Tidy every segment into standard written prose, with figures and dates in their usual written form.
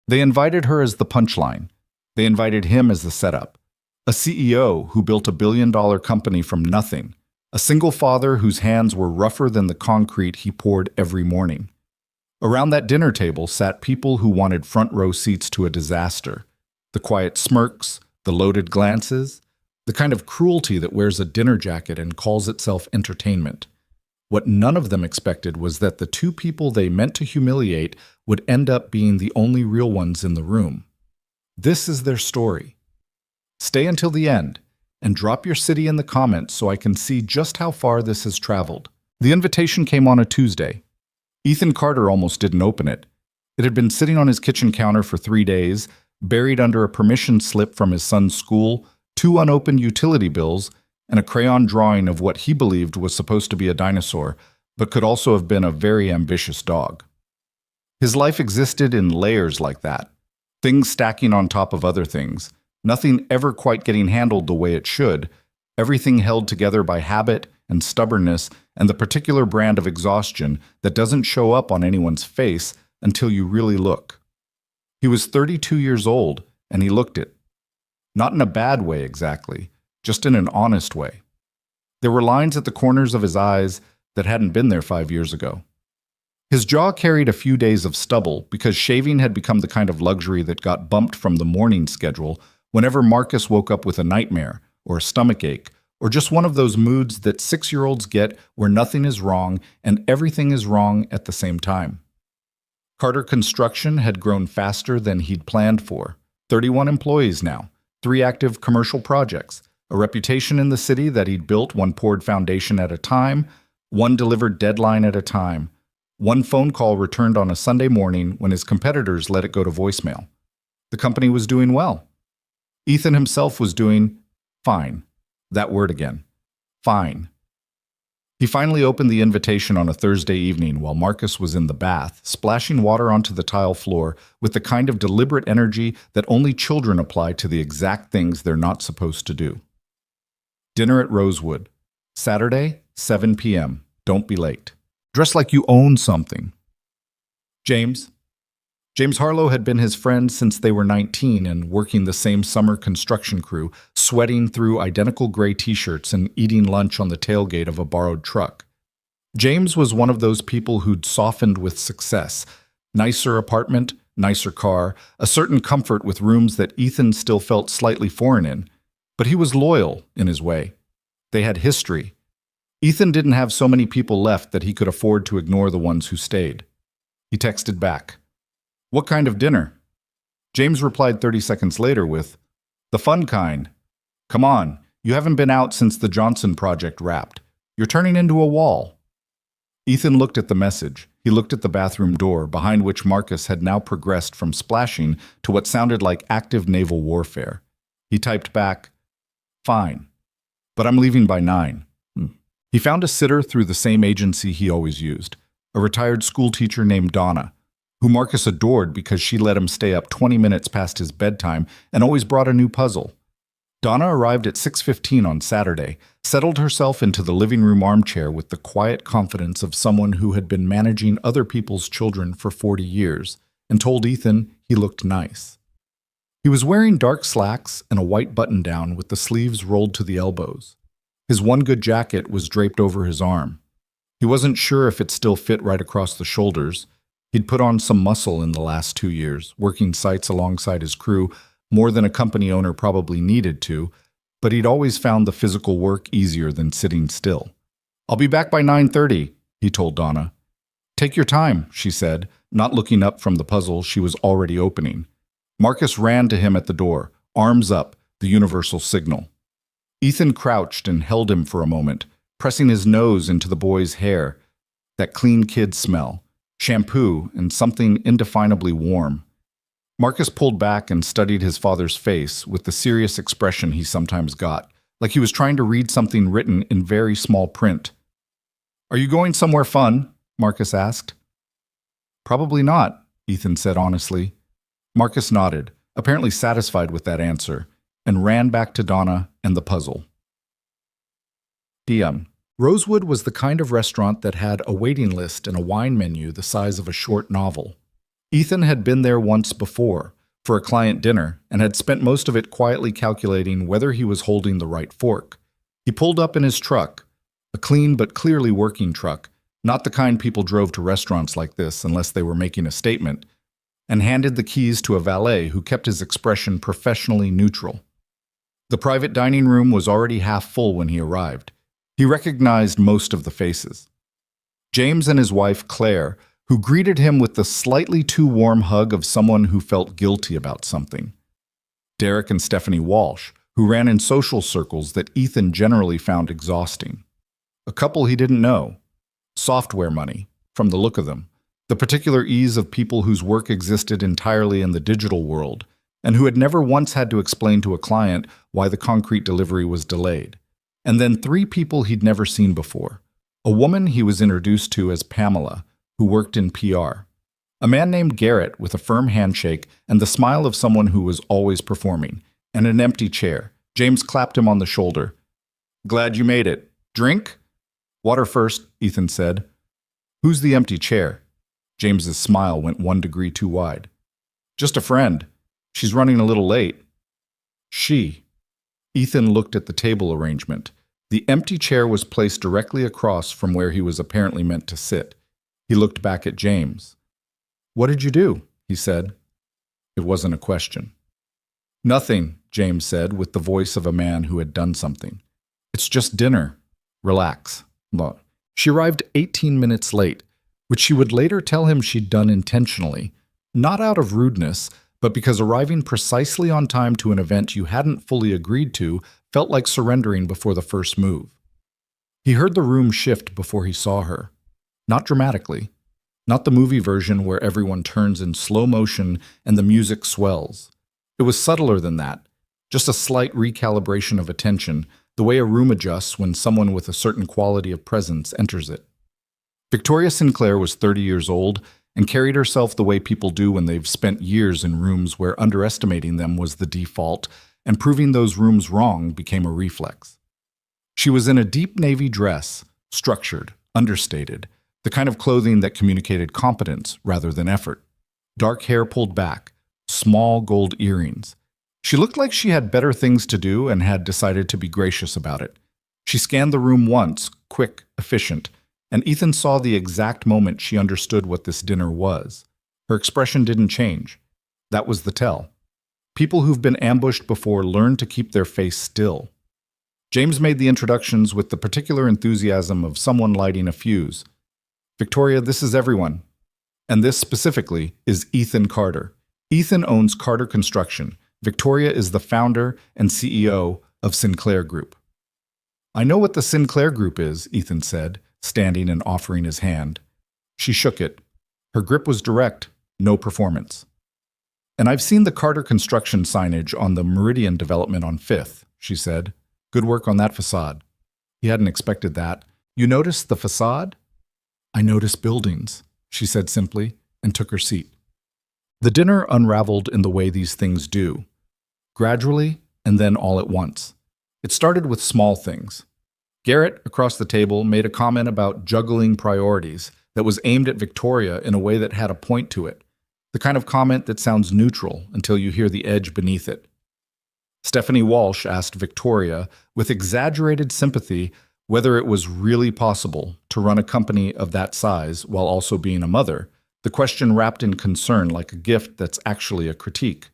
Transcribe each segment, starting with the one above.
They invited her as the punchline. They invited him as the setup. A CEO who built $1 billion company from nothing. A single father whose hands were rougher than the concrete he poured every morning. Around that dinner table sat people who wanted front row seats to a disaster. The quiet smirks, the loaded glances, the kind of cruelty that wears a dinner jacket and calls itself entertainment. What none of them expected was that the two people they meant to humiliate would end up being the only real ones in the room. This is their story. Stay until the end, and drop your city in the comments so I can see just how far this has traveled. The invitation came on a Tuesday. Ethan Carter almost didn't open it. It had been sitting on his kitchen counter for 3 days, buried under a permission slip from his son's school, 2 unopened utility bills, and a crayon drawing of what he believed was supposed to be a dinosaur, but could also have been a very ambitious dog. His life existed in layers like that, things stacking on top of other things, nothing ever quite getting handled the way it should, everything held together by habit and stubbornness and the particular brand of exhaustion that doesn't show up on anyone's face until you really look. He was 32 years old, and he looked it. Not in a bad way exactly, just in an honest way. There were lines at the corners of his eyes that hadn't been there 5 years ago. His jaw carried a few days of stubble because shaving had become the kind of luxury that got bumped from the morning schedule whenever Marcus woke up with a nightmare or a stomachache or just one of those moods that 6-year-olds get where nothing is wrong and everything is wrong at the same time. Carter Construction had grown faster than he'd planned for. 31 employees now, 3 active commercial projects, a reputation in the city that he'd built one poured foundation at a time, one delivered deadline at a time, one phone call returned on a Sunday morning when his competitors let it go to voicemail. The company was doing well. Ethan himself was doing fine. That word again. Fine. He finally opened the invitation on a Thursday evening while Marcus was in the bath, splashing water onto the tile floor with the kind of deliberate energy that only children apply to the exact things they're not supposed to do. Dinner at Rosewood. Saturday, 7 p.m. Don't be late. Dress like you own something. James Harlow had been his friend since they were 19 and working the same summer construction crew, sweating through identical gray t-shirts and eating lunch on the tailgate of a borrowed truck. James was one of those people who'd softened with success. Nicer apartment, nicer car, a certain comfort with rooms that Ethan still felt slightly foreign in. But he was loyal in his way. They had history. Ethan didn't have so many people left that he could afford to ignore the ones who stayed. He texted back, "What kind of dinner?" James replied 30 seconds later with, "The fun kind. Come on, you haven't been out since the Johnson project wrapped. You're turning into a wall." Ethan looked at the message. He looked at the bathroom door, behind which Marcus had now progressed from splashing to what sounded like active naval warfare. He typed back, "Fine, but I'm leaving by 9. He found a sitter through the same agency he always used, a retired schoolteacher named Donna, who Marcus adored because she let him stay up 20 minutes past his bedtime and always brought a new puzzle. Donna arrived at 6:15 on Saturday, settled herself into the living room armchair with the quiet confidence of someone who had been managing other people's children for 40 years, and told Ethan he looked nice. He was wearing dark slacks and a white button-down with the sleeves rolled to the elbows. His one good jacket was draped over his arm. He wasn't sure if it still fit right across the shoulders. He'd put on some muscle in the last 2 years, working sites alongside his crew, more than a company owner probably needed to, but he'd always found the physical work easier than sitting still. "I'll be back by 9:30, he told Donna. "Take your time," she said, not looking up from the puzzle she was already opening. Marcus ran to him at the door, arms up, the universal signal. Ethan crouched and held him for a moment, pressing his nose into the boy's hair, that clean kid smell, shampoo and something indefinably warm. Marcus pulled back and studied his father's face with the serious expression he sometimes got, like he was trying to read something written in very small print. "Are you going somewhere fun?" Marcus asked. "Probably not," Ethan said honestly. Marcus nodded, apparently satisfied with that answer, and ran back to Donna and the puzzle. PM. Rosewood was the kind of restaurant that had a waiting list and a wine menu the size of a short novel. Ethan had been there once before, for a client dinner, and had spent most of it quietly calculating whether he was holding the right fork. He pulled up in his truck, a clean but clearly working truck, not the kind people drove to restaurants like this unless they were making a statement, and handed the keys to a valet who kept his expression professionally neutral. The private dining room was already half full when he arrived. He recognized most of the faces. James and his wife, Claire, who greeted him with the slightly too warm hug of someone who felt guilty about something. Derek and Stephanie Walsh, who ran in social circles that Ethan generally found exhausting. A couple he didn't know. Software money, from the look of them. The particular ease of people whose work existed entirely in the digital world, and who had never once had to explain to a client why the concrete delivery was delayed. And then 3 people he'd never seen before. A woman he was introduced to as Pamela, who worked in PR. A man named Garrett with a firm handshake and the smile of someone who was always performing, and an empty chair. James clapped him on the shoulder. "Glad you made it. Drink?" "Water first," Ethan said. "Who's the empty chair?" James's smile went 1 degree too wide. "Just a friend. She's running a little late." "She." Ethan looked at the table arrangement. The empty chair was placed directly across from where he was apparently meant to sit. He looked back at James. "What did you do?" he said. It wasn't a question. "Nothing," James said with the voice of a man who had done something. "It's just dinner. Relax." She arrived 18 minutes late, which she would later tell him she'd done intentionally, not out of rudeness, but because arriving precisely on time to an event you hadn't fully agreed to felt like surrendering before the first move. He heard the room shift before he saw her. Not dramatically. Not the movie version where everyone turns in slow motion and the music swells. It was subtler than that, just a slight recalibration of attention, the way a room adjusts when someone with a certain quality of presence enters it. Victoria Sinclair was 30 years old and carried herself the way people do when they've spent years in rooms where underestimating them was the default and proving those rooms wrong became a reflex. She was in a deep navy dress, structured, understated, the kind of clothing that communicated competence rather than effort. Dark hair pulled back, small gold earrings. She looked like she had better things to do and had decided to be gracious about it. She scanned the room once, quick, efficient, and Ethan saw the exact moment she understood what this dinner was. Her expression didn't change. That was the tell. People who've been ambushed before learn to keep their face still. James made the introductions with the particular enthusiasm of someone lighting a fuse. "Victoria, this is everyone. And this specifically is Ethan Carter. Ethan owns Carter Construction. Victoria is the founder and CEO of Sinclair Group." "I know what the Sinclair Group is," Ethan said, standing and offering his hand. She shook it. Her grip was direct, no performance. "And I've seen the Carter Construction signage on the Meridian development on 5th, she said. "Good work on that facade." He hadn't expected that. "You noticed the facade?" "I notice buildings," she said simply, and took her seat. The dinner unraveled in the way these things do. Gradually, and then all at once. It started with small things. Garrett, across the table, made a comment about juggling priorities that was aimed at Victoria in a way that had a point to it. The kind of comment that sounds neutral until you hear the edge beneath it. Stephanie Walsh asked Victoria, with exaggerated sympathy, whether it was really possible to run a company of that size while also being a mother, the question wrapped in concern like a gift that's actually a critique.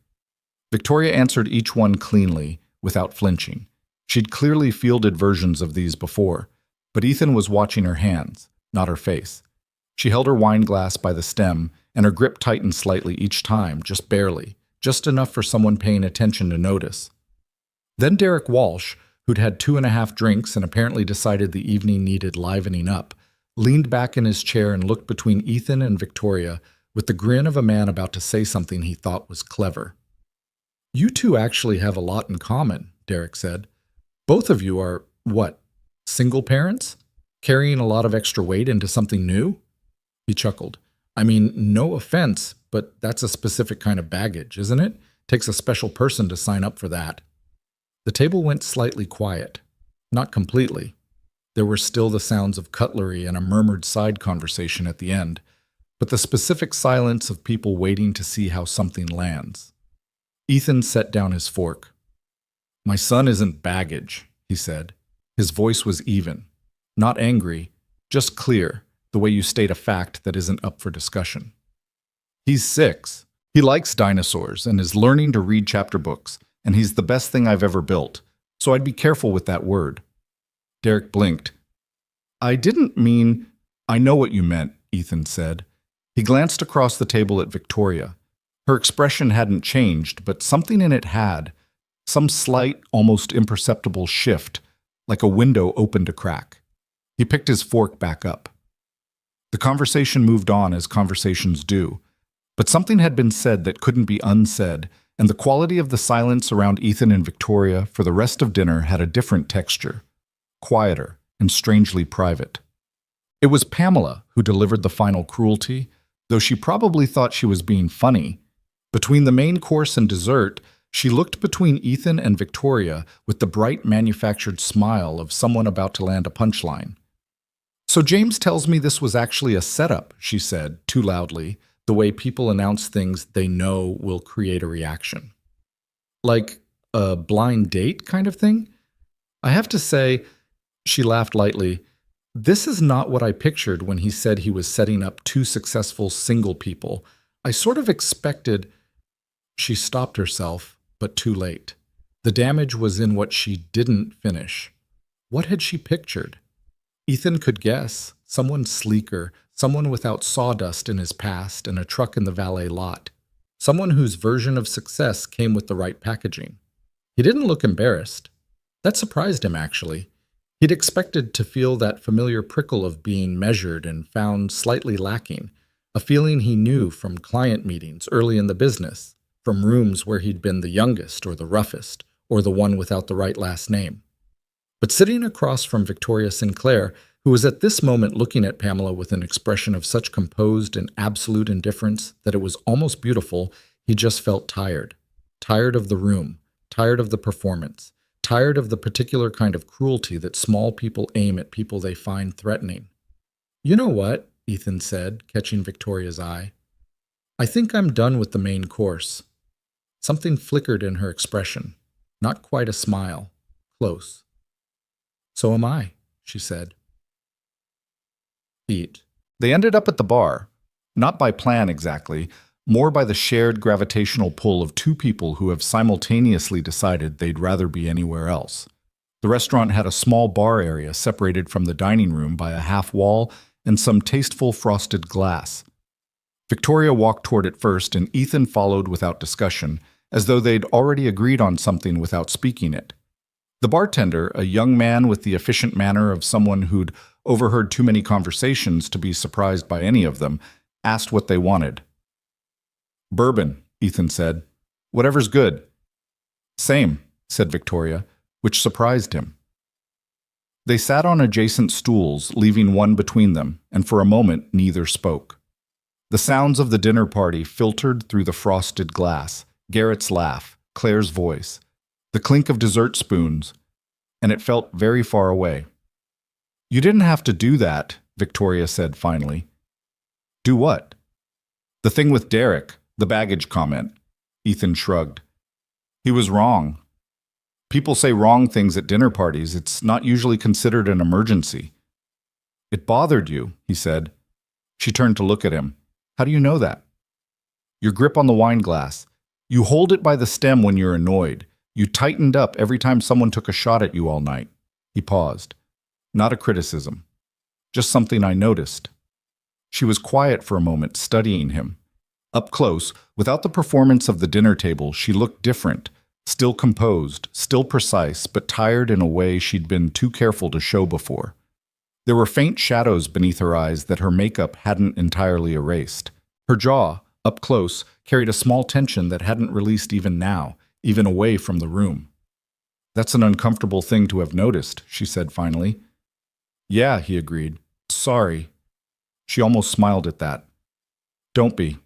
Victoria answered each one cleanly, without flinching. She'd clearly fielded versions of these before, but Ethan was watching her hands, not her face. She held her wine glass by the stem, and her grip tightened slightly each time, just barely, just enough for someone paying attention to notice. Then Derek Walsh, who'd had 2.5 drinks and apparently decided the evening needed livening up, leaned back in his chair and looked between Ethan and Victoria with the grin of a man about to say something he thought was clever. "You two actually have a lot in common," Derek said. "Both of you are, single parents? Carrying a lot of extra weight into something new?" He chuckled. "I mean, no offense, but that's a specific kind of baggage, isn't it? Takes a special person to sign up for that." The table went slightly quiet. Not completely. There were still the sounds of cutlery and a murmured side conversation at the end. but the specific silence of people waiting to see how something lands. Ethan set down his fork. "My son isn't baggage," he said. His voice was even. Not angry, just clear, the way you state a fact that isn't up for discussion. "He's 6. He likes dinosaurs and is learning to read chapter books, and he's the best thing I've ever built, so I'd be careful with that word." Derek blinked. "I didn't mean—" "I know what you meant," Ethan said. He glanced across the table at Victoria. Her expression hadn't changed, but something in it had. Some slight, almost imperceptible shift, like a window opened a crack. He picked his fork back up. The conversation moved on as conversations do, but something had been said that couldn't be unsaid, and the quality of the silence around Ethan and Victoria for the rest of dinner had a different texture, quieter and strangely private. It was Pamela who delivered the final cruelty, though she probably thought she was being funny. Between the main course and dessert, she looked between Ethan and Victoria with the bright manufactured smile of someone about to land a punchline. "So James tells me this was actually a setup," she said, too loudly, the way people announce things they know will create a reaction. "Like a blind date kind of thing? I have to say," she laughed lightly, "this is not what I pictured when he said he was setting up 2 successful single people. I sort of expected—" She stopped herself, but too late. The damage was in what she didn't finish. What had she pictured? Ethan could guess. Someone sleeker, someone without sawdust in his past and a truck in the valet lot. Someone whose version of success came with the right packaging. He didn't look embarrassed. That surprised him, actually. He'd expected to feel that familiar prickle of being measured and found slightly lacking, a feeling he knew from client meetings early in the business, from rooms where he'd been the youngest or the roughest, or the one without the right last name. But sitting across from Victoria Sinclair, who was at this moment looking at Pamela with an expression of such composed and absolute indifference that it was almost beautiful, he just felt tired. Tired of the room, tired of the performance, tired of the particular kind of cruelty that small people aim at people they find threatening. "You know what?" Ethan said, catching Victoria's eye. "I think I'm done with the main course." Something flickered in her expression. Not quite a smile. Close. "So am I," she said. Eat. They ended up at the bar. Not by plan exactly, more by the shared gravitational pull of 2 people who have simultaneously decided they'd rather be anywhere else. The restaurant had a small bar area separated from the dining room by a half wall and some tasteful frosted glass. Victoria walked toward it first, and Ethan followed without discussion, as though they'd already agreed on something without speaking it. The bartender, a young man with the efficient manner of someone who'd overheard too many conversations to be surprised by any of them, asked what they wanted. "Bourbon," Ethan said. "Whatever's good." "Same," said Victoria, which surprised him. They sat on adjacent stools, leaving one between them, and for a moment neither spoke. The sounds of the dinner party filtered through the frosted glass, Garrett's laugh, Claire's voice, the clink of dessert spoons, and it felt very far away. "You didn't have to do that," Victoria said finally. "Do what?" "The thing with Derek, the baggage comment." Ethan shrugged. "He was wrong. People say wrong things at dinner parties. It's not usually considered an emergency." "It bothered you," he said. She turned to look at him. "How do you know that?" "Your grip on the wine glass. You hold it by the stem when you're annoyed. You tightened up every time someone took a shot at you all night." He paused. "Not a criticism. Just something I noticed." She was quiet for a moment, studying him. Up close, without the performance of the dinner table, she looked different, still composed, still precise, but tired in a way she'd been too careful to show before. There were faint shadows beneath her eyes that her makeup hadn't entirely erased. Her jaw, up close, carried a small tension that hadn't released even now, even away from the room. "That's an uncomfortable thing to have noticed," she said finally. "Yeah," he agreed. "Sorry." She almost smiled at that. "Don't be."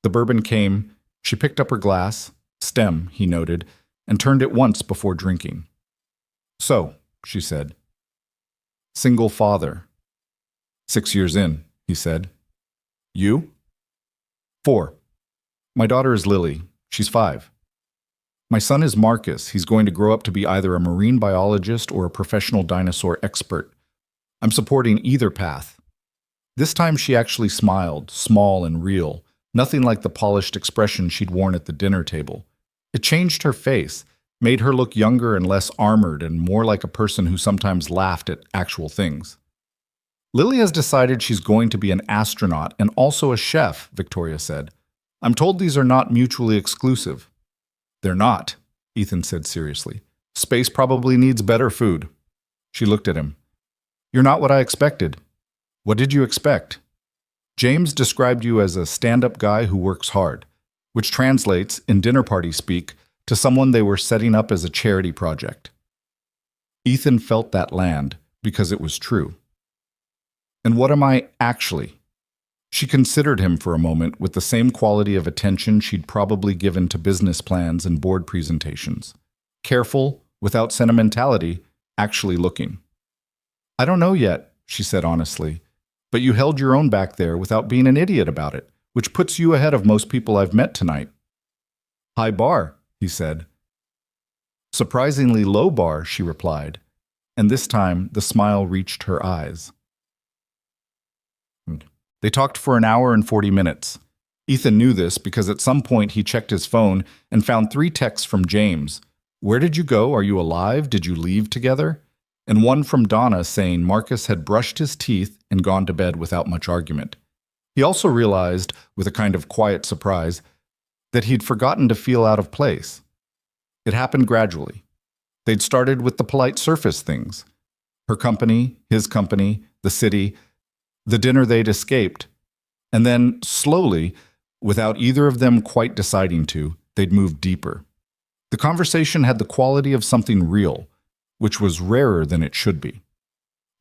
The bourbon came. She picked up her glass, stem, he noted, and turned it once before drinking. "So," she said. "Single father." 6 years in, he said. You? 4. My daughter is Lily. She's 5. My son is Marcus. He's going to grow up to be either a marine biologist or a professional dinosaur expert. I'm supporting either path. This time she actually smiled, small and real, nothing like the polished expression she'd worn at the dinner table. It changed her face, made her look younger and less armored and more like a person who sometimes laughed at actual things. Lily has decided she's going to be an astronaut and also a chef, Victoria said. I'm told these are not mutually exclusive. They're not, Ethan said seriously. Space probably needs better food. She looked at him. You're not what I expected. What did you expect? James described you as a stand-up guy who works hard, which translates, in dinner party speak, to someone they were setting up as a charity project. Ethan felt that land because it was true. And what am I actually? She considered him for a moment with the same quality of attention she'd probably given to business plans and board presentations. Careful, without sentimentality, actually looking. I don't know yet, she said honestly, but you held your own back there without being an idiot about it, which puts you ahead of most people I've met tonight. High bar, he said. Surprisingly low bar, she replied, and this time the smile reached her eyes. They talked for an hour and 40 minutes. Ethan knew this because at some point he checked his phone and found 3 texts from James. Where did you go? Are you alive? Did you leave together? And one from Donna saying Marcus had brushed his teeth and gone to bed without much argument. He also realized, with a kind of quiet surprise, that he'd forgotten to feel out of place. It happened gradually. They'd started with the polite surface things. Her company, his company, the city, the dinner they'd escaped, and then, slowly, without either of them quite deciding to, they'd moved deeper. The conversation had the quality of something real, which was rarer than it should be.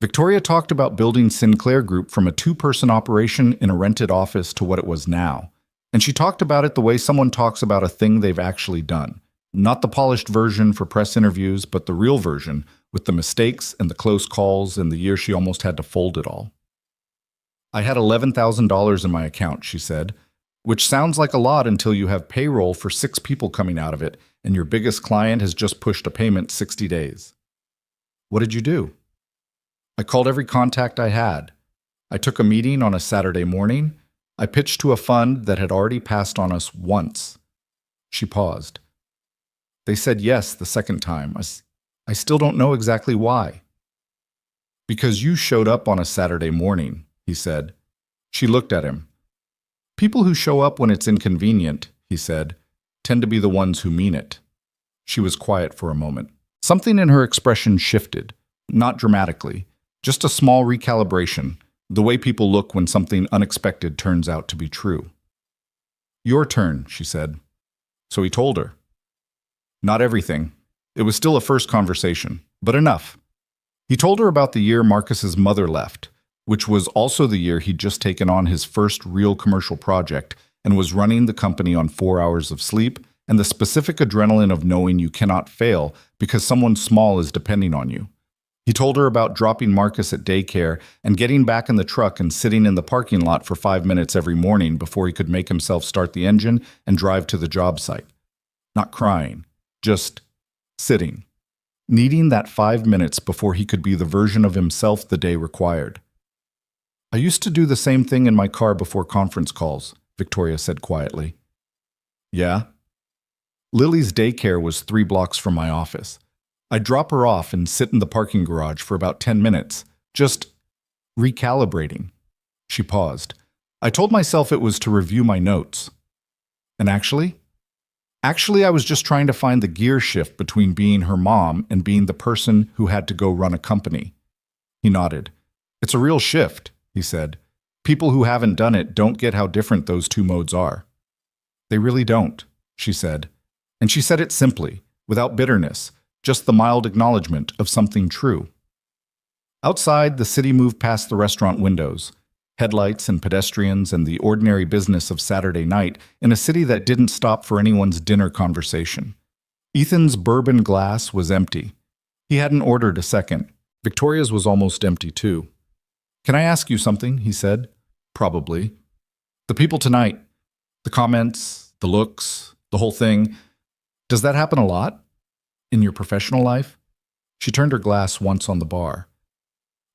Victoria talked about building Sinclair Group from a 2-person operation in a rented office to what it was now, and she talked about it the way someone talks about a thing they've actually done. Not the polished version for press interviews, but the real version, with the mistakes and the close calls and the year she almost had to fold it all. I had $11,000 in my account, she said, which sounds like a lot until you have payroll for 6 people coming out of it and your biggest client has just pushed a payment 60 days. What did you do? I called every contact I had. I took a meeting on a Saturday morning. I pitched to a fund that had already passed on us once. She paused. They said yes the second time. I still don't know exactly why. Because you showed up on a Saturday morning, he said. She looked at him. People who show up when it's inconvenient, he said, tend to be the ones who mean it. She was quiet for a moment. Something in her expression shifted, not dramatically, just a small recalibration, the way people look when something unexpected turns out to be true. Your turn, she said. So he told her. Not everything. It was still a first conversation, but enough. He told her about the year Marcus's mother left, which was also the year he'd just taken on his first real commercial project and was running the company on 4 hours of sleep and the specific adrenaline of knowing you cannot fail because someone small is depending on you. He told her about dropping Marcus at daycare and getting back in the truck and sitting in the parking lot for 5 minutes every morning before he could make himself start the engine and drive to the job site. Not crying, just sitting, needing that 5 minutes before he could be the version of himself the day required. I used to do the same thing in my car before conference calls, Victoria said quietly. Yeah? Lily's daycare was 3 blocks from my office. I'd drop her off and sit in the parking garage for about 10 minutes, just recalibrating. She paused. I told myself it was to review my notes. And actually, I was just trying to find the gear shift between being her mom and being the person who had to go run a company. He nodded. It's a real shift, he said. People who haven't done it don't get how different those 2 modes are. They really don't, she said. And she said it simply, without bitterness, just the mild acknowledgement of something true. Outside, the city moved past the restaurant windows, headlights and pedestrians and the ordinary business of Saturday night in a city that didn't stop for anyone's dinner conversation. Ethan's bourbon glass was empty. He hadn't ordered a second. Victoria's was almost empty too. Can I ask you something? He said. Probably. The people tonight, the comments, the looks, the whole thing. Does that happen a lot? In your professional life? She turned her glass once on the bar.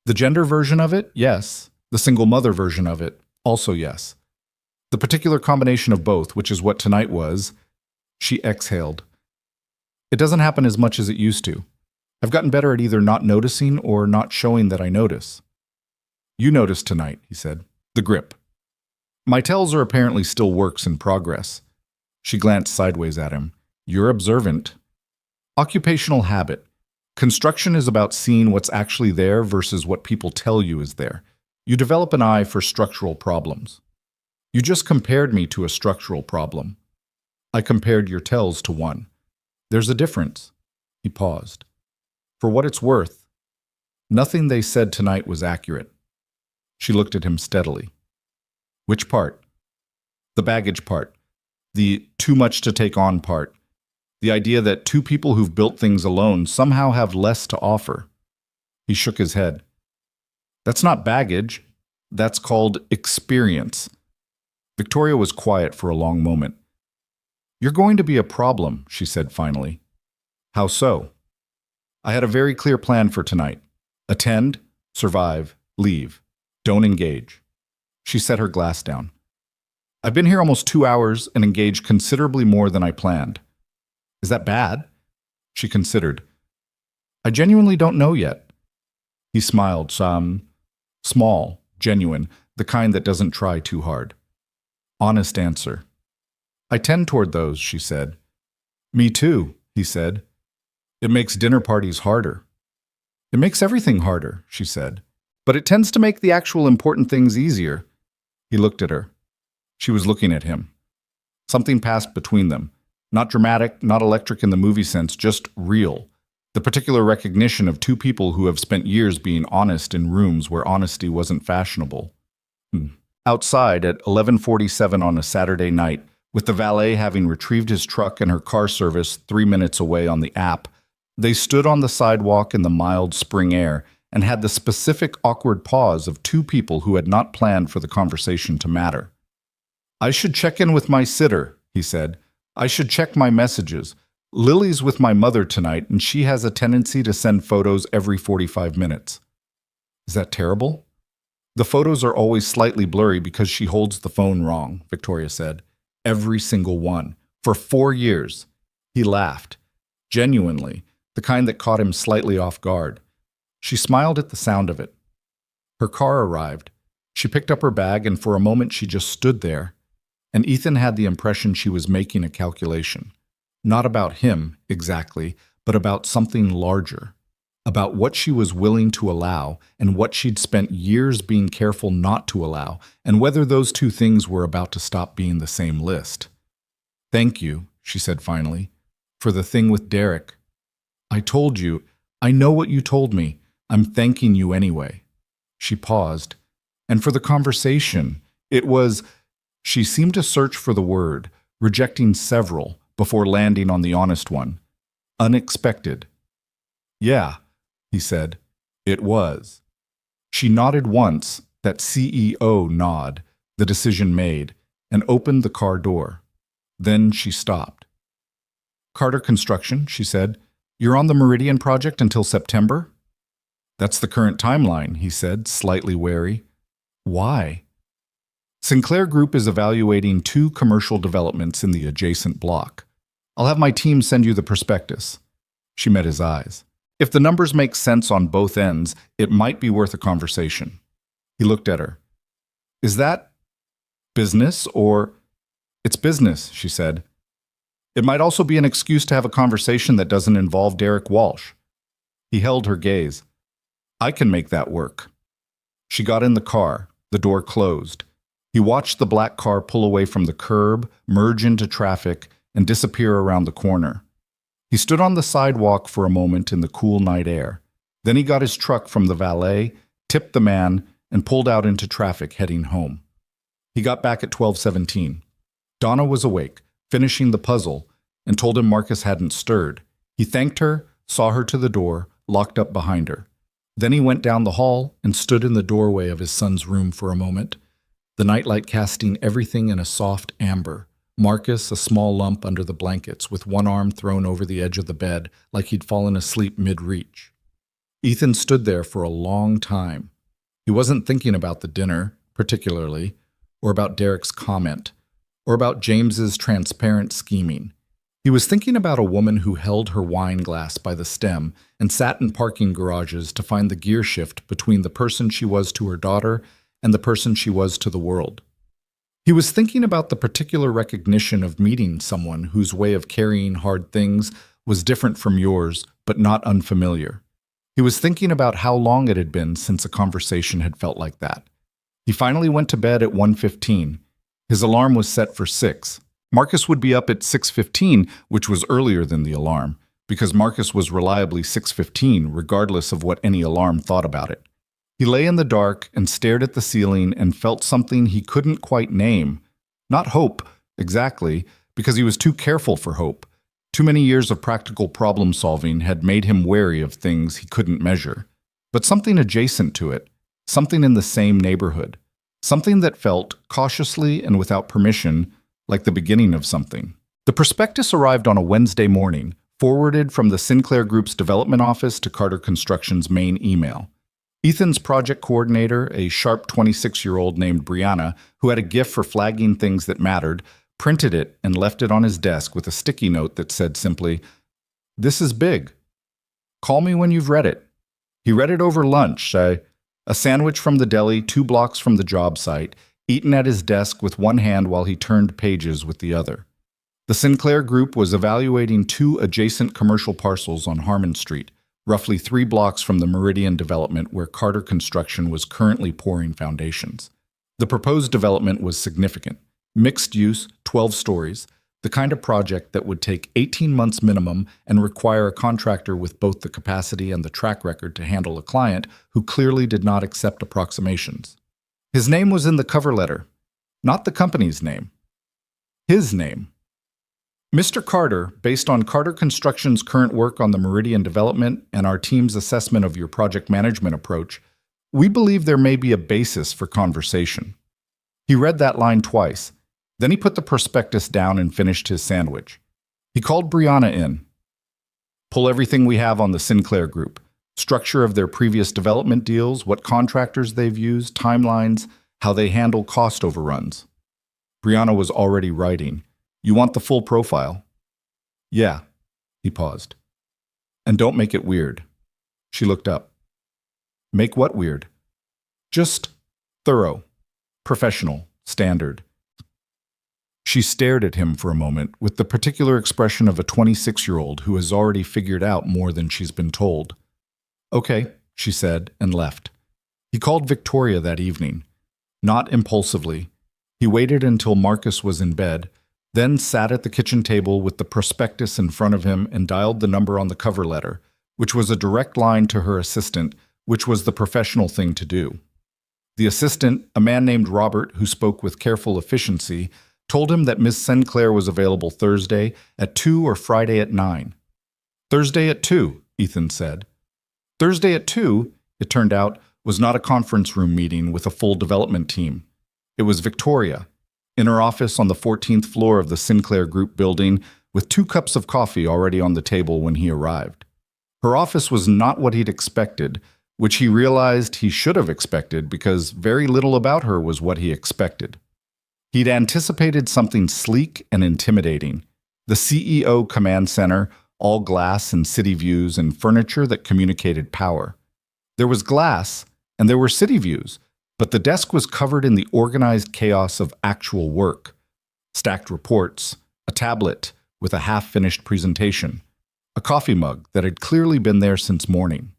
The gender version of it, yes. The single mother version of it, also yes. The particular combination of both, which is what tonight was, she exhaled. It doesn't happen as much as it used to. I've gotten better at either not noticing or not showing that I notice. You noticed tonight, he said. The grip. My tells are apparently still works in progress. She glanced sideways at him. You're observant. Occupational habit. Construction is about seeing what's actually there versus what people tell you is there. You develop an eye for structural problems. You just compared me to a structural problem. I compared your tells to one. There's a difference. He paused. For what it's worth, nothing they said tonight was accurate. She looked at him steadily. Which part? The baggage part. The too much to take on part. The idea that two people who've built things alone somehow have less to offer. He shook his head. That's not baggage. That's called experience. Victoria was quiet for a long moment. You're going to be a problem, she said finally. How so? I had a very clear plan for tonight. Attend, survive, leave. Don't engage. She set her glass down. I've been here almost 2 hours and engaged considerably more than I planned. Is that bad? She considered. I genuinely don't know yet. He smiled, small, genuine, the kind that doesn't try too hard. Honest answer. I tend toward those, she said. Me too, he said. It makes dinner parties harder. It makes everything harder, she said. But it tends to make the actual important things easier. He looked at her. She was looking at him. Something passed between them. Not dramatic, not electric in the movie sense, just real. The particular recognition of two people who have spent years being honest in rooms where honesty wasn't fashionable. Outside at 11:47 on a Saturday night, with the valet having retrieved his truck and her car service 3 minutes away on the app, they stood on the sidewalk in the mild spring air and had the specific awkward pause of two people who had not planned for the conversation to matter. I should check in with my sitter, he said. I should check my messages. Lily's with my mother tonight, and she has a tendency to send photos every 45 minutes. Is that terrible? The photos are always slightly blurry because she holds the phone wrong, Victoria said. Every single one. For 4 years. He laughed. Genuinely, the kind that caught him slightly off guard. She smiled at the sound of it. Her car arrived. She picked up her bag, and for a moment she just stood there. And Ethan had the impression she was making a calculation. Not about him, exactly, but about something larger. About what she was willing to allow and what she'd spent years being careful not to allow, and whether those two things were about to stop being the same list. Thank you, she said finally, for the thing with Derek. I told you. I know what you told me. I'm thanking you anyway. She paused. And for the conversation, it was... She seemed to search for the word, rejecting several before landing on the honest one. Unexpected. Yeah, he said. It was. She nodded once, that CEO nod, the decision made, and opened the car door. Then she stopped. Carter Construction, she said. You're on the Meridian project until September? That's the current timeline, he said, slightly wary. Why? Sinclair Group is evaluating 2 commercial developments in the adjacent block. I'll have my team send you the prospectus. She met his eyes. If the numbers make sense on both ends, it might be worth a conversation. He looked at her. Is that business or... It's business, she said. It might also be an excuse to have a conversation that doesn't involve Derek Walsh. He held her gaze. I can make that work. She got in the car. The door closed. He watched the black car pull away from the curb, merge into traffic, and disappear around the corner. He stood on the sidewalk for a moment in the cool night air. Then he got his truck from the valet, tipped the man, and pulled out into traffic heading home. He got back at 12:17. Donna was awake, finishing the puzzle, and told him Marcus hadn't stirred. He thanked her, saw her to the door, locked up behind her. Then he went down the hall and stood in the doorway of his son's room for a moment. the nightlight casting everything in a soft amber. Marcus, a small lump under the blankets, with one arm thrown over the edge of the bed like he'd fallen asleep mid-reach. Ethan stood there for a long time. He wasn't thinking about the dinner, particularly, or about Derek's comment, or about James's transparent scheming. He was thinking about a woman who held her wine glass by the stem and sat in parking garages to find the gear shift between the person she was to her daughter and the person she was to the world. He was thinking about the particular recognition of meeting someone whose way of carrying hard things was different from yours, but not unfamiliar. He was thinking about how long it had been since a conversation had felt like that. He finally went to bed at 1:15. His alarm was set for 6. Marcus would be up at 6:15, which was earlier than the alarm, because Marcus was reliably 6:15 regardless of what any alarm thought about it. He lay in the dark and stared at the ceiling and felt something he couldn't quite name. Not hope, exactly, because he was too careful for hope. Too many years of practical problem-solving had made him wary of things he couldn't measure. But something adjacent to it, something in the same neighborhood, something that felt, cautiously and without permission, like the beginning of something. The prospectus arrived on a Wednesday morning, forwarded from the Sinclair Group's development office to Carter Construction's main email. Ethan's project coordinator, a sharp 26-year-old named Brianna, who had a gift for flagging things that mattered, printed it and left it on his desk with a sticky note that said simply, "This is big. Call me when you've read it." He read it over lunch, a sandwich from the deli 2 blocks from the job site, eaten at his desk with one hand while he turned pages with the other. The Sinclair Group was evaluating 2 adjacent commercial parcels on Harmon Street, roughly 3 blocks from the Meridian development where Carter Construction was currently pouring foundations. The proposed development was significant. Mixed use, 12 stories, the kind of project that would take 18 months minimum and require a contractor with both the capacity and the track record to handle a client who clearly did not accept approximations. His name was in the cover letter, not the company's name. His name. Mr. Carter, based on Carter Construction's current work on the Meridian development and our team's assessment of your project management approach, we believe there may be a basis for conversation. He read that line twice. Then he put the prospectus down and finished his sandwich. He called Brianna in. Pull everything we have on the Sinclair Group. Structure of their previous development deals, what contractors they've used, timelines, how they handle cost overruns. Brianna was already writing. You want the full profile? Yeah. He paused. And don't make it weird. She looked up. Make what weird? Just thorough, professional, standard. She stared at him for a moment with the particular expression of a 26-year-old who has already figured out more than she's been told. Okay, she said, and left. He called Victoria that evening. Not impulsively. He waited until Marcus was in bed, then sat at the kitchen table with the prospectus in front of him and dialed the number on the cover letter, which was a direct line to her assistant, which was the professional thing to do. The assistant, a man named Robert who spoke with careful efficiency, told him that Miss Sinclair was available Thursday at 2 or Friday at 9. Thursday at 2, Ethan said. Thursday at 2, it turned out, was not a conference room meeting with a full development team. It was Victoria, in her office on the 14th floor of the Sinclair Group building, with 2 cups of coffee already on the table when he arrived. Her office was not what he'd expected, which he realized he should have expected because very little about her was what he expected. He'd anticipated something sleek and intimidating. The CEO command center, all glass and city views and furniture that communicated power. There was glass, and there were city views, but the desk was covered in the organized chaos of actual work. Stacked reports, a tablet with a half-finished presentation, a coffee mug that had clearly been there since morning.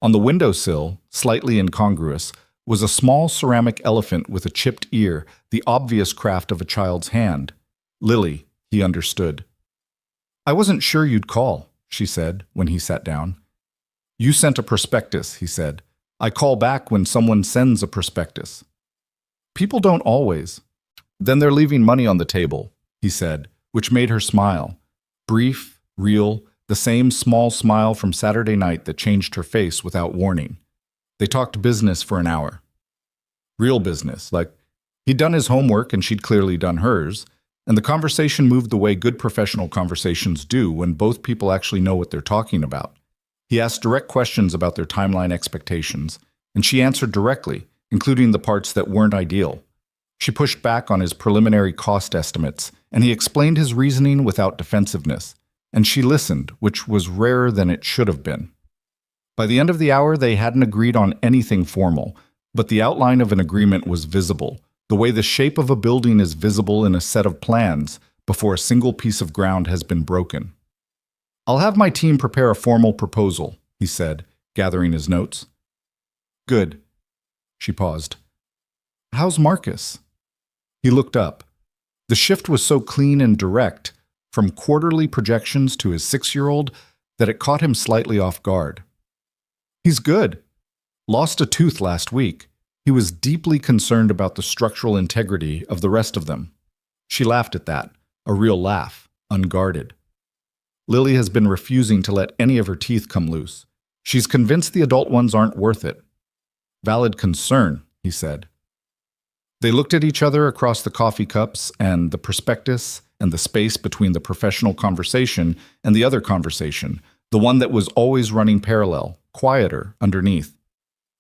On the windowsill, slightly incongruous, was a small ceramic elephant with a chipped ear, the obvious craft of a child's hand. Lily, he understood. I wasn't sure you'd call, she said when he sat down. You sent a prospectus, he said. I call back when someone sends a prospectus. People don't always. Then they're leaving money on the table, he said, which made her smile. Brief, real, the same small smile from Saturday night that changed her face without warning. They talked business for an hour. Real business, like He'd done his homework and she'd clearly done hers, and the conversation moved the way good professional conversations do when both people actually know what they're talking about. He asked direct questions about their timeline expectations, and she answered directly, including the parts that weren't ideal. She pushed back on his preliminary cost estimates, and he explained his reasoning without defensiveness, and she listened, which was rarer than it should have been. By the end of the hour, they hadn't agreed on anything formal, but the outline of an agreement was visible, the way the shape of a building is visible in a set of plans before a single piece of ground has been broken. "I'll have my team prepare a formal proposal," he said, gathering his notes. "Good." She paused. "How's Marcus?" He looked up. The shift was so clean and direct, from quarterly projections to his 6-year-old, that it caught him slightly off guard. "He's good. Lost a tooth last week." He was deeply concerned about the structural integrity of the rest of them. She laughed at that, a real laugh, unguarded. "Lily has been refusing to let any of her teeth come loose. She's convinced the adult ones aren't worth it." "Valid concern," he said. They looked at each other across the coffee cups and the prospectus and the space between the professional conversation and the other conversation, the one that was always running parallel, quieter, underneath.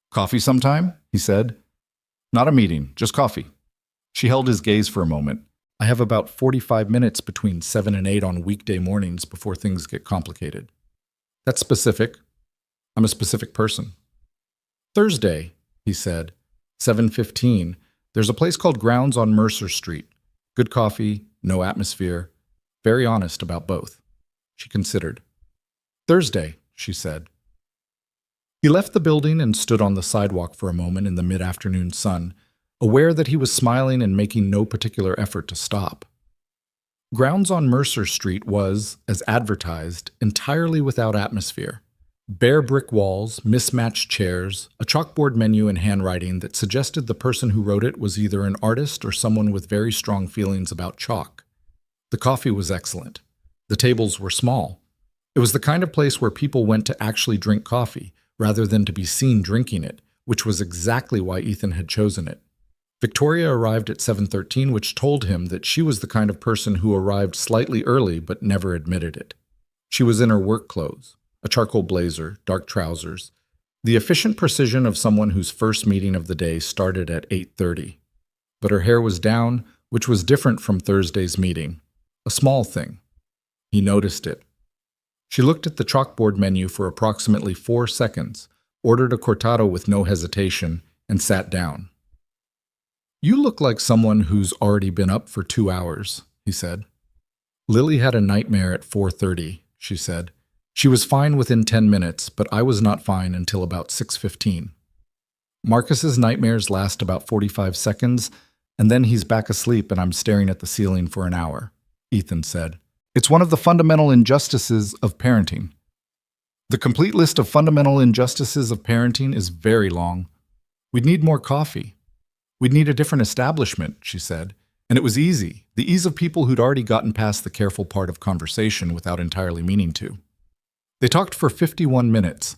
"Coffee sometime?" he said. "Not a meeting, just coffee." She held his gaze for a moment. "I have about 45 minutes between 7 and 8 on weekday mornings before things get complicated." "That's specific. I'm a specific person." "Thursday," he said, 7:15. "There's a place called Grounds on Mercer Street. Good coffee, no atmosphere. Very honest about both." She considered. "Thursday," she said. He left the building and stood on the sidewalk for a moment in the mid-afternoon sun, aware that he was smiling and making no particular effort to stop. Grounds on Mercer Street was, as advertised, entirely without atmosphere. Bare brick walls, mismatched chairs, a chalkboard menu in handwriting that suggested the person who wrote it was either an artist or someone with very strong feelings about chalk. The coffee was excellent. The tables were small. It was the kind of place where people went to actually drink coffee, rather than to be seen drinking it, which was exactly why Ethan had chosen it. Victoria arrived at 7:13, which told him that she was the kind of person who arrived slightly early but never admitted it. She was in her work clothes, a charcoal blazer, dark trousers, the efficient precision of someone whose first meeting of the day started at 8:30. But her hair was down, which was different from Thursday's meeting. A small thing. He noticed it. She looked at the chalkboard menu for approximately 4 seconds, ordered a cortado with no hesitation, and sat down. "You look like someone who's already been up for 2 hours, he said. "Lily had a nightmare at 4:30, she said. "She was fine within 10 minutes, but I was not fine until about 6:15. "Marcus's nightmares last about 45 seconds, and then he's back asleep and I'm staring at the ceiling for an hour," Ethan said. "It's one of the fundamental injustices of parenting." "The complete list of fundamental injustices of parenting is very long. We'd need more coffee. We'd need a different establishment," she said. And it was easy, the ease of people who'd already gotten past the careful part of conversation without entirely meaning to. They talked for 51 minutes.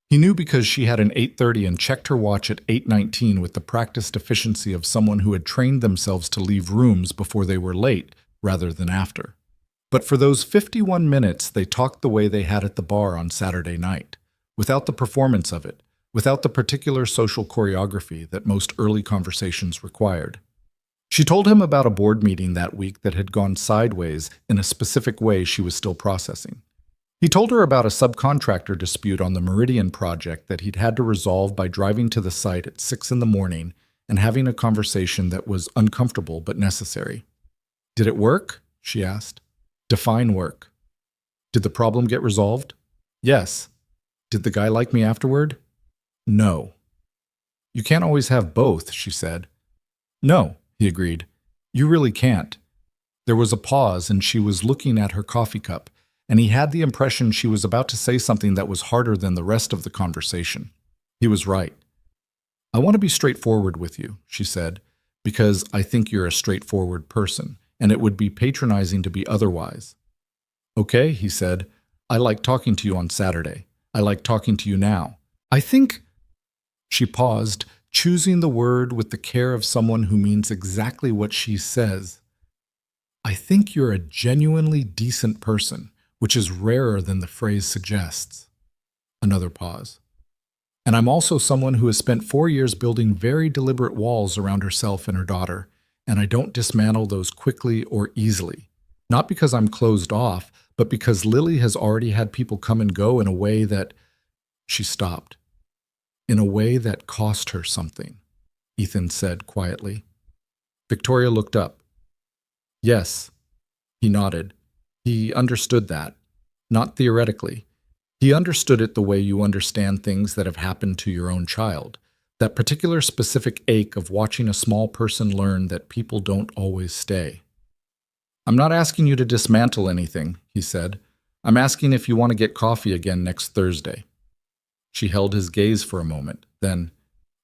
He knew because she had an 8:30 and checked her watch at 8:19 with the practiced efficiency of someone who had trained themselves to leave rooms before they were late rather than after. But for those 51 minutes, they talked the way they had at the bar on Saturday night, without the performance of it, without the particular social choreography that most early conversations required. She told him about a board meeting that week that had gone sideways in a specific way she was still processing. He told her about a subcontractor dispute on the Meridian project that he'd had to resolve by driving to the site at 6 in the morning and having a conversation that was uncomfortable but necessary. "Did it work?" she asked. "Define work." "Did the problem get resolved?" "Yes." "Did the guy like me afterward?" "No." "You can't always have both," she said. "No," he agreed. "You really can't." There was a pause and she was looking at her coffee cup, and he had the impression she was about to say something that was harder than the rest of the conversation. He was right. "I want to be straightforward with you," she said, "because I think you're a straightforward person, and it would be patronizing to be otherwise." "Okay," he said. "I liked talking to you on Saturday. I like talking to you now. I think—" She paused, choosing the word with the care of someone who means exactly what she says. I think you're a genuinely decent person, which is rarer than the phrase suggests. Another pause. And I'm also someone who has spent 4 years building very deliberate walls around herself and her daughter, and I don't dismantle those quickly or easily. Not because I'm closed off, but because Lily has already had people come and go in a way that... She stopped. In a way that cost her something, Ethan said quietly. Victoria looked up. Yes, he nodded. He understood that. Not theoretically. He understood it the way you understand things that have happened to your own child. That particular specific ache of watching a small person learn that people don't always stay. I'm not asking you to dismantle anything, he said. I'm asking if you want to get coffee again next Thursday. She held his gaze for a moment. Then,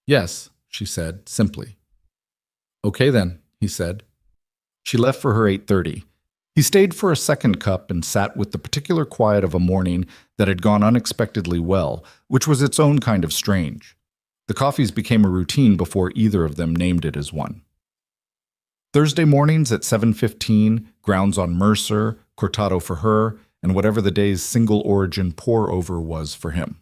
yes, she said, simply. Okay then, he said. She left for her 8:30. He stayed for a second cup and sat with the particular quiet of a morning that had gone unexpectedly well, which was its own kind of strange. The coffees became a routine before either of them named it as one. Thursday mornings at 7:15, grounds on Mercer, cortado for her, and whatever the day's single-origin pour-over was for him.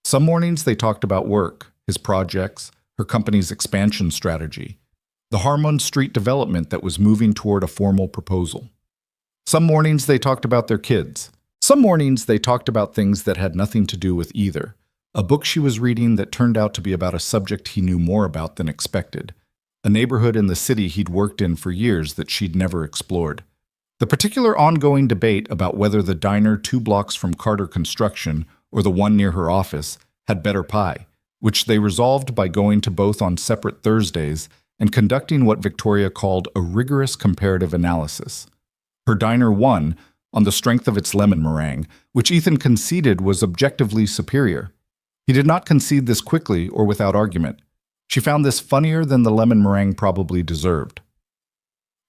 Some mornings they talked about work, his projects, her company's expansion strategy, the Harmon Street development that was moving toward a formal proposal. Some mornings they talked about their kids. Some mornings they talked about things that had nothing to do with either. A book she was reading that turned out to be about a subject he knew more about than expected. A neighborhood in the city he'd worked in for years that she'd never explored. The particular ongoing debate about whether the diner 2 blocks from Carter Construction or the one near her office had better pie, which they resolved by going to both on separate Thursdays and conducting what Victoria called a rigorous comparative analysis. Her diner won on the strength of its lemon meringue, which Ethan conceded was objectively superior. He did not concede this quickly or without argument. She found this funnier than the lemon meringue probably deserved.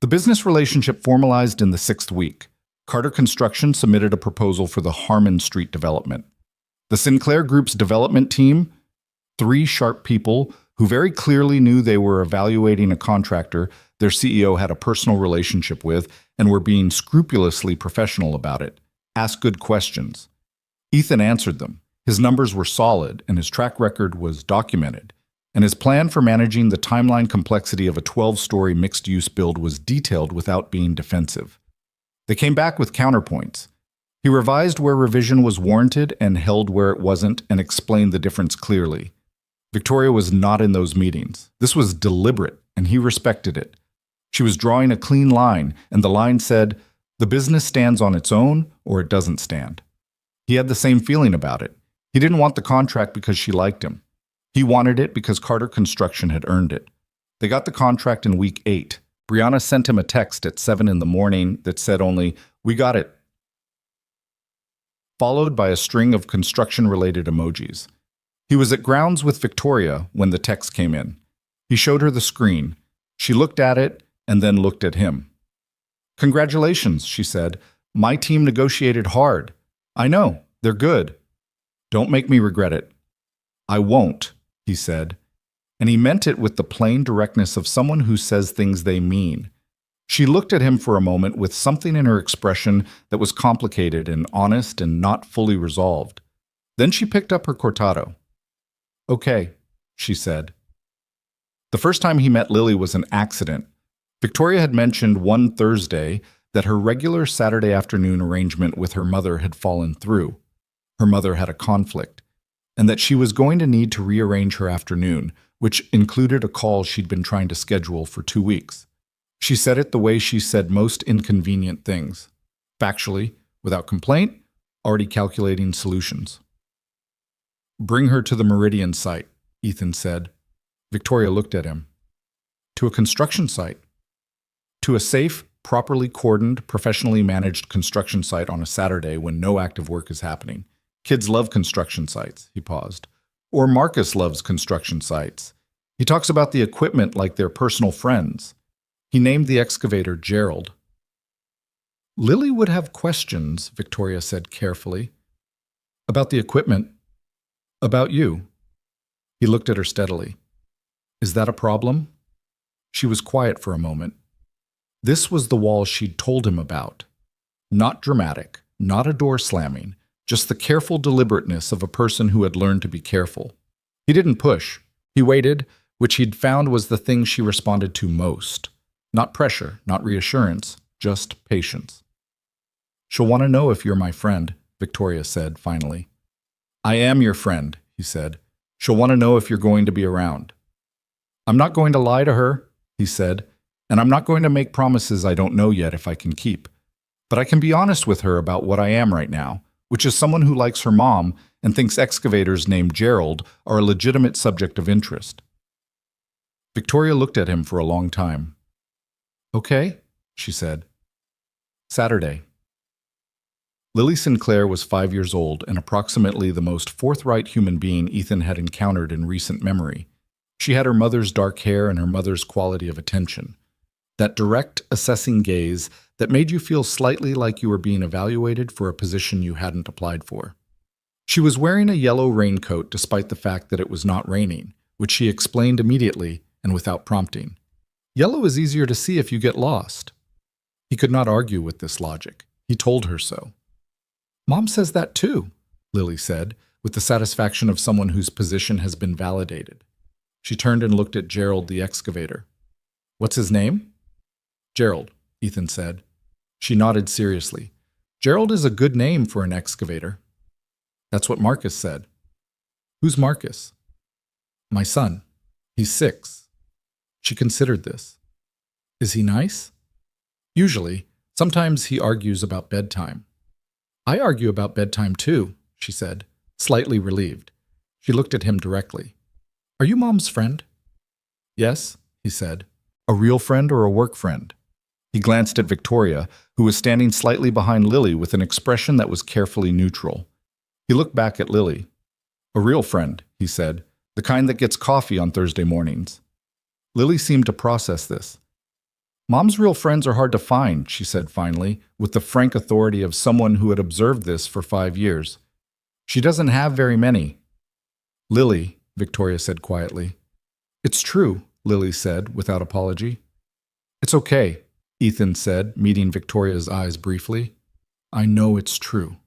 The business relationship formalized in the 6th week. Carter Construction submitted a proposal for the Harmon Street development. The Sinclair Group's development team, 3 sharp people who very clearly knew they were evaluating a contractor their CEO had a personal relationship with and were being scrupulously professional about it, asked good questions. Ethan answered them. His numbers were solid and his track record was documented, and his plan for managing the timeline complexity of a 12-story mixed-use build was detailed without being defensive. They came back with counterpoints. He revised where revision was warranted and held where it wasn't and explained the difference clearly. Victoria was not in those meetings. This was deliberate, and he respected it. She was drawing a clean line, and the line said, the business stands on its own or it doesn't stand. He had the same feeling about it. He didn't want the contract because she liked him. He wanted it because Carter Construction had earned it. They got the contract in week 8. Brianna sent him a text at 7 in the morning that said only, "We got it," followed by a string of construction-related emojis. He was at grounds with Victoria when the text came in. He showed her the screen. She looked at it and then looked at him. "Congratulations," she said. "My team negotiated hard. I know, they're good. Don't make me regret it." "I won't," he said. And he meant it with the plain directness of someone who says things they mean. She looked at him for a moment with something in her expression that was complicated and honest and not fully resolved. Then she picked up her cortado. "Okay," she said. The first time he met Lily was an accident. Victoria had mentioned one Thursday that her regular Saturday afternoon arrangement with her mother had fallen through. Her mother had a conflict, and that she was going to need to rearrange her afternoon, which included a call she'd been trying to schedule for 2 weeks. She said it the way she said most inconvenient things, factually, without complaint, already calculating solutions. "Bring her to the Meridian site," Ethan said. Victoria looked at him. "To a construction site?" "To a safe, properly cordoned, professionally managed construction site on a Saturday when no active work is happening. Kids love construction sites," he paused. "Or Marcus loves construction sites. He talks about the equipment like they're personal friends." He named the excavator Gerald. "Lily would have questions," Victoria said carefully. "About the equipment. About you." He looked at her steadily. Is that a problem? She was quiet for a moment. This was the wall she'd told him about. Not dramatic, not a door slamming, just the careful deliberateness of a person who had learned to be careful. He didn't push. He waited, which he'd found was the thing she responded to most. Not pressure, not reassurance, just patience. She'll want to know if you're my friend, Victoria said finally. I am your friend, he said. She'll want to know if you're going to be around. I'm not going to lie to her, he said, and I'm not going to make promises I don't know yet if I can keep. But I can be honest with her about what I am right now, which is someone who likes her mom and thinks excavators named Gerald are a legitimate subject of interest. Victoria looked at him for a long time. Okay, she said. Saturday. Lily Sinclair was 5 years old and approximately the most forthright human being Ethan had encountered in recent memory. She had her mother's dark hair and her mother's quality of attention. That direct, assessing gaze that made you feel slightly like you were being evaluated for a position you hadn't applied for. She was wearing a yellow raincoat despite the fact that it was not raining, which she explained immediately and without prompting. Yellow is easier to see if you get lost. He could not argue with this logic. He told her so. Mom says that too, Lily said, with the satisfaction of someone whose position has been validated. She turned and looked at Gerald the excavator. What's his name? Gerald, Ethan said. She nodded seriously. Gerald is a good name for an excavator. That's what Marcus said. Who's Marcus? My son. He's 6. She considered this. Is he nice? Usually. Sometimes he argues about bedtime. I argue about bedtime too, she said, slightly relieved. She looked at him directly. Are you Mom's friend? Yes, he said. A real friend or a work friend? He glanced at Victoria, who was standing slightly behind Lily with an expression that was carefully neutral. He looked back at Lily. A real friend, he said, the kind that gets coffee on Thursday mornings. Lily seemed to process this. Mom's real friends are hard to find, she said finally, with the frank authority of someone who had observed this for 5 years. She doesn't have very many. Lily, Victoria said quietly. It's true, Lily said without apology. It's okay, Ethan said, meeting Victoria's eyes briefly. I know it's true.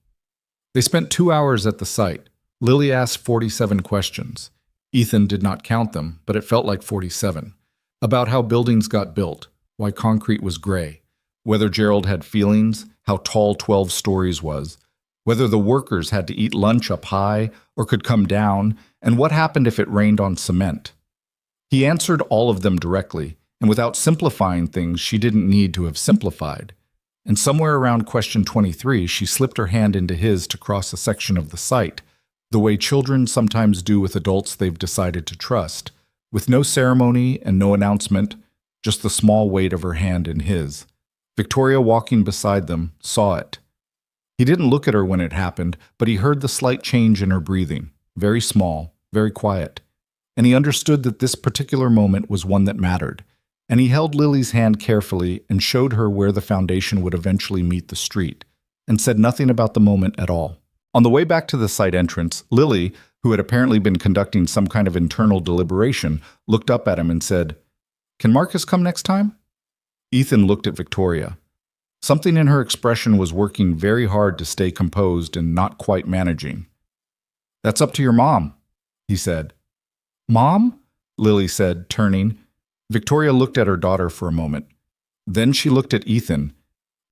They spent 2 hours at the site. Lily asked 47 questions. Ethan did not count them, but it felt like 47. About how buildings got built, why concrete was gray, whether Gerald had feelings, how tall 12 stories was, whether the workers had to eat lunch up high or could come down, and what happened if it rained on cement. He answered all of them directly, and without simplifying things she didn't need to have simplified. And somewhere around question 23, she slipped her hand into his to cross a section of the site, the way children sometimes do with adults they've decided to trust, with no ceremony and no announcement, just the small weight of her hand in his. Victoria, walking beside them, saw it. He didn't look at her when it happened, but he heard the slight change in her breathing, very small, very quiet. And he understood that this particular moment was one that mattered. And he held Lily's hand carefully and showed her where the foundation would eventually meet the street, and said nothing about the moment at all. On the way back to the site entrance, Lily, who had apparently been conducting some kind of internal deliberation, looked up at him and said, Can Marcus come next time? Ethan looked at Victoria. Something in her expression was working very hard to stay composed and not quite managing. That's up to your mom, he said. Mom? Lily said, turning. Victoria looked at her daughter for a moment. Then she looked at Ethan,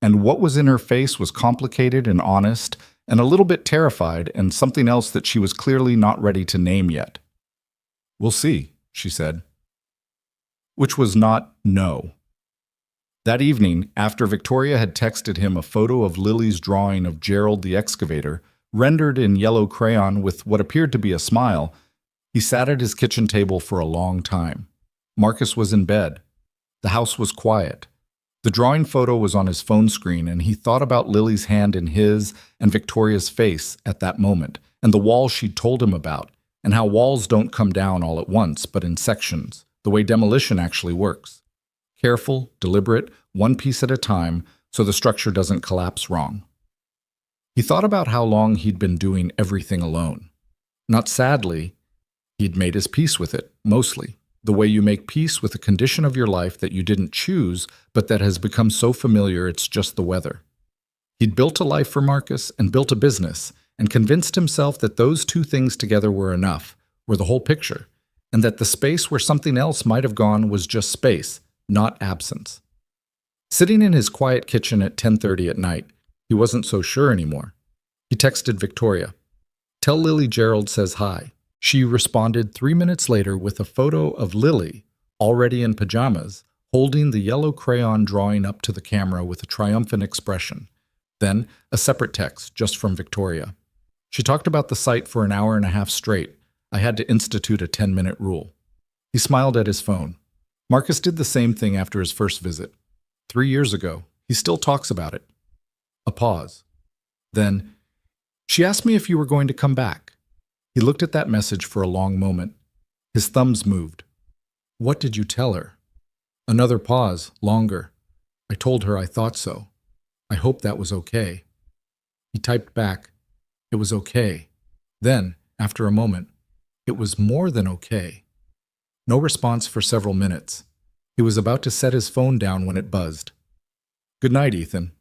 and what was in her face was complicated and honest, and a little bit terrified, and something else that she was clearly not ready to name yet. We'll see, she said. Which was not no. That evening, after Victoria had texted him a photo of Lily's drawing of Gerald the excavator, rendered in yellow crayon with what appeared to be a smile, he sat at his kitchen table for a long time. Marcus was in bed. The house was quiet. The drawing photo was on his phone screen, and he thought about Lily's hand in his and Victoria's face at that moment, and the wall she'd told him about, and how walls don't come down all at once, but in sections, the way demolition actually works. Careful, deliberate, one piece at a time, so the structure doesn't collapse wrong. He thought about how long he'd been doing everything alone. Not sadly, he'd made his peace with it, mostly. the way you make peace with a condition of your life that you didn't choose, but that has become so familiar it's just the weather. He'd built a life for Marcus and built a business, and convinced himself that those two things together were enough, were the whole picture, and that the space where something else might have gone was just space, not absence. Sitting in his quiet kitchen at 10:30 at night, he wasn't so sure anymore. He texted Victoria, "Tell Lily Gerald says hi." She responded 3 minutes later with a photo of Lily, already in pajamas, holding the yellow crayon drawing up to the camera with a triumphant expression. Then, a separate text, just from Victoria. She talked about the site for an hour and a half straight. I had to institute a 10-minute rule. He smiled at his phone. Marcus did the same thing after his first visit. 3 years ago. He still talks about it. A pause. Then, "She asked me if you were going to come back." He looked at that message for a long moment. His thumbs moved. "What did you tell her?" Another pause, longer. "I told her I thought so. I hope that was okay." He typed back, "It was okay." Then, after a moment, "It was more than okay." No response for several minutes. He was about to set his phone down when it buzzed. "Good night, Ethan."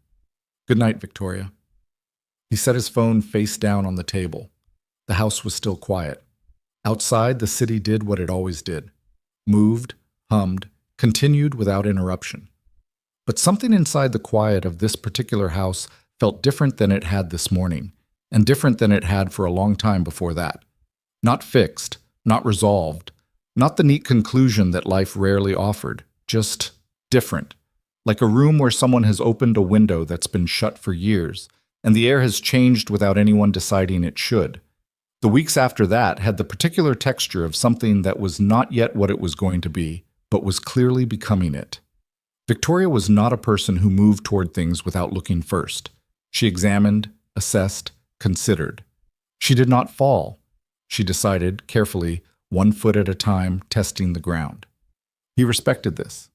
"Good night, Victoria." He set his phone face down on the table. The house was still quiet. Outside, the city did what it always did. Moved, hummed, continued without interruption. But something inside the quiet of this particular house felt different than it had this morning, and different than it had for a long time before that. Not fixed, not resolved, not the neat conclusion that life rarely offered, just different. Like a room where someone has opened a window that's been shut for years, and the air has changed without anyone deciding it should. The weeks after that had the particular texture of something that was not yet what it was going to be, but was clearly becoming it. Victoria was not a person who moved toward things without looking first. She examined, assessed, considered. She did not fall. She decided, carefully, 1 foot at a time, testing the ground. He respected this.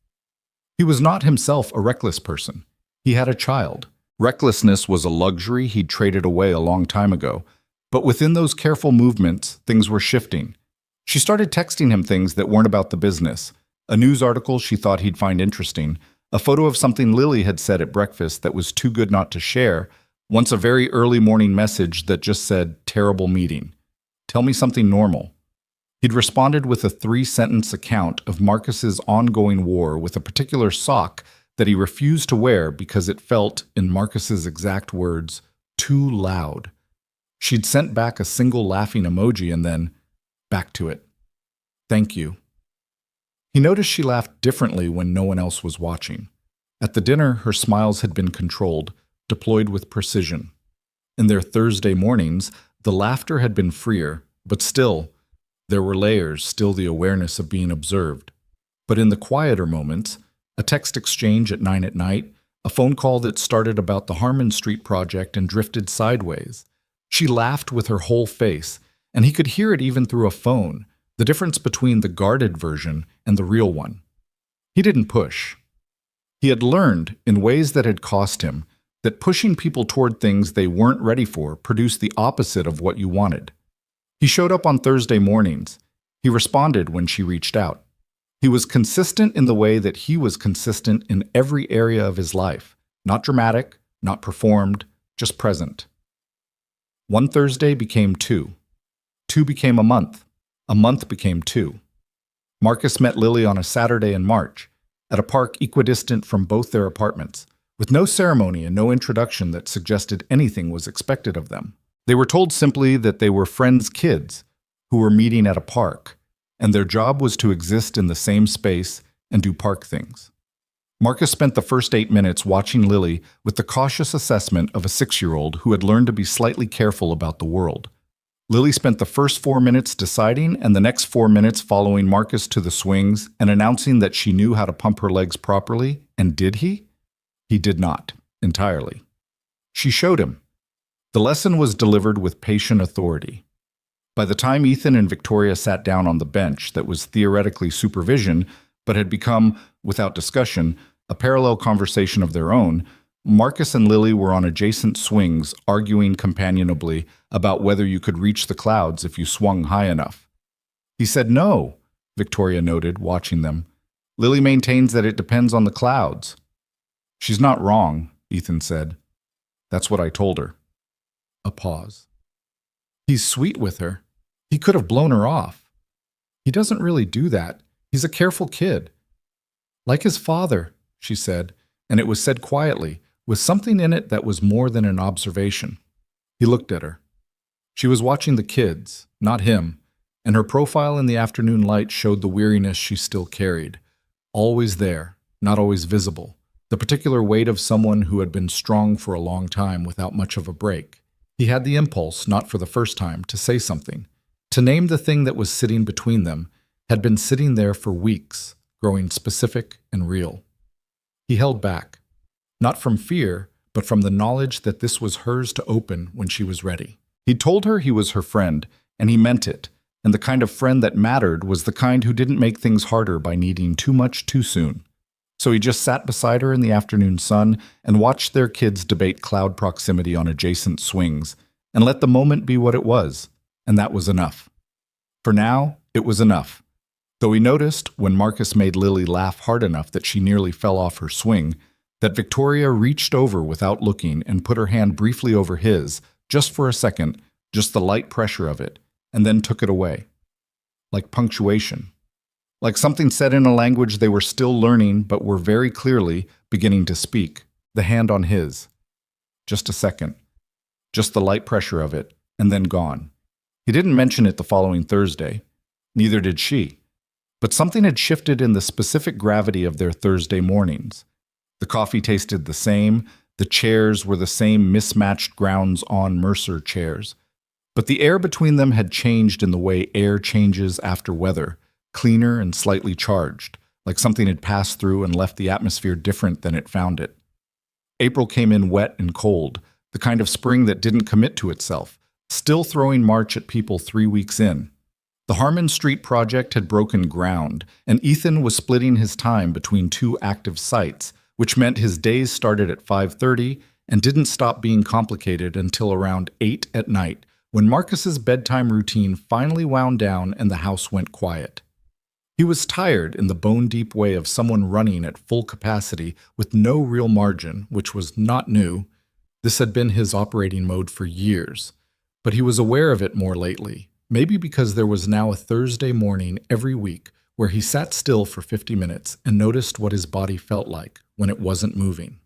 He was not himself a reckless person. He had a child. Recklessness was a luxury he'd traded away a long time ago. But within those careful movements, things were shifting. She started texting him things that weren't about the business. A news article she thought he'd find interesting, a photo of something Lily had said at breakfast that was too good not to share, once a very early morning message that just said, "Terrible meeting. Tell me something normal." He'd responded with a 3-sentence account of Marcus's ongoing war with a particular sock that he refused to wear because it felt, in Marcus's exact words, too loud. She'd sent back a single laughing emoji and then, back to it. "Thank you." He noticed she laughed differently when no one else was watching. At the dinner, her smiles had been controlled, deployed with precision. In their Thursday mornings, the laughter had been freer, but still, there were layers, still the awareness of being observed. But in the quieter moments, a text exchange at 9 at night, a phone call that started about the Harmon Street project and drifted sideways, she laughed with her whole face, and he could hear it even through a phone, the difference between the guarded version and the real one. He didn't push. He had learned, in ways that had cost him, that pushing people toward things they weren't ready for produced the opposite of what you wanted. He showed up on Thursday mornings. He responded when she reached out. He was consistent in the way that he was consistent in every area of his life. Not dramatic, not performed, just present. One Thursday became 2. 2 became a month. A month became 2. Marcus met Lily on a Saturday in March, at a park equidistant from both their apartments, with no ceremony and no introduction that suggested anything was expected of them. They were told simply that they were friends' kids who were meeting at a park, and their job was to exist in the same space and do park things. Marcus spent the first 8 minutes watching Lily with the cautious assessment of a 6-year-old who had learned to be slightly careful about the world. Lily spent the first 4 minutes deciding and the next 4 minutes following Marcus to the swings and announcing that she knew how to pump her legs properly. And did he? He did not, entirely. She showed him. The lesson was delivered with patient authority. By the time Ethan and Victoria sat down on the bench that was theoretically supervision, but had become, without discussion, a parallel conversation of their own, Marcus and Lily were on adjacent swings, arguing companionably about whether you could reach the clouds if you swung high enough. He said no. Victoria noted, watching them. Lily maintains that it depends on the clouds. She's not wrong, Ethan said. That's what I told her. A pause. He's sweet with her. He could have blown her off. He doesn't really do that. He's a careful kid. Like his father, she said, and it was said quietly, with something in it that was more than an observation. He looked at her. She was watching the kids, not him, and her profile in the afternoon light showed the weariness she still carried. Always there, not always visible. The particular weight of someone who had been strong for a long time without much of a break. He had the impulse, not for the first time, to say something. To name the thing that was sitting between them, had been sitting there for weeks, growing specific and real. He held back, not from fear, but from the knowledge that this was hers to open when she was ready. He told her he was her friend, and he meant it, and the kind of friend that mattered was the kind who didn't make things harder by needing too much too soon. So he just sat beside her in the afternoon sun and watched their kids debate cloud proximity on adjacent swings, and let the moment be what it was, and that was enough. For now, it was enough. Though he noticed, when Marcus made Lily laugh hard enough that she nearly fell off her swing, that Victoria reached over without looking and put her hand briefly over his, just for a second, just the light pressure of it, and then took it away. Like punctuation. Like something said in a language they were still learning but were very clearly beginning to speak, the hand on his. Just a second. Just the light pressure of it, and then gone. He didn't mention it the following Thursday. Neither did she. But something had shifted in the specific gravity of their Thursday mornings. The coffee tasted the same, the chairs were the same mismatched grounds-on Mercer chairs. But the air between them had changed in the way air changes after weather, cleaner and slightly charged, like something had passed through and left the atmosphere different than it found it. April came in wet and cold, the kind of spring that didn't commit to itself, still throwing March at people 3 weeks in. The Harmon Street project had broken ground, and Ethan was splitting his time between 2 active sites, which meant his days started at 5:30 and didn't stop being complicated until around 8 at night, when Marcus's bedtime routine finally wound down and the house went quiet. He was tired in the bone-deep way of someone running at full capacity with no real margin, which was not new. This had been his operating mode for years, but he was aware of it more lately. Maybe because there was now a Thursday morning every week where he sat still for 50 minutes and noticed what his body felt like when it wasn't moving.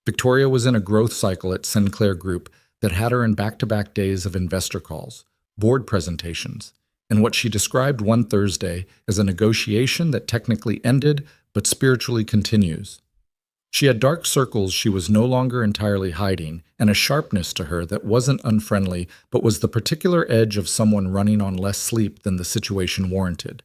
Victoria was in a growth cycle at Sinclair Group that had her in back-to-back days of investor calls, board presentations, and what she described one Thursday as a negotiation that technically ended but spiritually continues. She had dark circles she was no longer entirely hiding, and a sharpness to her that wasn't unfriendly but was the particular edge of someone running on less sleep than the situation warranted.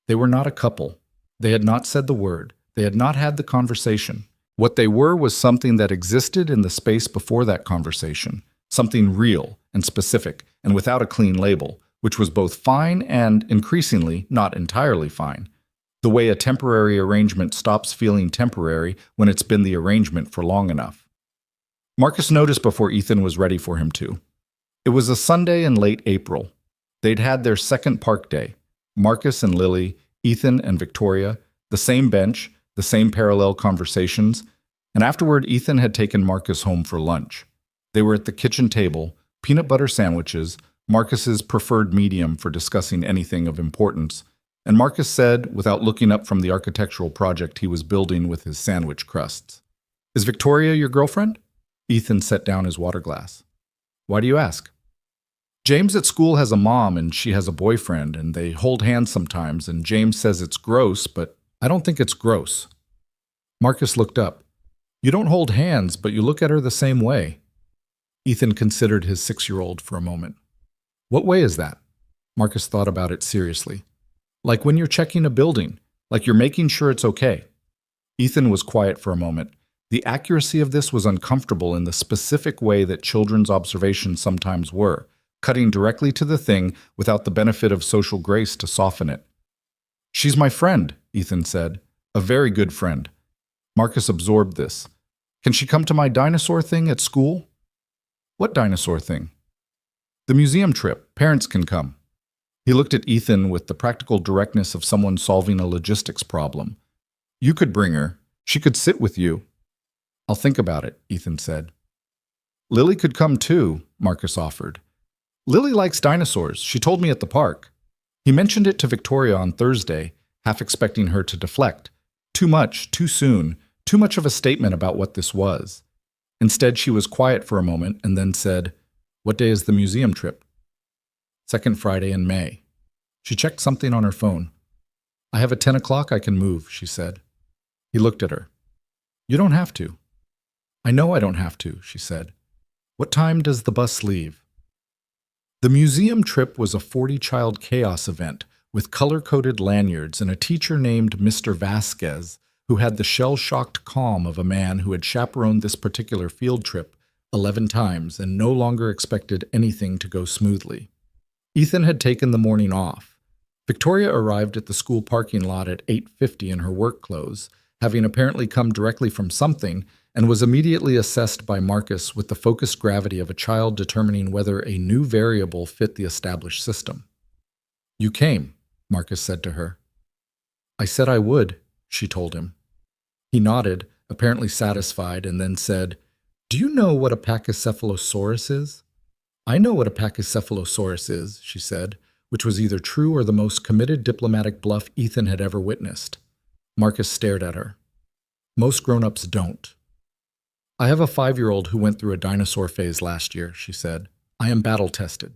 They were not a couple. They had not said the word. They had not had the conversation. What they were was something that existed in the space before that conversation, something real and specific and without a clean label, which was both fine and, increasingly, not entirely fine. The way a temporary arrangement stops feeling temporary when it's been the arrangement for long enough. Marcus noticed before Ethan was ready for him to. It was a Sunday in late April. They'd had their second park day. Marcus and Lily, Ethan and Victoria, the same bench, the same parallel conversations, and afterward Ethan had taken Marcus home for lunch. They were at the kitchen table, peanut butter sandwiches, Marcus's preferred medium for discussing anything of importance, and Marcus said, without looking up from the architectural project he was building with his sandwich crusts, "Is Victoria your girlfriend?" Ethan set down his water glass. "Why do you ask?" "James at school has a mom and she has a boyfriend, and they hold hands sometimes, and James says it's gross, but I don't think it's gross." Marcus looked up. "You don't hold hands, but you look at her the same way." Ethan considered his 6-year-old for a moment. "What way is that?" Marcus thought about it seriously. "Like when you're checking a building, like you're making sure it's okay." Ethan was quiet for a moment. The accuracy of this was uncomfortable in the specific way that children's observations sometimes were, cutting directly to the thing without the benefit of social grace to soften it. "She's my friend," Ethan said. "A very good friend." Marcus absorbed this. "Can she come to my dinosaur thing at school?" "What dinosaur thing?" "The museum trip. Parents can come." He looked at Ethan with the practical directness of someone solving a logistics problem. You could bring her. She could sit with you. I'll think about it, Ethan said. Lily could come too, Marcus offered. Lily likes dinosaurs. She told me at the park. He mentioned it to Victoria on Thursday, half expecting her to deflect. Too much, too soon, too much of a statement about what this was. Instead, she was quiet for a moment and then said, What day is the museum trip? Second Friday in May. She checked something on her phone. I have a 10 o'clock I can move, she said. He looked at her. You don't have to. I know I don't have to, she said. What time does the bus leave? The museum trip was a 40-child chaos event with color-coded lanyards and a teacher named Mr. Vasquez who had the shell-shocked calm of a man who had chaperoned this particular field trip 11 times and no longer expected anything to go smoothly. Ethan had taken the morning off. Victoria arrived at the school parking lot at 8:50 in her work clothes, having apparently come directly from something, and was immediately assessed by Marcus with the focused gravity of a child determining whether a new variable fit the established system. You came, Marcus said to her. I said I would, she told him. He nodded, apparently satisfied, and then said, Do you know what a Pachycephalosaurus is? I know what a Pachycephalosaurus is, she said, which was either true or the most committed diplomatic bluff Ethan had ever witnessed. Marcus stared at her. Most grown-ups don't. I have a 5-year-old who went through a dinosaur phase last year, she said. I am battle-tested.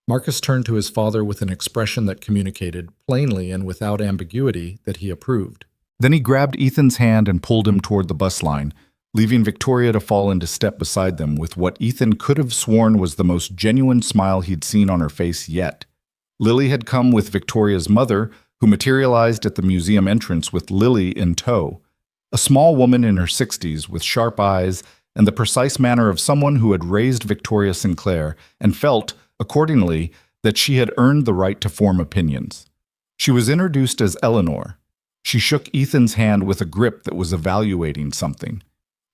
Marcus turned to his father with an expression that communicated, plainly and without ambiguity, that he approved. Then he grabbed Ethan's hand and pulled him toward the bus line, leaving Victoria to fall into step beside them with what Ethan could have sworn was the most genuine smile he'd seen on her face yet. Lily had come with Victoria's mother, who materialized at the museum entrance with Lily in tow, a small woman in her 60s with sharp eyes and the precise manner of someone who had raised Victoria Sinclair and felt, accordingly, that she had earned the right to form opinions. She was introduced as Eleanor. She shook Ethan's hand with a grip that was evaluating something.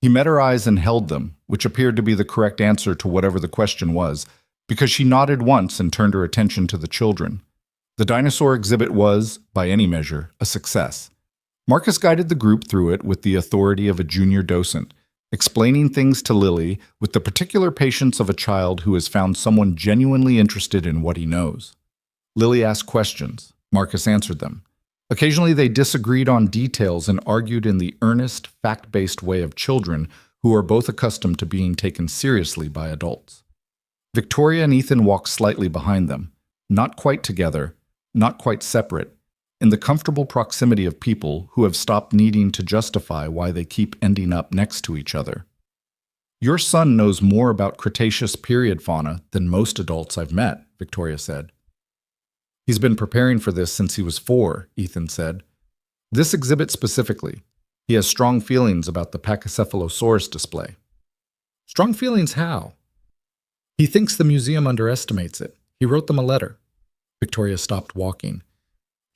He met her eyes and held them, which appeared to be the correct answer to whatever the question was, because she nodded once and turned her attention to the children. The dinosaur exhibit was, by any measure, a success. Marcus guided the group through it with the authority of a junior docent, explaining things to Lily with the particular patience of a child who has found someone genuinely interested in what he knows. Lily asked questions. Marcus answered them. Occasionally they disagreed on details and argued in the earnest, fact-based way of children who are both accustomed to being taken seriously by adults. Victoria and Ethan walked slightly behind them, not quite together, not quite separate, in the comfortable proximity of people who have stopped needing to justify why they keep ending up next to each other. Your son knows more about Cretaceous period fauna than most adults I've met, Victoria said. He's been preparing for this since he was 4, Ethan said. This exhibit specifically. He has strong feelings about the Pachycephalosaurus display. Strong feelings how? He thinks the museum underestimates it. He wrote them a letter. Victoria stopped walking.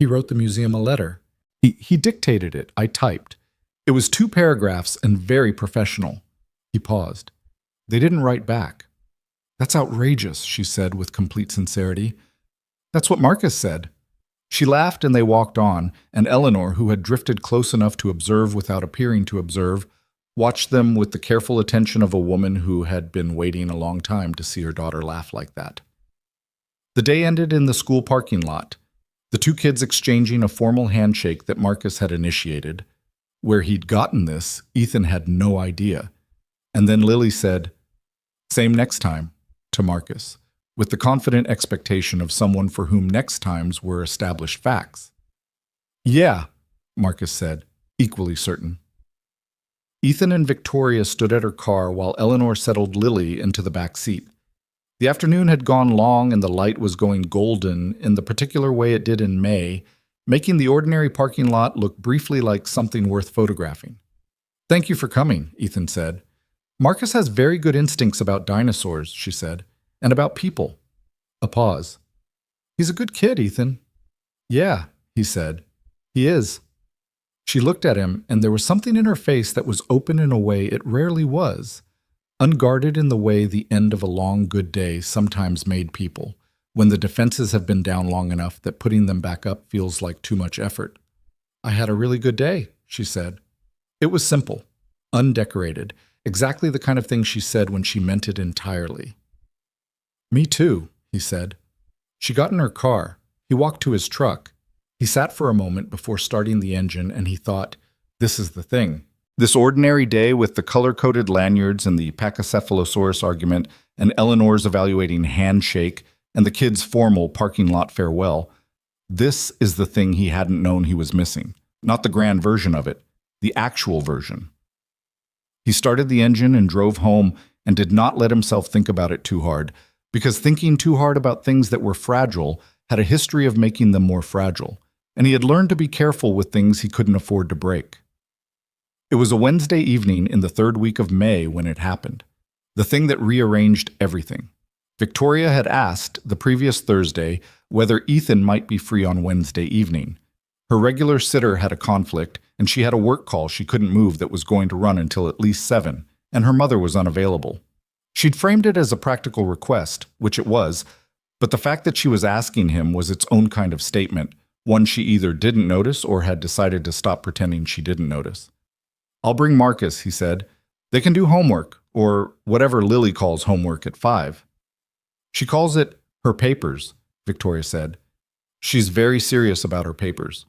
He wrote the museum a letter. He dictated it. I typed. It was 2 paragraphs and very professional. He paused. They didn't write back. That's outrageous, she said with complete sincerity. That's what Marcus said. She laughed and they walked on, and Eleanor, who had drifted close enough to observe without appearing to observe, watched them with the careful attention of a woman who had been waiting a long time to see her daughter laugh like that. The day ended in the school parking lot, the 2 kids exchanging a formal handshake that Marcus had initiated. Where he'd gotten this, Ethan had no idea. And then Lily said, "Same next time," to Marcus, with the confident expectation of someone for whom next times were established facts. Yeah, Marcus said, equally certain. Ethan and Victoria stood at her car while Eleanor settled Lily into the back seat. The afternoon had gone long and the light was going golden in the particular way it did in May, making the ordinary parking lot look briefly like something worth photographing. Thank you for coming, Ethan said. Marcus has very good instincts about dinosaurs, she said, and about people. A pause. He's a good kid, Ethan. Yeah, he said. He is. She looked at him, and there was something in her face that was open in a way it rarely was, unguarded in the way the end of a long good day sometimes made people, when the defenses have been down long enough that putting them back up feels like too much effort. "I had a really good day," she said. It was simple, undecorated, exactly the kind of thing she said when she meant it entirely. "Me too," he said. She got in her car. He walked to his truck. He sat for a moment before starting the engine, and he thought, this is the thing. This ordinary day with the color-coded lanyards and the Pachycephalosaurus argument and Eleanor's evaluating handshake and the kids' formal parking lot farewell, this is the thing he hadn't known he was missing. Not the grand version of it, the actual version. He started the engine and drove home and did not let himself think about it too hard, because thinking too hard about things that were fragile had a history of making them more fragile, and he had learned to be careful with things he couldn't afford to break. It was a Wednesday evening in the third week of May when it happened, the thing that rearranged everything. Victoria had asked the previous Thursday whether Ethan might be free on Wednesday evening. Her regular sitter had a conflict, and she had a work call she couldn't move that was going to run until at least 7, and her mother was unavailable. She'd framed it as a practical request, which it was, but the fact that she was asking him was its own kind of statement, one she either didn't notice or had decided to stop pretending she didn't notice. "I'll bring Marcus," he said. "They can do homework, or whatever Lily calls homework, at 5. "She calls it her papers," Victoria said. "She's very serious about her papers."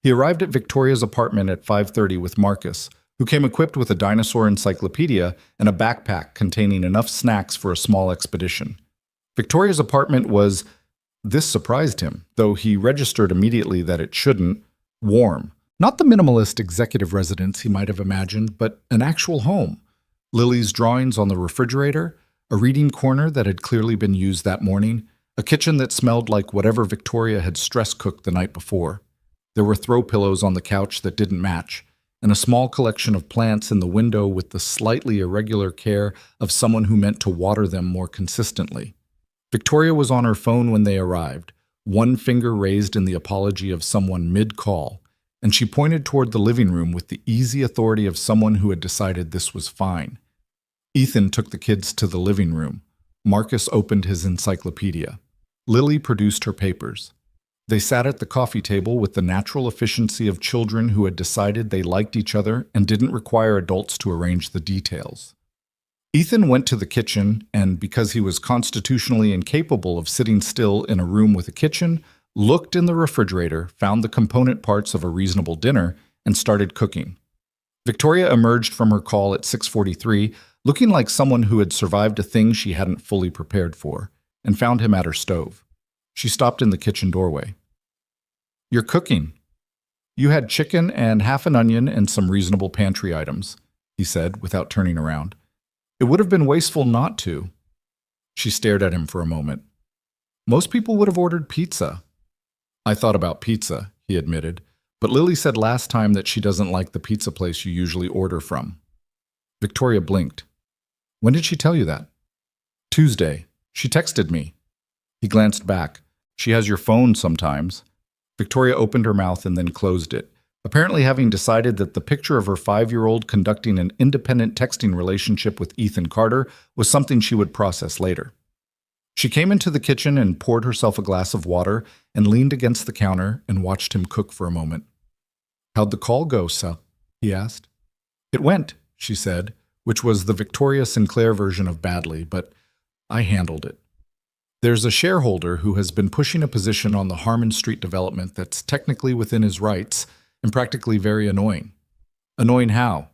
He arrived at Victoria's apartment at 5:30 with Marcus, who came equipped with a dinosaur encyclopedia and a backpack containing enough snacks for a small expedition. Victoria's apartment was, this surprised him, though he registered immediately that it shouldn't, warm. Not the minimalist executive residence he might have imagined, but an actual home. Lily's drawings on the refrigerator, a reading corner that had clearly been used that morning, a kitchen that smelled like whatever Victoria had stress-cooked the night before. There were throw pillows on the couch that didn't match, and a small collection of plants in the window with the slightly irregular care of someone who meant to water them more consistently. Victoria was on her phone when they arrived, one finger raised in the apology of someone mid-call, and she pointed toward the living room with the easy authority of someone who had decided this was fine. Ethan took the kids to the living room. Marcus opened his encyclopedia. Lily produced her papers. They sat at the coffee table with the natural efficiency of children who had decided they liked each other and didn't require adults to arrange the details. Ethan went to the kitchen, and because he was constitutionally incapable of sitting still in a room with a kitchen, looked in the refrigerator, found the component parts of a reasonable dinner, and started cooking. Victoria emerged from her call at 6:43, looking like someone who had survived a thing she hadn't fully prepared for, and found him at her stove. She stopped in the kitchen doorway. "You're cooking." "You had chicken and half an onion and some reasonable pantry items," he said, without turning around. "It would have been wasteful not to." She stared at him for a moment. "Most people would have ordered pizza." "I thought about pizza," he admitted, "but Lily said last time that she doesn't like the pizza place you usually order from." Victoria blinked. "When did she tell you that?" "Tuesday. She texted me." He glanced back. "She has your phone sometimes." Victoria opened her mouth and then closed it, apparently having decided that the picture of her 5-year-old conducting an independent texting relationship with Ethan Carter was something she would process later. She came into the kitchen and poured herself a glass of water and leaned against the counter and watched him cook for a moment. "How'd the call go, Sal?" he asked. "It went," she said, which was the Victoria Sinclair version of badly, but I handled it. "There's a shareholder who has been pushing a position on the Harmon Street development that's technically within his rights and practically very annoying." "Annoying how?"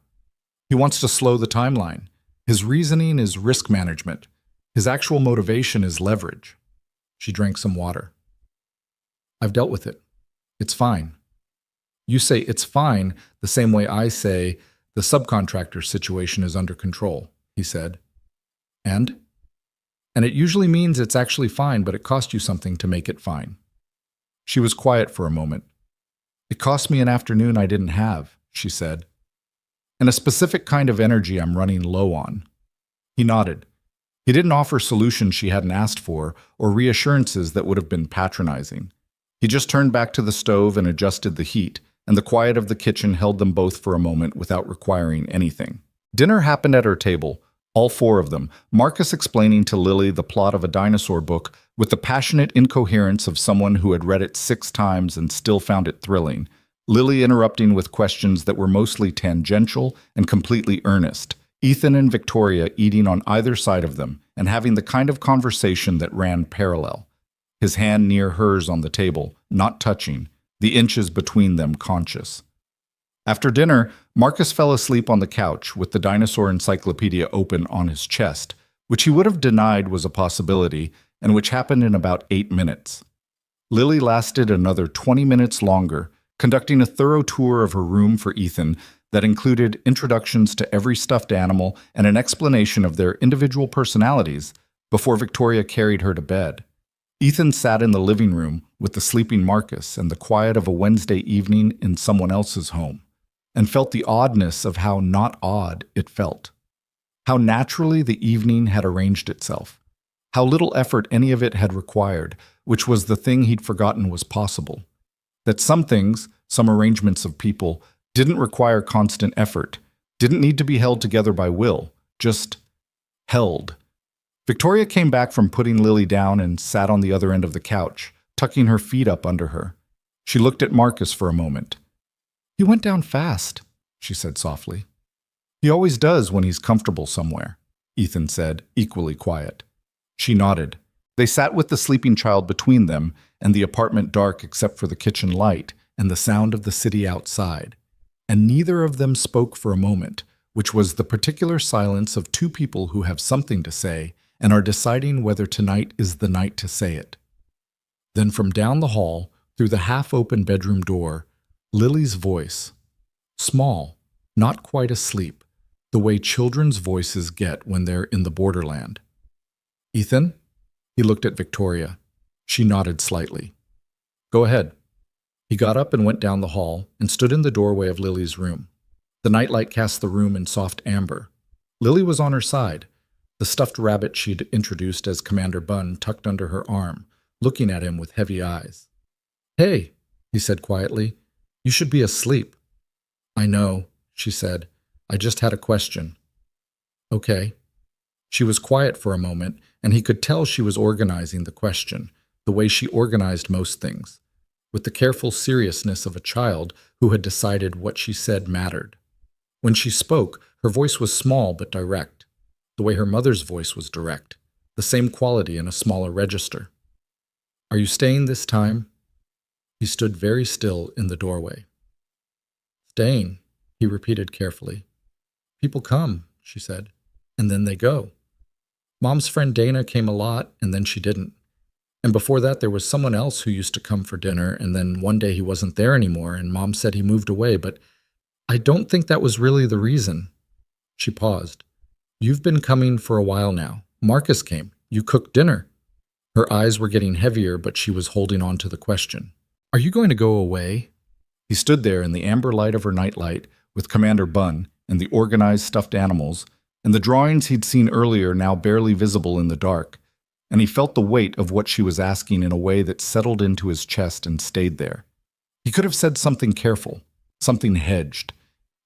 "He wants to slow the timeline. His reasoning is risk management. His actual motivation is leverage." She drank some water. "I've dealt with it. It's fine." "You say it's fine the same way I say the subcontractor situation is under control," he said. "And it usually means it's actually fine, but it cost you something to make it fine." She was quiet for a moment. "It cost me an afternoon I didn't have," she said. "And a specific kind of energy I'm running low on." He nodded. He didn't offer solutions she hadn't asked for or reassurances that would have been patronizing. He just turned back to the stove and adjusted the heat, and the quiet of the kitchen held them both for a moment without requiring anything. Dinner happened at her table, All four of them, Marcus explaining to Lily the plot of a dinosaur book with the passionate incoherence of someone who had read it 6 times and still found it thrilling. Lily interrupting with questions that were mostly tangential and completely earnest. Ethan and Victoria eating on either side of them and having the kind of conversation that ran parallel. His hand near hers on the table, not touching, the inches between them conscious. After dinner, Marcus fell asleep on the couch with the dinosaur encyclopedia open on his chest, which he would have denied was a possibility and which happened in about 8 minutes. Lily lasted another 20 minutes longer, conducting a thorough tour of her room for Ethan that included introductions to every stuffed animal and an explanation of their individual personalities before Victoria carried her to bed. Ethan sat in the living room with the sleeping Marcus and the quiet of a Wednesday evening in someone else's home, and felt the oddness of how not odd it felt. How naturally the evening had arranged itself. How little effort any of it had required, which was the thing he'd forgotten was possible. That some things, some arrangements of people, didn't require constant effort, didn't need to be held together by will, just held. Victoria came back from putting Lily down and sat on the other end of the couch, tucking her feet up under her. She looked at Marcus for a moment. "He went down fast," she said softly. "He always does when he's comfortable somewhere," Ethan said, equally quiet. She nodded. They sat with the sleeping child between them and the apartment dark except for the kitchen light and the sound of the city outside. And neither of them spoke for a moment, which was the particular silence of two people who have something to say and are deciding whether tonight is the night to say it. Then from down the hall, through the half-open bedroom door, Lily's voice, small, not quite asleep, the way children's voices get when they're in the borderland. "Ethan?" He looked at Victoria. She nodded slightly. "Go ahead." He got up and went down the hall and stood in the doorway of Lily's room. The nightlight cast the room in soft amber. Lily was on her side, the stuffed rabbit she'd introduced as Commander Bunn tucked under her arm, looking at him with heavy eyes. "Hey," he said quietly, "you should be asleep." "I know," she said. "I just had a question." "Okay." She was quiet for a moment, and he could tell she was organizing the question, the way she organized most things, with the careful seriousness of a child who had decided what she said mattered. When she spoke, her voice was small but direct, the way her mother's voice was direct, the same quality in a smaller register. "Are you staying this time?" He stood very still in the doorway. "Staying," he repeated carefully. "People come," she said, "and then they go. Mom's friend Dana came a lot, and then she didn't. And before that, there was someone else who used to come for dinner, and then one day he wasn't there anymore, and Mom said he moved away, but I don't think that was really the reason." She paused. "You've been coming for a while now. Marcus came. You cooked dinner." Her eyes were getting heavier, but she was holding on to the question. "Are you going to go away?" He stood there in the amber light of her nightlight with Commander Bunn and the organized stuffed animals, and the drawings he'd seen earlier now barely visible in the dark, and he felt the weight of what she was asking in a way that settled into his chest and stayed there. He could have said something careful, something hedged.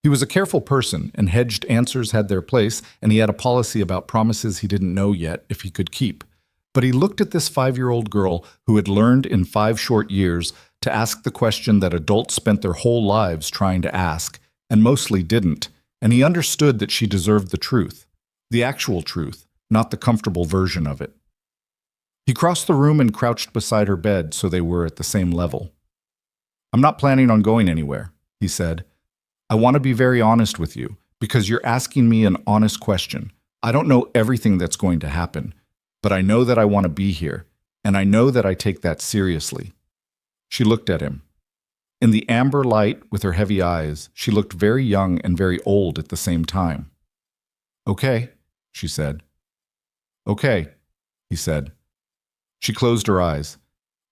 He was a careful person, and hedged answers had their place, and he had a policy about promises he didn't know yet if he could keep. But he looked at this 5-year-old girl who had learned in 5 short years to ask the question that adults spent their whole lives trying to ask, and mostly didn't, and he understood that she deserved the truth, the actual truth, not the comfortable version of it. He crossed the room and crouched beside her bed so they were at the same level. "I'm not planning on going anywhere," he said. "I want to be very honest with you, because you're asking me an honest question. I don't know everything that's going to happen, but I know that I want to be here, and I know that I take that seriously." She looked at him. In the amber light with her heavy eyes, she looked very young and very old at the same time. "Okay," she said. "Okay," he said. She closed her eyes.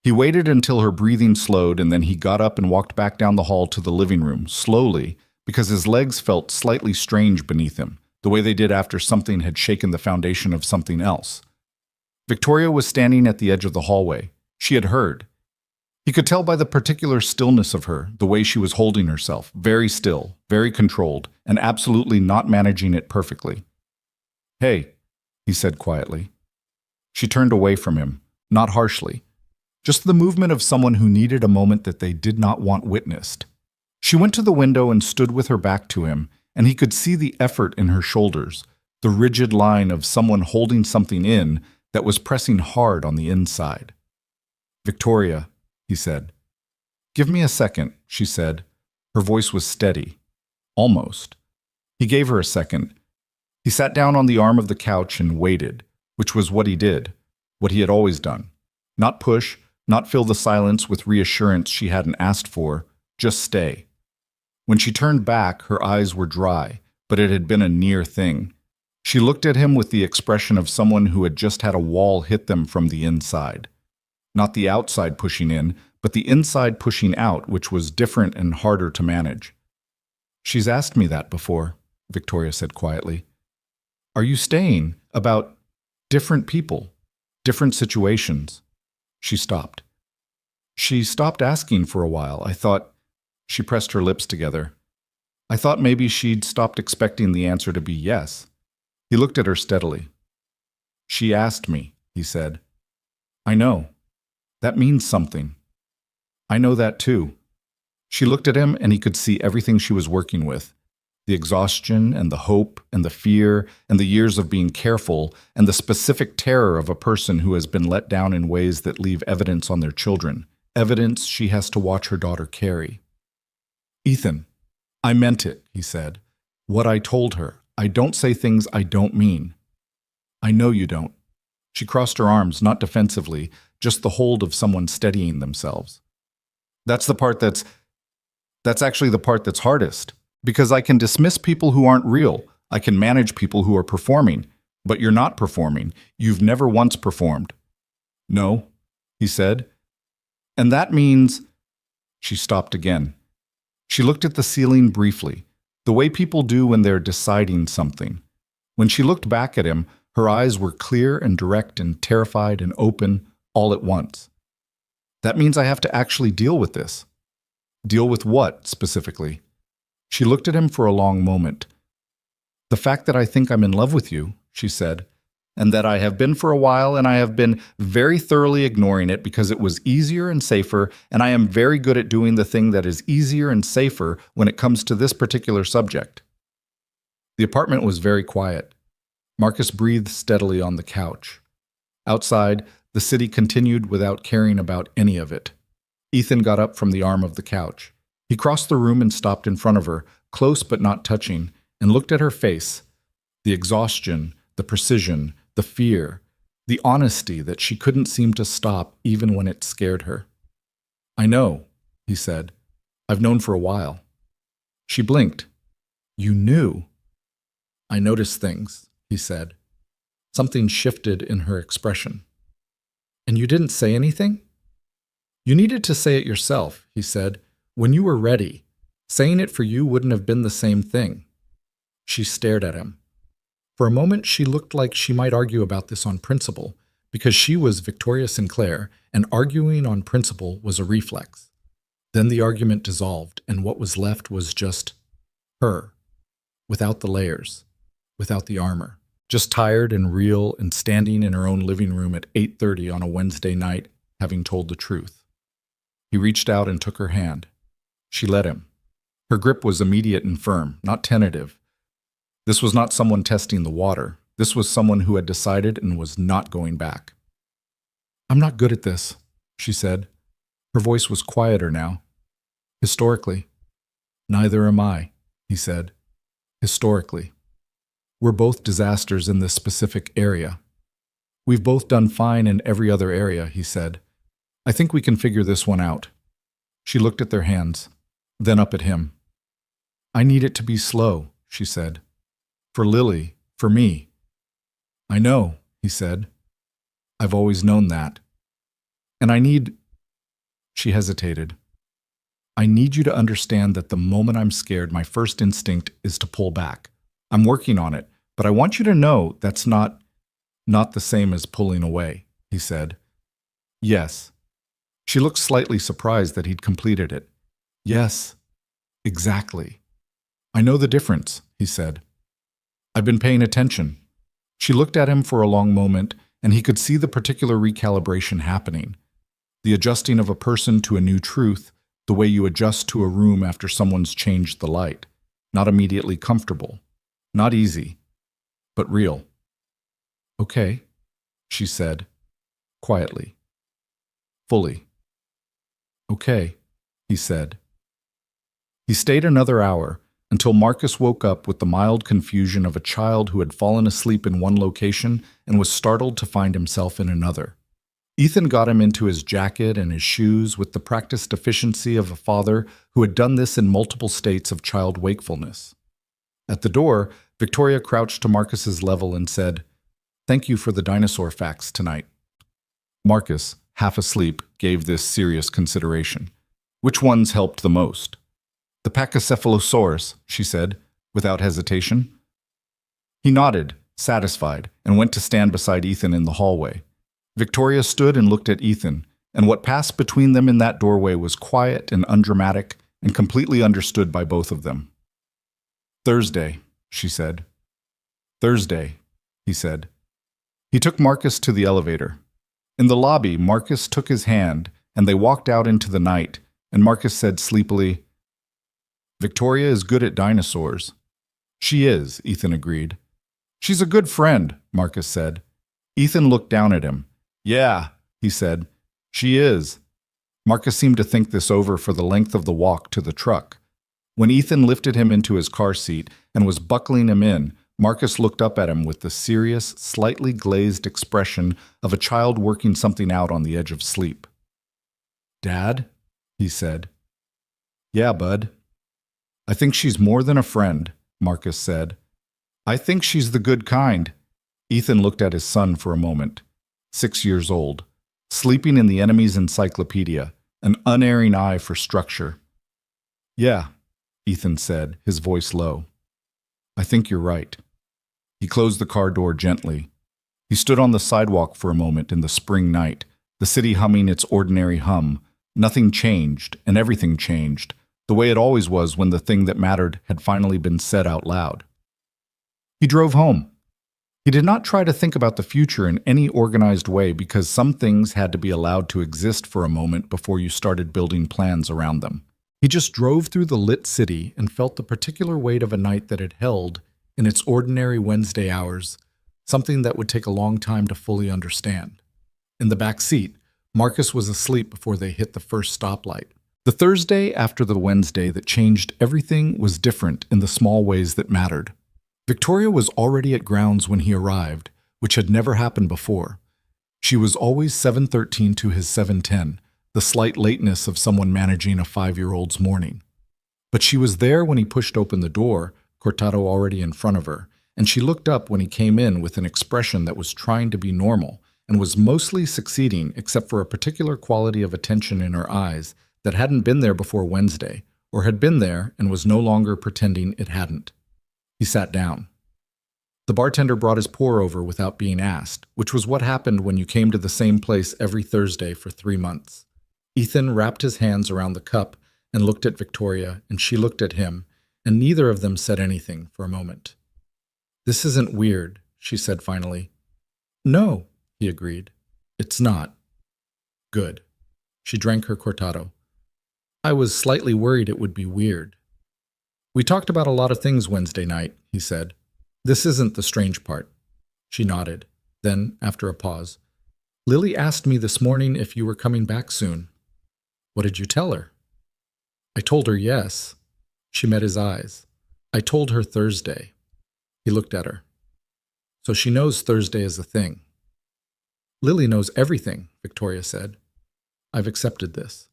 He waited until her breathing slowed, and then he got up and walked back down the hall to the living room, slowly, because his legs felt slightly strange beneath him, the way they did after something had shaken the foundation of something else. Victoria was standing at the edge of the hallway. She had heard. He could tell by the particular stillness of her, the way she was holding herself, very still, very controlled, and absolutely not managing it perfectly. Hey, he said quietly. She turned away from him, not harshly, just the movement of someone who needed a moment that they did not want witnessed. She went to the window and stood with her back to him, and he could see the effort in her shoulders, the rigid line of someone holding something in that was pressing hard on the inside. Victoria, he said. Give me a second, she said. Her voice was steady. Almost. He gave her a second. He sat down on the arm of the couch and waited, which was what he did, what he had always done. Not push, not fill the silence with reassurance she hadn't asked for, just stay. When she turned back, her eyes were dry, but it had been a near thing. She looked at him with the expression of someone who had just had a wall hit them from the inside. Not the outside pushing in, but the inside pushing out, which was different and harder to manage. She's asked me that before, Victoria said quietly. Are you staying about different people, different situations? She stopped. She stopped asking for a while. I thought, she pressed her lips together. I thought maybe she'd stopped expecting the answer to be yes. He looked at her steadily. She asked me, he said. I know. That means something. I know that too. She looked at him and he could see everything she was working with. The exhaustion and the hope and the fear and the years of being careful and the specific terror of a person who has been let down in ways that leave evidence on their children, evidence she has to watch her daughter carry. Ethan, I meant it, he said. What I told her. I don't say things I don't mean. I know you don't. She crossed her arms, not defensively, just the hold of someone steadying themselves. That's actually the part that's hardest. Because I can dismiss people who aren't real. I can manage people who are performing. But you're not performing. You've never once performed. No, he said. And that means... She stopped again. She looked at the ceiling briefly, the way people do when they're deciding something. When she looked back at him, her eyes were clear and direct and terrified and open all at once. That means I have to actually deal with this. Deal with what, specifically? She looked at him for a long moment. The fact that I think I'm in love with you, she said, and that I have been for a while, and I have been very thoroughly ignoring it because it was easier and safer, and I am very good at doing the thing that is easier and safer when it comes to this particular subject. The apartment was very quiet. Marcus breathed steadily on the couch. Outside, the city continued without caring about any of it. Ethan got up from the arm of the couch. He crossed the room and stopped in front of her, close but not touching, and looked at her face. The exhaustion, the precision, the fear, the honesty that she couldn't seem to stop even when it scared her. I know, he said. I've known for a while. She blinked. You knew? I noticed things, he said. Something shifted in her expression. And you didn't say anything? You needed to say it yourself, he said. When you were ready, saying it for you wouldn't have been the same thing. She stared at him. For a moment, she looked like she might argue about this on principle, because she was Victoria Sinclair, and arguing on principle was a reflex. Then the argument dissolved, and what was left was just her, without the layers, without the armor, just tired and real and standing in her own living room at 8:30 on a Wednesday night, having told the truth. He reached out and took her hand. She let him. Her grip was immediate and firm, not tentative. This was not someone testing the water. This was someone who had decided and was not going back. I'm not good at this, she said. Her voice was quieter now. Historically. Neither am I, he said. Historically. We're both disasters in this specific area. We've both done fine in every other area, he said. I think we can figure this one out. She looked at their hands, then up at him. I need it to be slow, she said. For Lily, for me. I know, he said. I've always known that. And I need... She hesitated. I need you to understand that the moment I'm scared, my first instinct is to pull back. I'm working on it, but I want you to know that's not the same as pulling away, he said. Yes. She looked slightly surprised that he'd completed it. Yes, exactly. I know the difference, he said. I've been paying attention. She looked at him for a long moment, and he could see the particular recalibration happening. The adjusting of a person to a new truth, the way you adjust to a room after someone's changed the light. Not immediately comfortable. Not easy. But real. Okay, she said, quietly. Fully. Okay, he said. He stayed another hour, until Marcus woke up with the mild confusion of a child who had fallen asleep in one location and was startled to find himself in another. Ethan got him into his jacket and his shoes with the practiced efficiency of a father who had done this in multiple states of child wakefulness. At the door, Victoria crouched to Marcus's level and said, "Thank you for the dinosaur facts tonight." Marcus, half asleep, gave this serious consideration. Which ones helped the most? "The Pachycephalosaurus," she said, without hesitation. He nodded, satisfied, and went to stand beside Ethan in the hallway. Victoria stood and looked at Ethan, and what passed between them in that doorway was quiet and undramatic and completely understood by both of them. "Thursday," she said. "Thursday," he said. He took Marcus to the elevator. In the lobby, Marcus took his hand, and they walked out into the night, and Marcus said sleepily, "Victoria is good at dinosaurs." "She is," Ethan agreed. "She's a good friend," Marcus said. Ethan looked down at him. "Yeah," he said. "She is." Marcus seemed to think this over for the length of the walk to the truck. When Ethan lifted him into his car seat and was buckling him in, Marcus looked up at him with the serious, slightly glazed expression of a child working something out on the edge of sleep. "Dad?" he said. "Yeah, bud." "I think she's more than a friend," Marcus said. "I think she's the good kind." Ethan looked at his son for a moment. 6 years old, sleeping in the enemy's encyclopedia, an unerring eye for structure. "Yeah," Ethan said, his voice low. "I think you're right." He closed the car door gently. He stood on the sidewalk for a moment in the spring night, the city humming its ordinary hum. Nothing changed, and everything changed, the way it always was when the thing that mattered had finally been said out loud. He drove home. He did not try to think about the future in any organized way because some things had to be allowed to exist for a moment before you started building plans around them. He just drove through the lit city and felt the particular weight of a night that it held, in its ordinary Wednesday hours, something that would take a long time to fully understand. In the back seat, Marcus was asleep before they hit the first stoplight. The Thursday after the Wednesday that changed everything was different in the small ways that mattered. Victoria was already at grounds when he arrived, which had never happened before. She was always 7:13 to his 7:10, the slight lateness of someone managing a 5-year-old's morning. But she was there when he pushed open the door, Cortado already in front of her, and she looked up when he came in with an expression that was trying to be normal and was mostly succeeding except for a particular quality of attention in her eyes that hadn't been there before Wednesday, or had been there and was no longer pretending it hadn't. He sat down. The bartender brought his pour-over without being asked, which was what happened when you came to the same place every Thursday for 3 months. Ethan wrapped his hands around the cup and looked at Victoria, and she looked at him, and neither of them said anything for a moment. "This isn't weird," she said finally. "No," he agreed. "It's not." "Good." She drank her cortado. "I was slightly worried it would be weird." "We talked about a lot of things Wednesday night," he said. "This isn't the strange part." She nodded. Then, after a pause, "Lily asked me this morning if you were coming back soon." "What did you tell her?" "I told her yes." She met his eyes. "I told her Thursday." He looked at her. "So she knows Thursday is a thing." "Lily knows everything," Victoria said. "I've accepted this."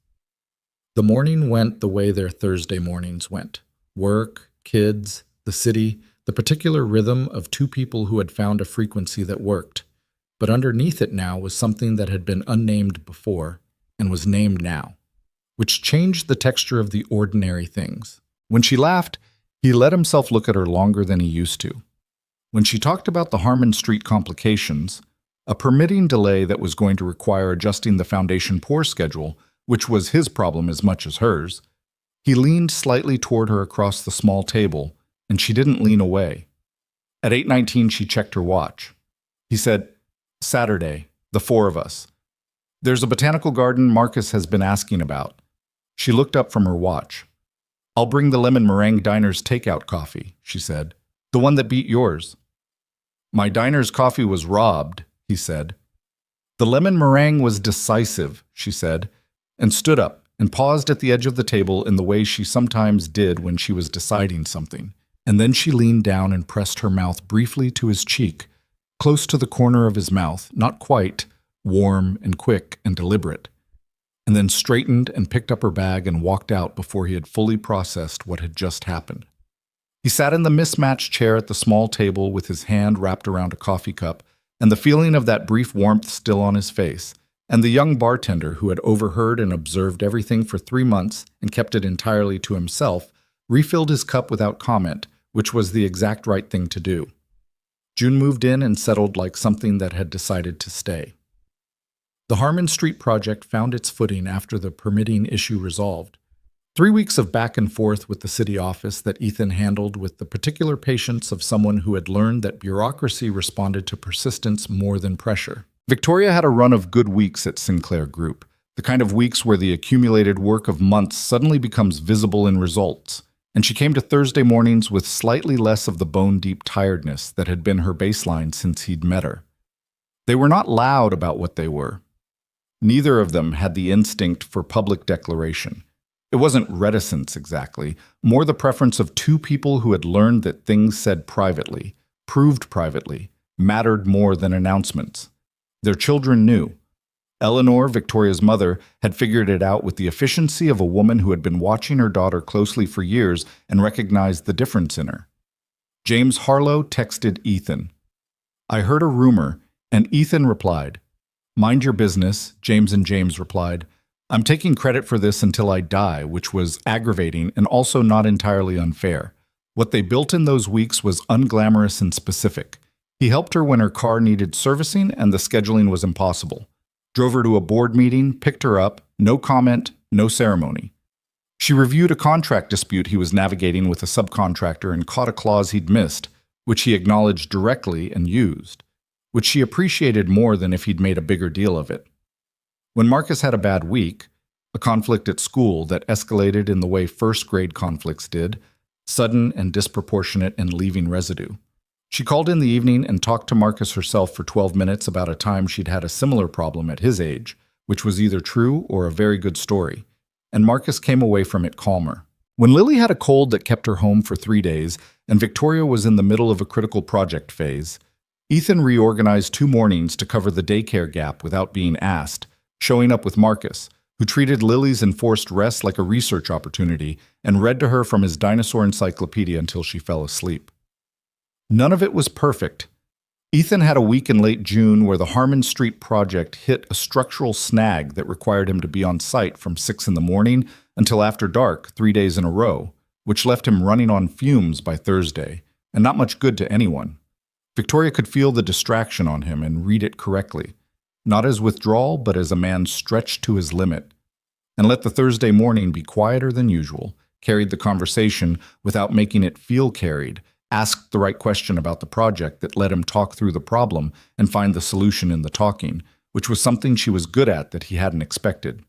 The morning went the way their Thursday mornings went. Work, kids, the city, the particular rhythm of two people who had found a frequency that worked. But underneath it now was something that had been unnamed before and was named now, which changed the texture of the ordinary things. When she laughed, he let himself look at her longer than he used to. When she talked about the Harmon Street complications, a permitting delay that was going to require adjusting the foundation pour schedule, which was his problem as much as hers, he leaned slightly toward her across the small table, and she didn't lean away. At 8:19, she checked her watch. He said, "Saturday, the four of us. There's a botanical garden Marcus has been asking about." She looked up from her watch. "I'll bring the Lemon Meringue Diner's takeout coffee," she said. "The one that beat yours." "My diner's coffee was robbed," he said. "The lemon meringue was decisive," she said, and stood up and paused at the edge of the table in the way she sometimes did when she was deciding something. And then she leaned down and pressed her mouth briefly to his cheek, close to the corner of his mouth, not quite, warm and quick and deliberate, and then straightened and picked up her bag and walked out before he had fully processed what had just happened. He sat in the mismatched chair at the small table with his hand wrapped around a coffee cup, and the feeling of that brief warmth still on his face, and the young bartender who had overheard and observed everything for 3 months and kept it entirely to himself, refilled his cup without comment, which was the exact right thing to do. June moved in and settled like something that had decided to stay. The Harmon Street project found its footing after the permitting issue resolved. 3 weeks of back and forth with the city office that Ethan handled with the particular patience of someone who had learned that bureaucracy responded to persistence more than pressure. Victoria had a run of good weeks at Sinclair Group, the kind of weeks where the accumulated work of months suddenly becomes visible in results, and she came to Thursday mornings with slightly less of the bone-deep tiredness that had been her baseline since he'd met her. They were not loud about what they were. Neither of them had the instinct for public declaration. It wasn't reticence exactly, more the preference of two people who had learned that things said privately, proved privately, mattered more than announcements. Their children knew. Eleanor, Victoria's mother, had figured it out with the efficiency of a woman who had been watching her daughter closely for years and recognized the difference in her. James Harlow texted Ethan. "I heard a rumor," and Ethan replied. "Mind your business," James and James replied. "I'm taking credit for this until I die," which was aggravating and also not entirely unfair. What they built in those weeks was unglamorous and specific. He helped her when her car needed servicing and the scheduling was impossible. Drove her to a board meeting, picked her up, no comment, no ceremony. She reviewed a contract dispute he was navigating with a subcontractor and caught a clause he'd missed, which he acknowledged directly and used, which she appreciated more than if he'd made a bigger deal of it. When Marcus had a bad week, a conflict at school that escalated in the way first-grade conflicts did, sudden and disproportionate and leaving residue. She called in the evening and talked to Marcus herself for 12 minutes about a time she'd had a similar problem at his age, which was either true or a very good story, and Marcus came away from it calmer. When Lily had a cold that kept her home for 3 days, and Victoria was in the middle of a critical project phase, Ethan reorganized 2 mornings to cover the daycare gap without being asked, showing up with Marcus, who treated Lily's enforced rest like a research opportunity and read to her from his dinosaur encyclopedia until she fell asleep. None of it was perfect. Ethan had a week in late June where the Harmon Street project hit a structural snag that required him to be on site from 6 in the morning until after dark 3 days in a row, which left him running on fumes by Thursday, and not much good to anyone. Victoria could feel the distraction on him and read it correctly, not as withdrawal but as a man stretched to his limit, and let the Thursday morning be quieter than usual, carried the conversation without making it feel carried, asked the right question about the project that let him talk through the problem and find the solution in the talking, which was something she was good at that he hadn't expected.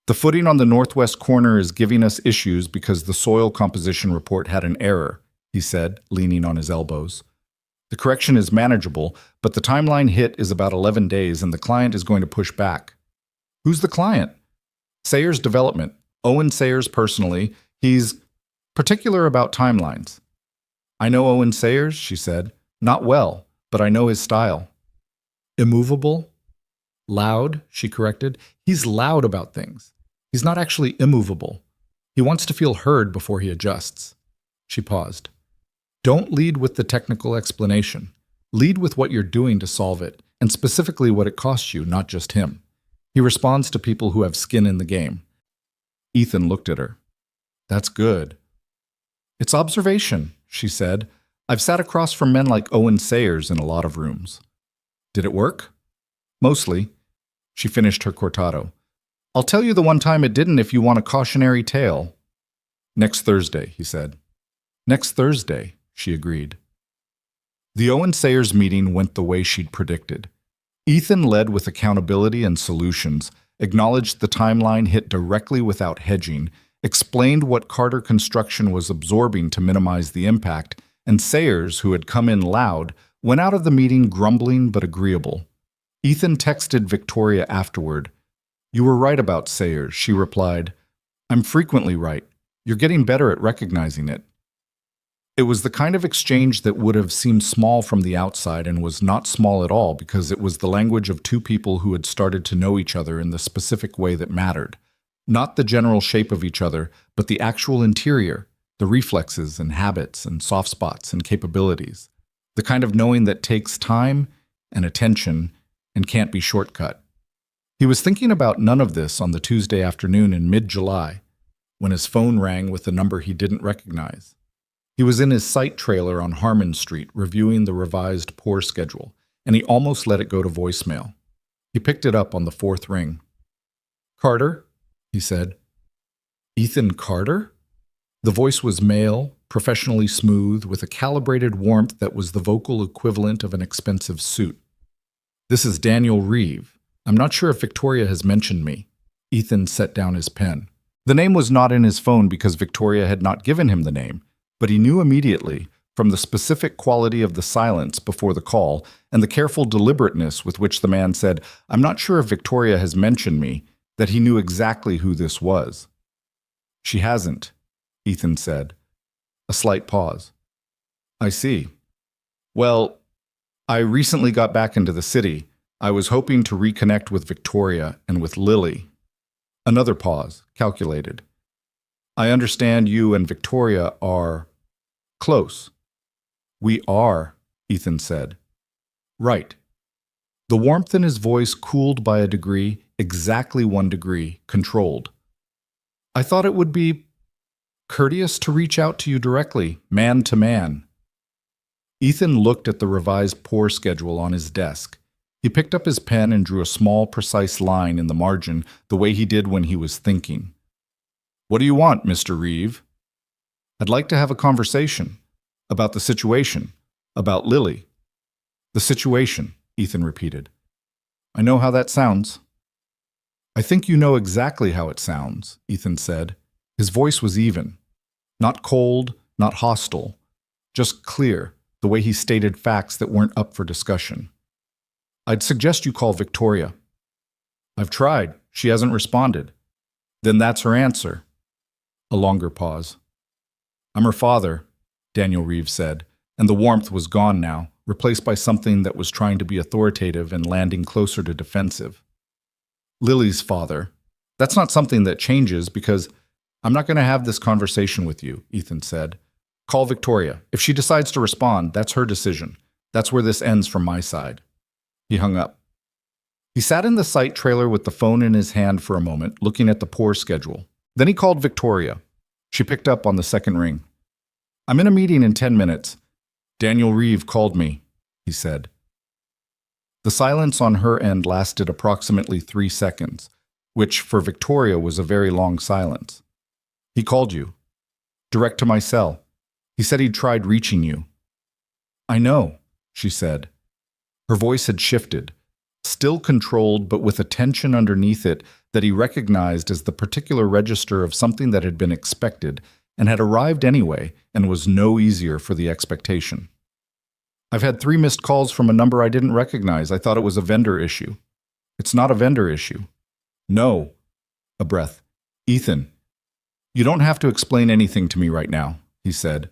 "The footing on the northwest corner is giving us issues because the soil composition report had an error," he said, leaning on his elbows. "The correction is manageable, but the timeline hit is about 11 days and the client is going to push back." "Who's the client?" "Sayers Development. Owen Sayers personally. He's particular about timelines." "I know Owen Sayers," she said. "Not well, but I know his style." "Immovable?" "Loud," she corrected. "He's loud about things. He's not actually immovable. He wants to feel heard before he adjusts." She paused. "Don't lead with the technical explanation. Lead with what you're doing to solve it, and specifically what it costs you, not just him. He responds to people who have skin in the game." Ethan looked at her. "That's good." "It's observation," she said. "I've sat across from men like Owen Sayers in a lot of rooms." "Did it work?" "Mostly." She finished her cortado. "I'll tell you the one time it didn't if you want a cautionary tale." "Next Thursday," he said. "Next Thursday," she agreed. The Owen Sayers meeting went the way she'd predicted. Ethan led with accountability and solutions, acknowledged the timeline hit directly without hedging, explained what Carter Construction was absorbing to minimize the impact, and Sayers, who had come in loud, went out of the meeting grumbling but agreeable. Ethan texted Victoria afterward. "You were right about Sayers," she replied. "I'm frequently right. You're getting better at recognizing it." It was the kind of exchange that would have seemed small from the outside and was not small at all because it was the language of two people who had started to know each other in the specific way that mattered. Not the general shape of each other, but the actual interior, the reflexes and habits and soft spots and capabilities. The kind of knowing that takes time and attention and can't be shortcut. He was thinking about none of this on the Tuesday afternoon in mid-July, when his phone rang with a number he didn't recognize. He was in his site trailer on Harmon Street reviewing the revised pour schedule, and he almost let it go to voicemail. He picked it up on the fourth ring. "Carter?" he said. "Ethan Carter?" The voice was male, professionally smooth, with a calibrated warmth that was the vocal equivalent of an expensive suit. "This is Daniel Reeve. I'm not sure if Victoria has mentioned me." Ethan set down his pen. The name was not in his phone because Victoria had not given him the name, but he knew immediately, from the specific quality of the silence before the call and the careful deliberateness with which the man said, "I'm not sure if Victoria has mentioned me," that he knew exactly who this was. "She hasn't," Ethan said. A slight pause. "I see. Well, I recently got back into the city. I was hoping to reconnect with Victoria and with Lily." Another pause, calculated. "I understand you and Victoria are close." "We are," Ethan said. "Right." The warmth in his voice cooled by a degree, exactly 1 degree, controlled. "I thought it would be courteous to reach out to you directly, man to man." Ethan looked at the revised pour schedule on his desk. He picked up his pen and drew a small, precise line in the margin, the way he did when he was thinking. "What do you want, Mr. Reeve?" "I'd like to have a conversation. About the situation. About Lily." "The situation," Ethan repeated. "I know how that sounds." "I think you know exactly how it sounds," Ethan said. His voice was even. Not cold, not hostile. Just clear, the way he stated facts that weren't up for discussion. "I'd suggest you call Victoria." "I've tried. She hasn't responded." "Then that's her answer." A longer pause. "I'm her father," Daniel Reeve said, and the warmth was gone now, replaced by something that was trying to be authoritative and landing closer to defensive. "Lily's father. That's not something that changes because I'm not going to have this conversation with you," Ethan said. "Call Victoria. If she decides to respond, that's her decision. That's where this ends from my side." He hung up. He sat in the site trailer with the phone in his hand for a moment, looking at the pour schedule. Then he called Victoria. She picked up on the second ring. "I'm in a meeting in 10 minutes. Daniel Reeve called me," he said. The silence on her end lasted approximately 3 seconds, which for Victoria was a very long silence. "He called you." "Direct to my cell. He said he'd tried reaching you." "I know," she said. Her voice had shifted, still controlled but with a tension underneath it that he recognized as the particular register of something that had been expected and had arrived anyway and was no easier for the expectation. "I've had 3 missed calls from a number I didn't recognize. I thought it was a vendor issue." "It's not a vendor issue." "No." A breath. "Ethan, you don't have to explain anything to me right now," he said.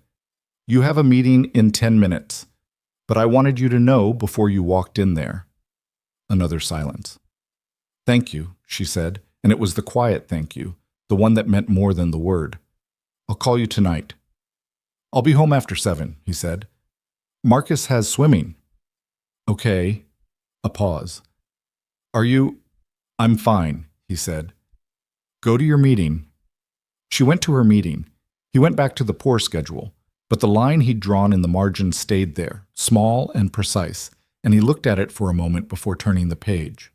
"You have a meeting in 10 minutes, but I wanted you to know before you walked in there." Another silence. "Thank you," she said, and it was the quiet thank you, the one that meant more than the word. "I'll call you tonight." "I'll be home after 7, he said. "Marcus has swimming." "Okay." A pause. "Are you—" "I'm fine," he said. "Go to your meeting." She went to her meeting. He went back to the pour schedule, but the line he'd drawn in the margin stayed there, small and precise, and he looked at it for a moment before turning the page.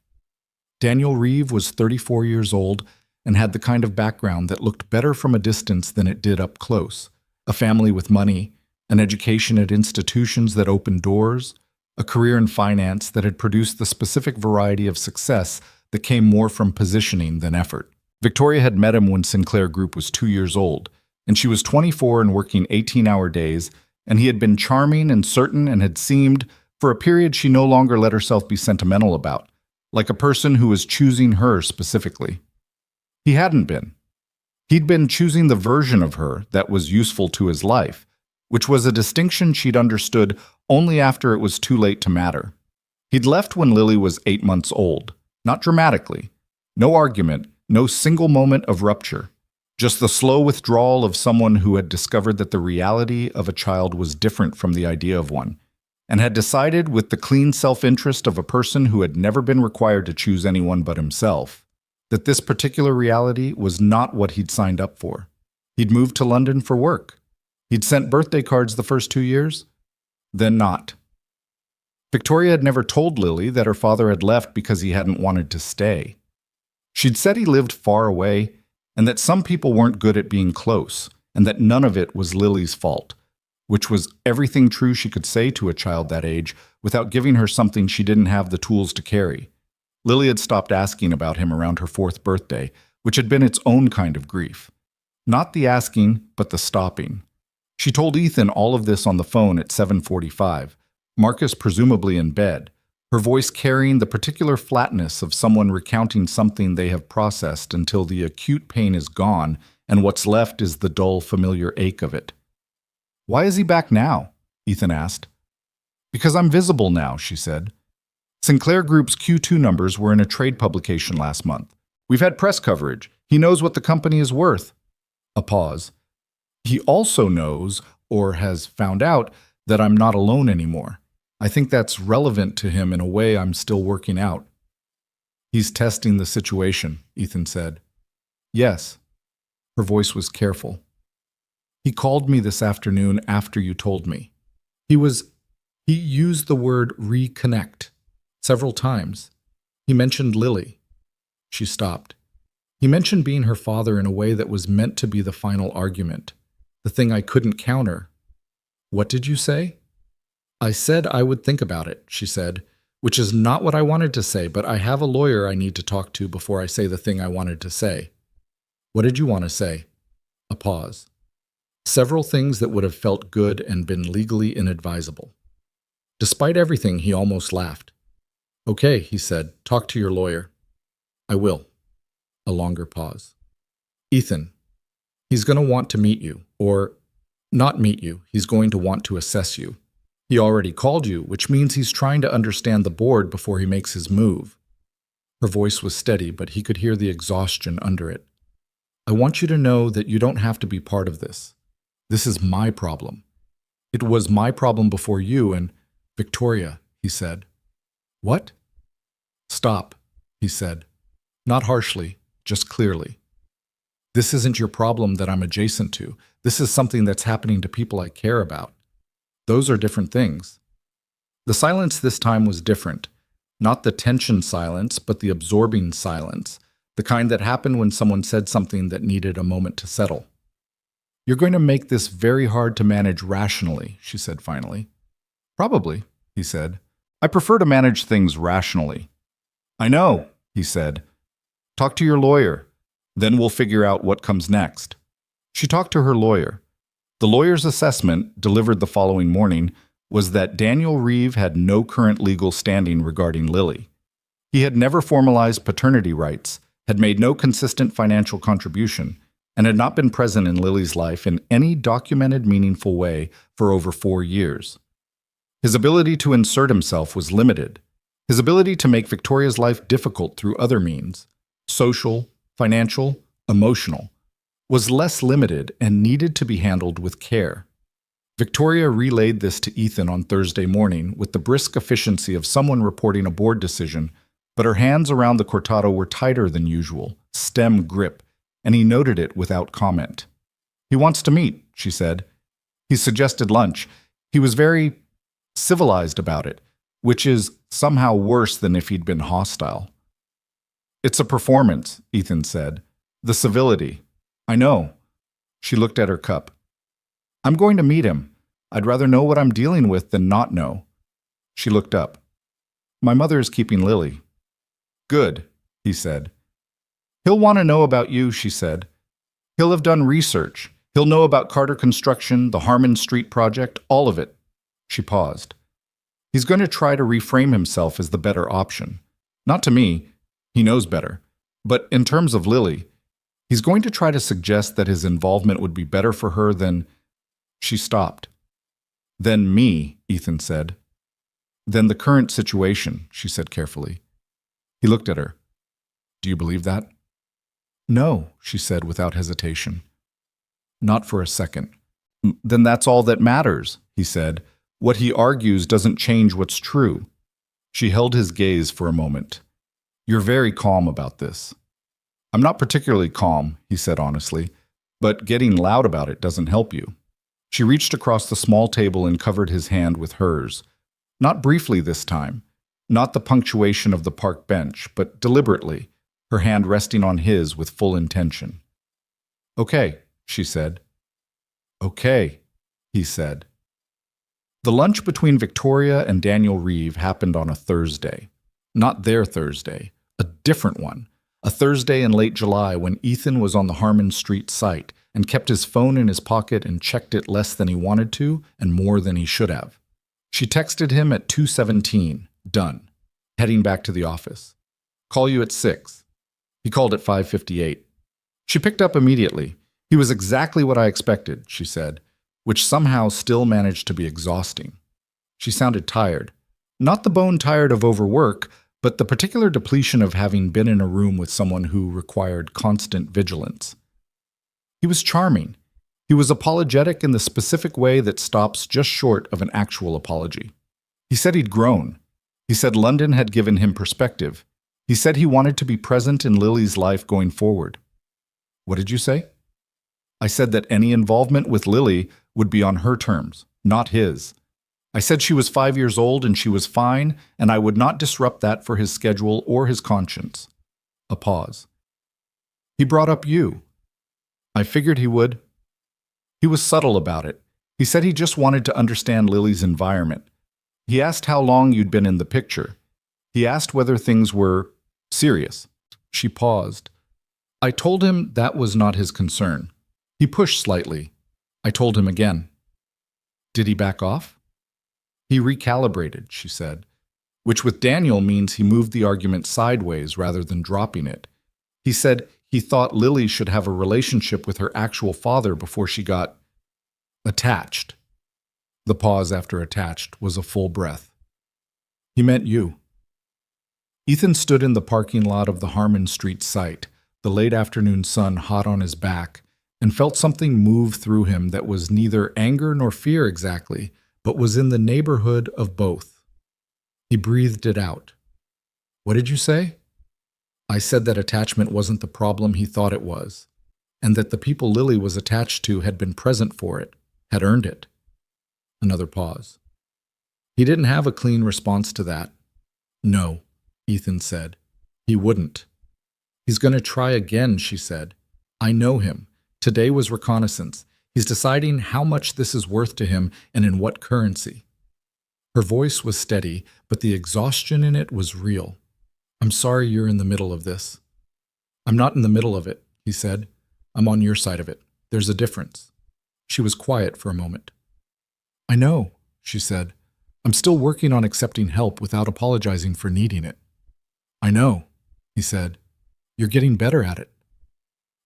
Daniel Reeve was 34 years old and had the kind of background that looked better from a distance than it did up close, a family with money, an education at institutions that opened doors, a career in finance that had produced the specific variety of success that came more from positioning than effort. Victoria had met him when Sinclair Group was 2 years old, and she was 24 and working 18-hour days, and he had been charming and certain and had seemed, for a period she no longer let herself be sentimental about, like a person who was choosing her specifically. He hadn't been. He'd been choosing the version of her that was useful to his life, which was a distinction she'd understood only after it was too late to matter. He'd left when Lily was 8 months old, not dramatically. No argument, no single moment of rupture. Just the slow withdrawal of someone who had discovered that the reality of a child was different from the idea of one, and had decided with the clean self-interest of a person who had never been required to choose anyone but himself, that this particular reality was not what he'd signed up for. He'd moved to London for work. He'd sent birthday cards the first 2 years, then not. Victoria had never told Lily that her father had left because he hadn't wanted to stay. She'd said he lived far away, and that some people weren't good at being close, and that none of it was Lily's fault, which was everything true she could say to a child that age without giving her something she didn't have the tools to carry. Lily had stopped asking about him around her 4th birthday, which had been its own kind of grief. Not the asking, but the stopping. She told Ethan all of this on the phone at 7:45, Marcus presumably in bed, her voice carrying the particular flatness of someone recounting something they have processed until the acute pain is gone and what's left is the dull, familiar ache of it. "Why is he back now?" Ethan asked. "Because I'm visible now," she said. Sinclair Group's Q2 numbers were in a trade publication last month. "We've had press coverage. He knows what the company is worth." A pause. "He also knows, or has found out, that I'm not alone anymore. I think that's relevant to him in a way I'm still working out." "He's testing the situation," Ethan said. "Yes." Her voice was careful. "He called me this afternoon after you told me. He used the word reconnect several times. He mentioned Lily." She stopped. "He mentioned being her father in a way that was meant to be the final argument, the thing I couldn't counter." "What did you say?" "I said I would think about it," she said, "which is not what I wanted to say, but I have a lawyer I need to talk to before I say the thing I wanted to say." "What did you want to say?" A pause. "Several things that would have felt good and been legally inadvisable." Despite everything, he almost laughed. "Okay," he said, "talk to your lawyer." "I will." A longer pause. "Ethan, he's going to want to meet you, or not meet you, he's going to want to assess you. He already called you, which means he's trying to understand the board before he makes his move." Her voice was steady, but he could hear the exhaustion under it. "I want you to know that you don't have to be part of this. This is my problem. It was my problem before you and Victoria," he said. "What?" "Stop," he said. Not harshly, just clearly. "This isn't your problem that I'm adjacent to. This is something that's happening to people I care about. Those are different things." The silence this time was different. Not the tension silence, but the absorbing silence, the kind that happened when someone said something that needed a moment to settle. "You're going to make this very hard to manage rationally," she said finally. "Probably," he said. "I prefer to manage things rationally." "I know," he said. "Talk to your lawyer. Then we'll figure out what comes next." She talked to her lawyer. The lawyer's assessment, delivered the following morning, was that Daniel Reeve had no current legal standing regarding Lily. He had never formalized paternity rights, had made no consistent financial contribution, and had not been present in Lily's life in any documented, meaningful way for over 4 years. His ability to insert himself was limited. His ability to make Victoria's life difficult through other means, social, financial, emotional, was less limited and needed to be handled with care. Victoria relayed this to Ethan on Thursday morning with the brisk efficiency of someone reporting a board decision, but her hands around the cortado were tighter than usual, stem grip, and he noted it without comment. "He wants to meet," she said. "He suggested lunch. He was very civilized about it, which is somehow worse than if he'd been hostile." "It's a performance," Ethan said. "The civility. I know." She looked at her cup. "I'm going to meet him. I'd rather know what I'm dealing with than not know. She looked up. My mother is keeping Lily. Good, he said. He'll want to know about you, she said. He'll have done research. He'll know about Carter Construction, the Harmon Street project, all of it. She paused. He's going to try to reframe himself as the better option. Not to me, he knows better. But in terms of Lily, he's going to try to suggest that his involvement would be better for her than... She stopped. Than me, Ethan said. Than the current situation, she said carefully. He looked at her. Do you believe that? No, she said without hesitation. Not for a second. Then that's all that matters, he said. What he argues doesn't change what's true. She held his gaze for a moment. You're very calm about this. I'm not particularly calm, he said honestly, but getting loud about it doesn't help you. She reached across the small table and covered his hand with hers. Not briefly this time, not the punctuation of the park bench, but deliberately, her hand resting on his with full intention. Okay, she said. Okay, he said. The lunch between Victoria and Daniel Reeve happened on a Thursday. Not their Thursday, a different one. A Thursday in late July when Ethan was on the Harmon Street site and kept his phone in his pocket and checked it less than he wanted to and more than he should have. She texted him at 2:17, done, heading back to the office. Call you at 6. He called at 5:58. She picked up immediately. He was exactly what I expected, she said, which somehow still managed to be exhausting. She sounded tired. Not the bone tired of overwork, but the particular depletion of having been in a room with someone who required constant vigilance. He was charming. He was apologetic in the specific way that stops just short of an actual apology. He said he'd grown. He said London had given him perspective. He said he wanted to be present in Lily's life going forward. What did you say? I said that any involvement with Lily would be on her terms, not his. I said she was 5 years old and she was fine, and I would not disrupt that for his schedule or his conscience. A pause. He brought up you. I figured he would. He was subtle about it. He said he just wanted to understand Lily's environment. He asked how long you'd been in the picture. He asked whether things were serious. She paused. I told him that was not his concern. He pushed slightly. I told him again. Did he back off? He recalibrated, she said, which with Daniel means he moved the argument sideways rather than dropping it. He said he thought Lily should have a relationship with her actual father before she got attached. The pause after attached was a full breath. He meant you. Ethan stood in the parking lot of the Harmon Street site, the late afternoon sun hot on his back, and felt something move through him that was neither anger nor fear exactly, but was in the neighborhood of both. He breathed it out. What did you say? I said that attachment wasn't the problem he thought it was, and that the people Lily was attached to had been present for it, had earned it. Another pause. He didn't have a clean response to that. No, Ethan said. He wouldn't. He's going to try again, she said. I know him. Today was reconnaissance. He's deciding how much this is worth to him and in what currency. Her voice was steady, but the exhaustion in it was real. I'm sorry you're in the middle of this. I'm not in the middle of it, he said. I'm on your side of it. There's a difference. She was quiet for a moment. I know, she said. I'm still working on accepting help without apologizing for needing it. I know, he said. You're getting better at it.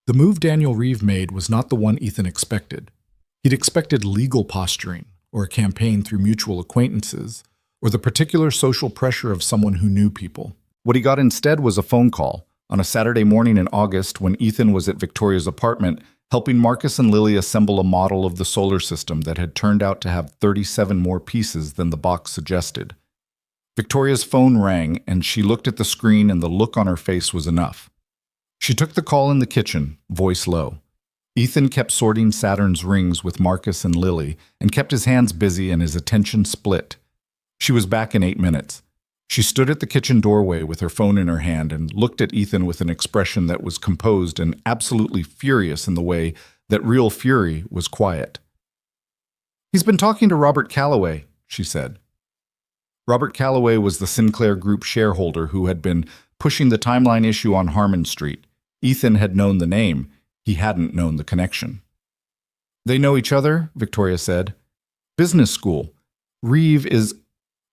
The move Daniel Reeve made was not the one Ethan expected. He'd expected legal posturing, or a campaign through mutual acquaintances, or the particular social pressure of someone who knew people. What he got instead was a phone call, on a Saturday morning in August when Ethan was at Victoria's apartment, helping Marcus and Lily assemble a model of the solar system that had turned out to have 37 more pieces than the box suggested. Victoria's phone rang, and she looked at the screen, and the look on her face was enough. She took the call in the kitchen, voice low. Ethan kept sorting Saturn's rings with Marcus and Lily and kept his hands busy and his attention split. She was back in 8 minutes. She stood at the kitchen doorway with her phone in her hand and looked at Ethan with an expression that was composed and absolutely furious in the way that real fury was quiet. He's been talking to Robert Calloway, she said. Robert Calloway was the Sinclair Group shareholder who had been pushing the timeline issue on Harmon Street. Ethan had known the name. He hadn't known the connection. They know each other, Victoria said. Business school. Reeve is...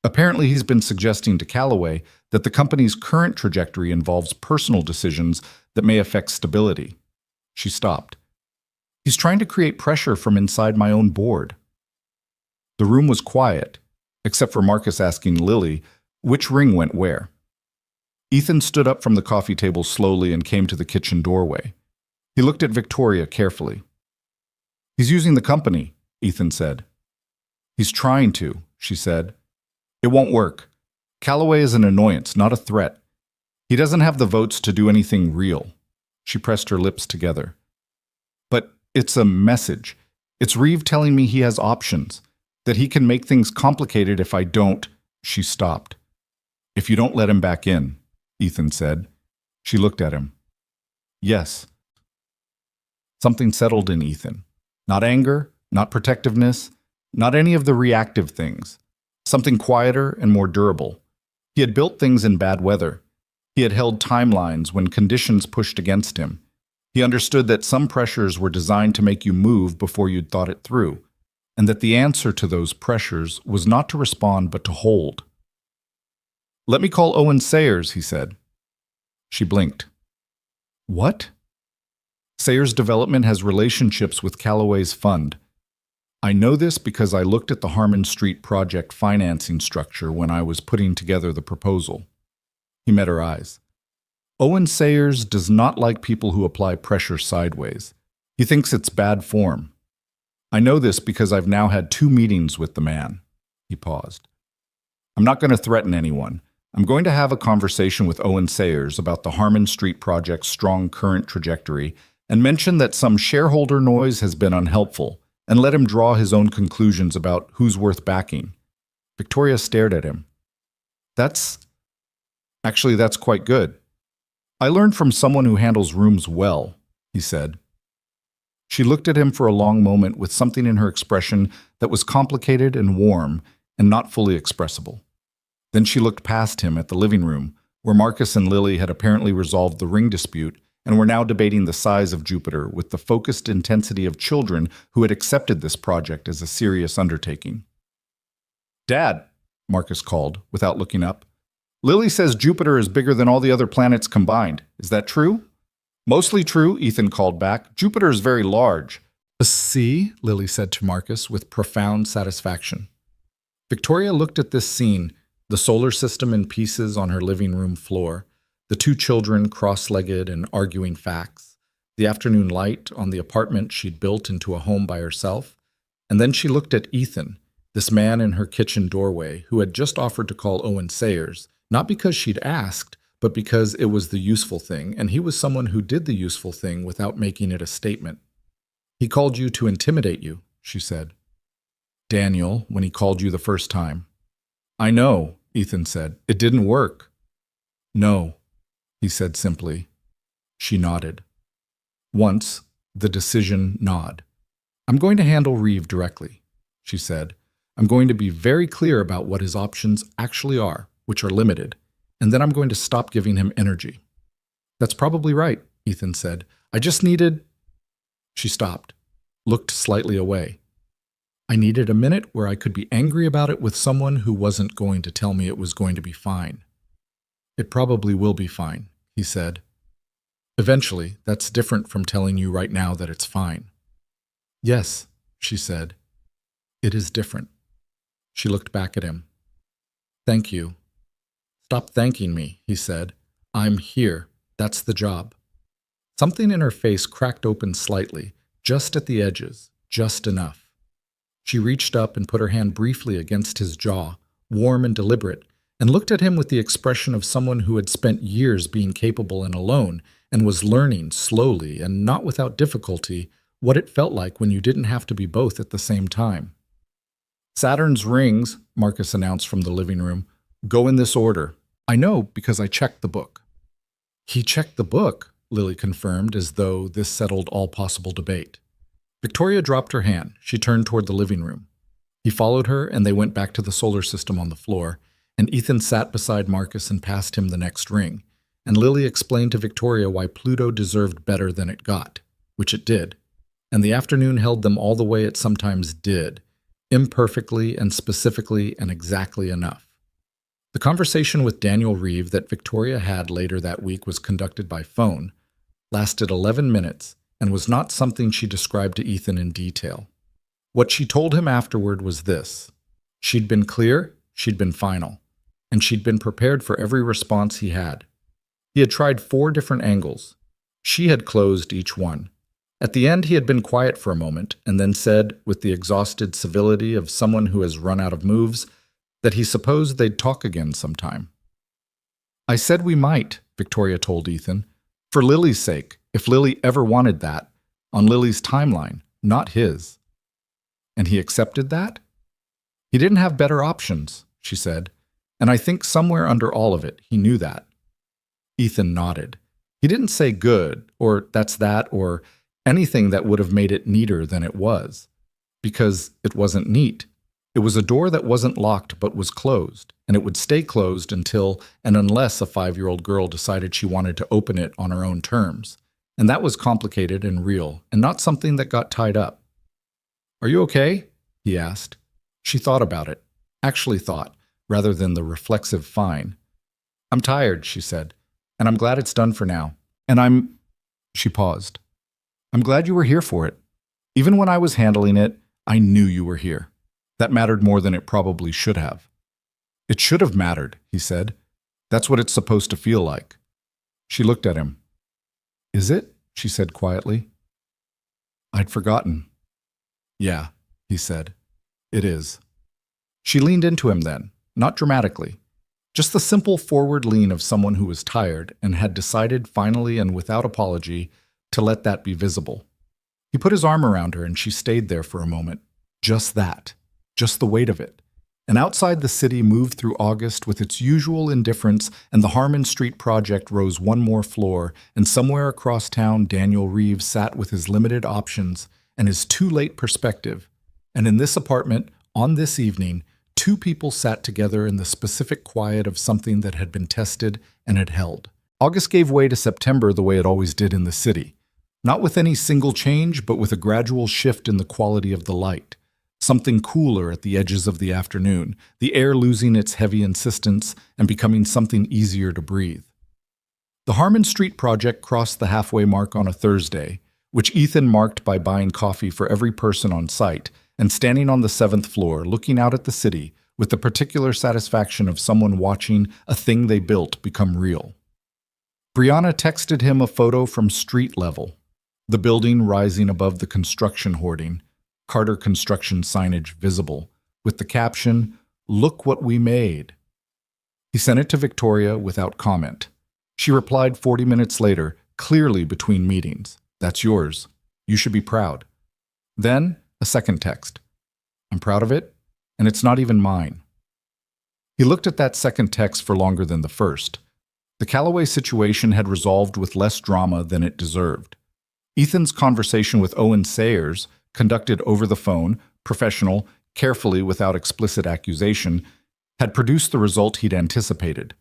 Apparently he's been suggesting to Calloway that the company's current trajectory involves personal decisions that may affect stability. She stopped. He's trying to create pressure from inside my own board. The room was quiet, except for Marcus asking Lily which ring went where. Ethan stood up from the coffee table slowly and came to the kitchen doorway. He looked at Victoria carefully. He's using the company, Ethan said. He's trying to, she said. It won't work. Calloway is an annoyance, not a threat. He doesn't have the votes to do anything real. She pressed her lips together. But it's a message. It's Reeve telling me he has options, that he can make things complicated if I don't. She stopped. If you don't let him back in, Ethan said. She looked at him. Yes. Something settled in Ethan. Not anger, not protectiveness, not any of the reactive things. Something quieter and more durable. He had built things in bad weather. He had held timelines when conditions pushed against him. He understood that some pressures were designed to make you move before you'd thought it through, and that the answer to those pressures was not to respond but to hold. Let me call Owen Sayers, he said. She blinked. What? Sayers Development has relationships with Calloway's fund. I know this because I looked at the Harmon Street project financing structure when I was putting together the proposal. He met her eyes. Owen Sayers does not like people who apply pressure sideways. He thinks it's bad form. I know this because I've now had 2 meetings with the man. He paused. I'm not going to threaten anyone. I'm going to have a conversation with Owen Sayers about the Harmon Street project's strong current trajectory and mention that some shareholder noise has been unhelpful, and let him draw his own conclusions about who's worth backing. Victoria stared at him. That's quite good. I learned from someone who handles rooms well, he said. She looked at him for a long moment with something in her expression that was complicated and warm and not fully expressible. Then she looked past him at the living room, where Marcus and Lily had apparently resolved the ring dispute and were now debating the size of Jupiter with the focused intensity of children who had accepted this project as a serious undertaking. Dad, Marcus called, without looking up. Lily says Jupiter is bigger than all the other planets combined. Is that true? Mostly true, Ethan called back. Jupiter is very large. See, Lily said to Marcus with profound satisfaction. Victoria looked at this scene, the solar system in pieces on her living room floor, the 2 children cross-legged and arguing facts, the afternoon light on the apartment she'd built into a home by herself, and then she looked at Ethan, this man in her kitchen doorway who had just offered to call Owen Sayers, not because she'd asked, but because it was the useful thing, and he was someone who did the useful thing without making it a statement. He called you to intimidate you, she said. Daniel, when he called you the first time. I know, Ethan said. It didn't work. No, he said simply. She nodded. Once, the decision nod. I'm going to handle Reeve directly, she said. I'm going to be very clear about what his options actually are, which are limited, and then I'm going to stop giving him energy. That's probably right, Ethan said. I just needed... She stopped, looked slightly away. I needed a minute where I could be angry about it with someone who wasn't going to tell me it was going to be fine. It probably will be fine, he said. Eventually, that's different from telling you right now that it's fine. Yes, she said. It is different. She looked back at him. Thank you. Stop thanking me, he said. I'm here. That's the job. Something in her face cracked open slightly, just at the edges, just enough. She reached up and put her hand briefly against his jaw, warm and deliberate, and looked at him with the expression of someone who had spent years being capable and alone and was learning slowly and not without difficulty what it felt like when you didn't have to be both at the same time. Saturn's rings, Marcus announced from the living room, go in this order. I know because I checked the book. He checked the book, Lily confirmed, as though this settled all possible debate. Victoria dropped her hand. She turned toward the living room. He followed her, and they went back to the solar system on the floor, and Ethan sat beside Marcus and passed him the next ring, and Lily explained to Victoria why Pluto deserved better than it got, which it did, and the afternoon held them all the way it sometimes did, imperfectly and specifically and exactly enough. The conversation with Daniel Reeve that Victoria had later that week was conducted by phone, lasted 11 minutes, and was not something she described to Ethan in detail. What she told him afterward was this: she'd been clear, she'd been final, and she'd been prepared for every response he had. He had tried 4 different angles. She had closed each one. At the end, he had been quiet for a moment and then said, with the exhausted civility of someone who has run out of moves, that he supposed they'd talk again sometime. "I said we might," Victoria told Ethan, "for Lily's sake, if Lily ever wanted that, on Lily's timeline, not his." "And he accepted that?" "He didn't have better options," she said, "and I think somewhere under all of it, he knew that." Ethan nodded. He didn't say good, or that's that, or anything that would have made it neater than it was, because it wasn't neat. It was a door that wasn't locked but was closed, and it would stay closed until and unless a 5-year-old girl decided she wanted to open it on her own terms. And that was complicated and real, and not something that got tied up. "Are you okay?" he asked. She thought about it, actually thought, rather than the reflexive fine. "I'm tired," she said, "and I'm glad it's done for now. And She paused. "I'm glad you were here for it. Even when I was handling it, I knew you were here. That mattered more than it probably should have." "It should have mattered," he said. "That's what it's supposed to feel like." She looked at him. "Is it?" she said quietly. "I'd forgotten." "Yeah," he said. "It is." She leaned into him then, not dramatically. Just the simple forward lean of someone who was tired and had decided finally and without apology to let that be visible. He put his arm around her and she stayed there for a moment. Just that. Just the weight of it. And outside the city moved through August with its usual indifference, and the Harmon Street project rose one more floor, and somewhere across town Daniel Reeves sat with his limited options and his too-late perspective. And in this apartment, on this evening, 2 people sat together in the specific quiet of something that had been tested and had held. August gave way to September the way it always did in the city. Not with any single change, but with a gradual shift in the quality of the light. Something cooler at the edges of the afternoon, the air losing its heavy insistence and becoming something easier to breathe. The Harmon Street project crossed the halfway mark on a Thursday, which Ethan marked by buying coffee for every person on site and standing on the 7th floor looking out at the city with the particular satisfaction of someone watching a thing they built become real. Brianna texted him a photo from street level, the building rising above the construction hoarding, Carter construction signage visible, with the caption, "Look what we made." He sent it to Victoria without comment. She replied 40 minutes later, clearly between meetings, "That's yours. You should be proud." Then, a second text. "I'm proud of it, and it's not even mine." He looked at that second text for longer than the first. The Callaway situation had resolved with less drama than it deserved. Ethan's conversation with Owen Sayers, conducted over the phone, professional, carefully without explicit accusation, had produced the result he'd anticipated.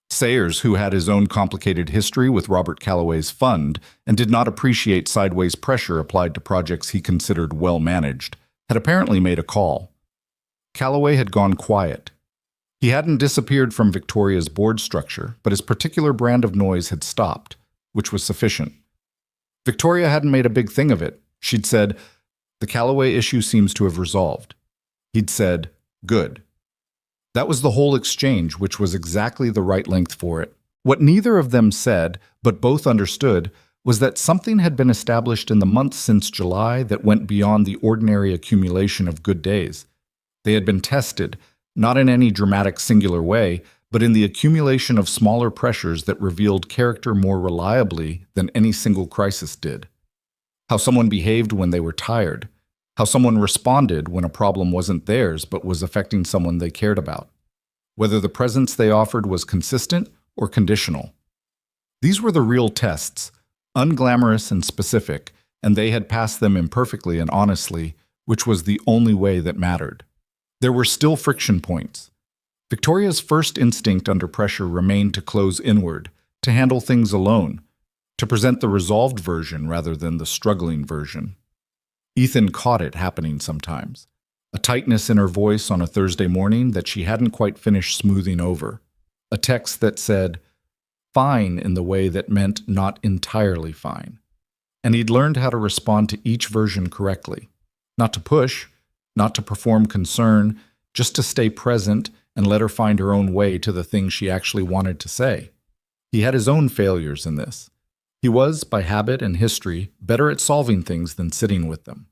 Sayers, who had his own complicated history with Robert Callaway's fund and did not appreciate sideways pressure applied to projects he considered well-managed, had apparently made a call. Callaway had gone quiet. He hadn't disappeared from Victoria's board structure, but his particular brand of noise had stopped, which was sufficient. Victoria hadn't made a big thing of it. She'd said, "The Callaway issue seems to have resolved." He'd said, "Good." That was the whole exchange, which was exactly the right length for it. What neither of them said, but both understood, was that something had been established in the months since July that went beyond the ordinary accumulation of good days. They had been tested, not in any dramatic singular way, but in the accumulation of smaller pressures that revealed character more reliably than any single crisis did. How someone behaved when they were tired. How someone responded when a problem wasn't theirs but was affecting someone they cared about. Whether the presence they offered was consistent or conditional. These were the real tests, unglamorous and specific, and they had passed them imperfectly and honestly, which was the only way that mattered. There were still friction points. Victoria's first instinct under pressure remained to close inward, to handle things alone, to present the resolved version rather than the struggling version. Ethan caught it happening sometimes, a tightness in her voice on a Thursday morning that she hadn't quite finished smoothing over, a text that said, fine in the way that meant not entirely fine. And he'd learned how to respond to each version correctly, not to push, not to perform concern, just to stay present and let her find her own way to the thing she actually wanted to say. He had his own failures in this. He was, by habit and history, better at solving things than sitting with them.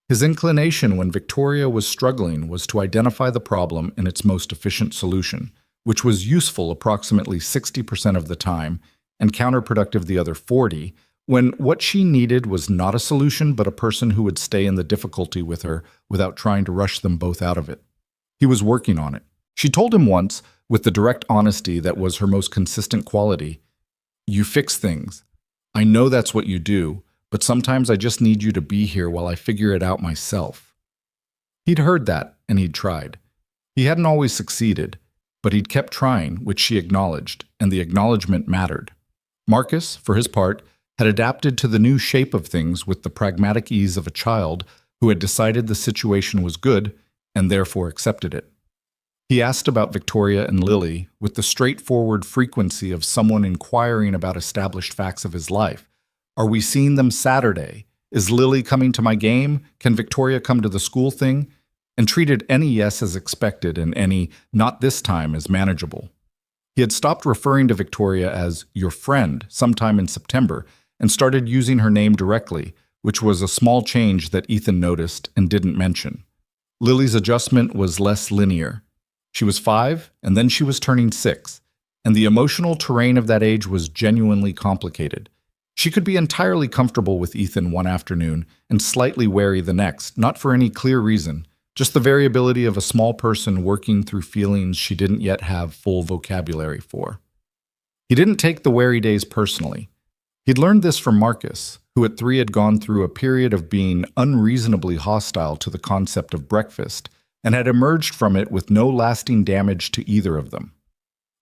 His inclination when Victoria was struggling was to identify the problem and its most efficient solution, which was useful approximately 60% of the time and counterproductive the other 40%, when what she needed was not a solution but a person who would stay in the difficulty with her without trying to rush them both out of it. He was working on it. She told him once, with the direct honesty that was her most consistent quality, "You fix things. I know that's what you do, but sometimes I just need you to be here while I figure it out myself." He'd heard that, and he'd tried. He hadn't always succeeded, but he'd kept trying, which she acknowledged, and the acknowledgement mattered. Marcus, for his part, had adapted to the new shape of things with the pragmatic ease of a child who had decided the situation was good and therefore accepted it. He asked about Victoria and Lily with the straightforward frequency of someone inquiring about established facts of his life. Are we seeing them Saturday? Is Lily coming to my game? Can Victoria come to the school thing? And treated any yes as expected and any not this time as manageable. He had stopped referring to Victoria as your friend sometime in September and started using her name directly, which was a small change that Ethan noticed and didn't mention. Lily's adjustment was less linear. She was 5, and then she was turning 6, and the emotional terrain of that age was genuinely complicated. She could be entirely comfortable with Ethan one afternoon and slightly wary the next, not for any clear reason, just the variability of a small person working through feelings she didn't yet have full vocabulary for. He didn't take the wary days personally. He'd learned this from Marcus, who at 3 had gone through a period of being unreasonably hostile to the concept of breakfast and had emerged from it with no lasting damage to either of them.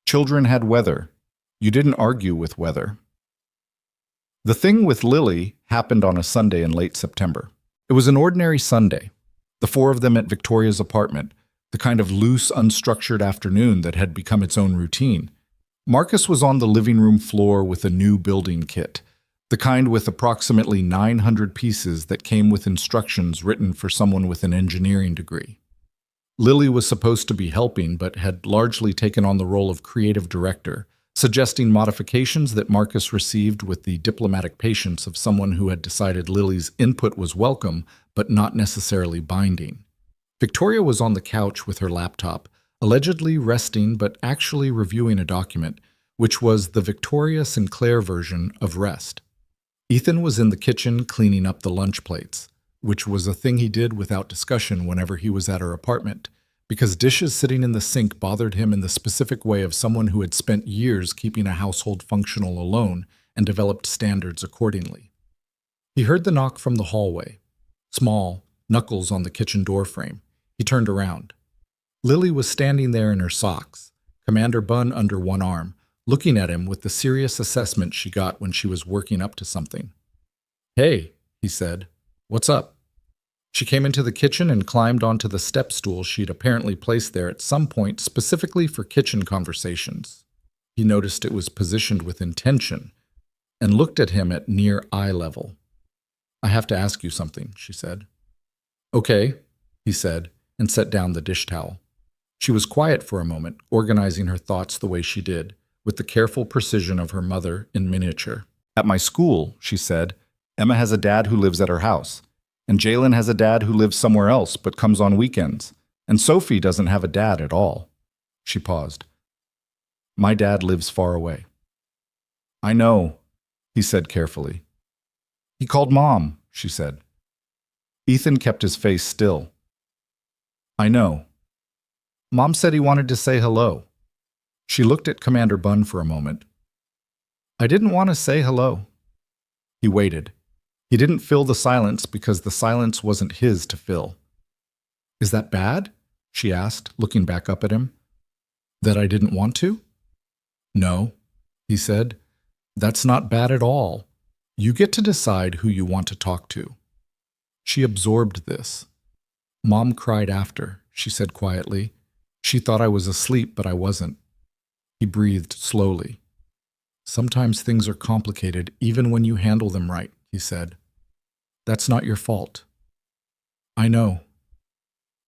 Children had weather. You didn't argue with weather. The thing with Lily happened on a Sunday in late September. It was an ordinary Sunday, the 4 of them at Victoria's apartment, the kind of loose, unstructured afternoon that had become its own routine. Marcus was on the living room floor with a new building kit, the kind with approximately 900 pieces that came with instructions written for someone with an engineering degree. Lily was supposed to be helping, but had largely taken on the role of creative director, suggesting modifications that Marcus received with the diplomatic patience of someone who had decided Lily's input was welcome, but not necessarily binding. Victoria was on the couch with her laptop, allegedly resting but actually reviewing a document, which was the Victoria Sinclair version of rest. Ethan was in the kitchen cleaning up the lunch plates, which was a thing he did without discussion whenever he was at her apartment, because dishes sitting in the sink bothered him in the specific way of someone who had spent years keeping a household functional alone and developed standards accordingly. He heard the knock from the hallway. Small, knuckles on the kitchen door frame. He turned around. Lily was standing there in her socks, Commander Bunn under one arm, looking at him with the serious assessment she got when she was working up to something. "Hey," he said. "What's up?" She came into the kitchen and climbed onto the step stool she'd apparently placed there at some point specifically for kitchen conversations. He noticed it was positioned with intention and looked at him at near eye level. "I have to ask you something," she said. "Okay," he said, and set down the dish towel. She was quiet for a moment, organizing her thoughts the way she did, with the careful precision of her mother in miniature. "At my school," she said, "Emma has a dad who lives at her house. And Jalen has a dad who lives somewhere else but comes on weekends. And Sophie doesn't have a dad at all." She paused. "My dad lives far away." "I know," he said carefully. "He called Mom," she said. Ethan kept his face still. "I know. Mom said he wanted to say hello." She looked at Commander Bunn for a moment. "I didn't want to say hello." He waited. He didn't fill the silence because the silence wasn't his to fill. "Is that bad?" she asked, looking back up at him. That I didn't want to? No, he said. That's not bad at all. You get to decide who you want to talk to. She absorbed this. Mom cried after, she said quietly. She thought I was asleep, but I wasn't. He breathed slowly. Sometimes things are complicated even when you handle them right, he said. That's not your fault. I know.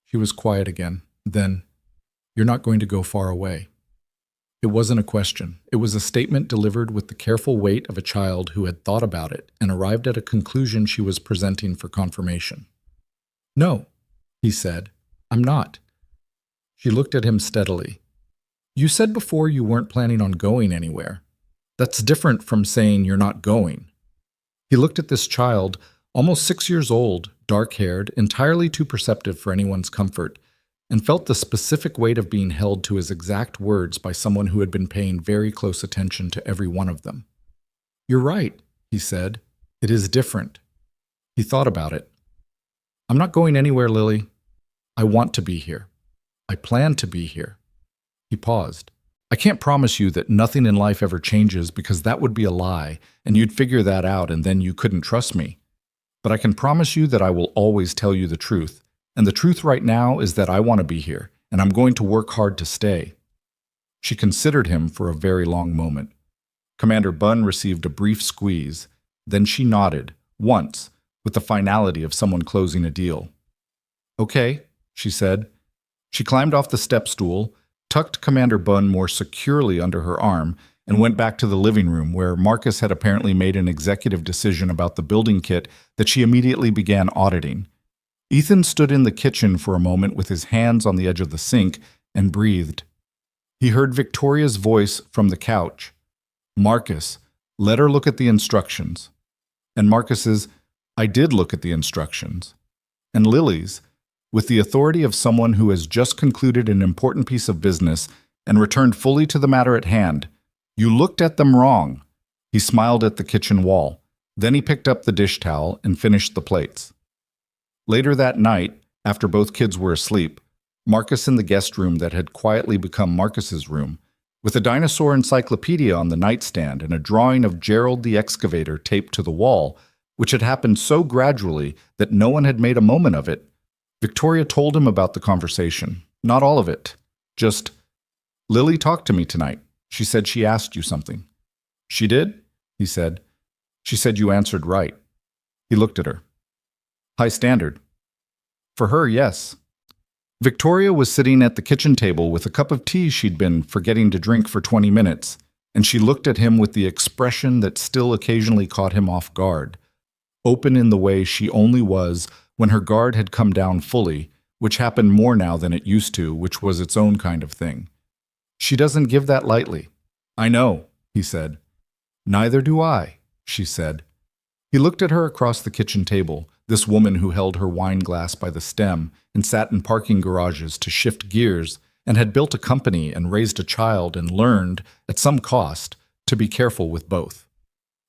She was quiet again. Then, you're not going to go far away. It wasn't a question. It was a statement delivered with the careful weight of a child who had thought about it and arrived at a conclusion she was presenting for confirmation. No, he said. I'm not. She looked at him steadily. You said before you weren't planning on going anywhere. That's different from saying you're not going. He looked at this child, almost 6 years old, dark-haired, entirely too perceptive for anyone's comfort, and felt the specific weight of being held to his exact words by someone who had been paying very close attention to every one of them. You're right, he said. It is different. He thought about it. I'm not going anywhere, Lily. I want to be here. I plan to be here. He paused. I can't promise you that nothing in life ever changes because that would be a lie, and you'd figure that out and then you couldn't trust me. But I can promise you that I will always tell you the truth. And the truth right now is that I want to be here, and I'm going to work hard to stay. She considered him for a very long moment. Commander Bunn received a brief squeeze. Then she nodded, once, with the finality of someone closing a deal. Okay, she said. She climbed off the step stool, tucked Commander Bunn more securely under her arm, and went back to the living room where Marcus had apparently made an executive decision about the building kit that she immediately began auditing. Ethan stood in the kitchen for a moment with his hands on the edge of the sink and breathed. He heard Victoria's voice from the couch. Marcus, let her look at the instructions. And Marcus's, I did look at the instructions. And Lily's, with the authority of someone who has just concluded an important piece of business and returned fully to the matter at hand, you looked at them wrong. He smiled at the kitchen wall. Then he picked up the dish towel and finished the plates. Later that night, after both kids were asleep, Marcus in the guest room that had quietly become Marcus's room, with a dinosaur encyclopedia on the nightstand and a drawing of Gerald the excavator taped to the wall, which had happened so gradually that no one had made a moment of it, Victoria told him about the conversation. Not all of it. Just, Lily talked to me tonight. She said she asked you something. She did? He said. She said you answered right. He looked at her. High standard. For her, yes. Victoria was sitting at the kitchen table with a cup of tea she'd been forgetting to drink for 20 minutes, and she looked at him with the expression that still occasionally caught him off guard, open in the way she only was when her guard had come down fully, which happened more now than it used to, which was its own kind of thing. She doesn't give that lightly. I know, he said. Neither do I, she said. He looked at her across the kitchen table, this woman who held her wine glass by the stem and sat in parking garages to shift gears and had built a company and raised a child and learned, at some cost, to be careful with both.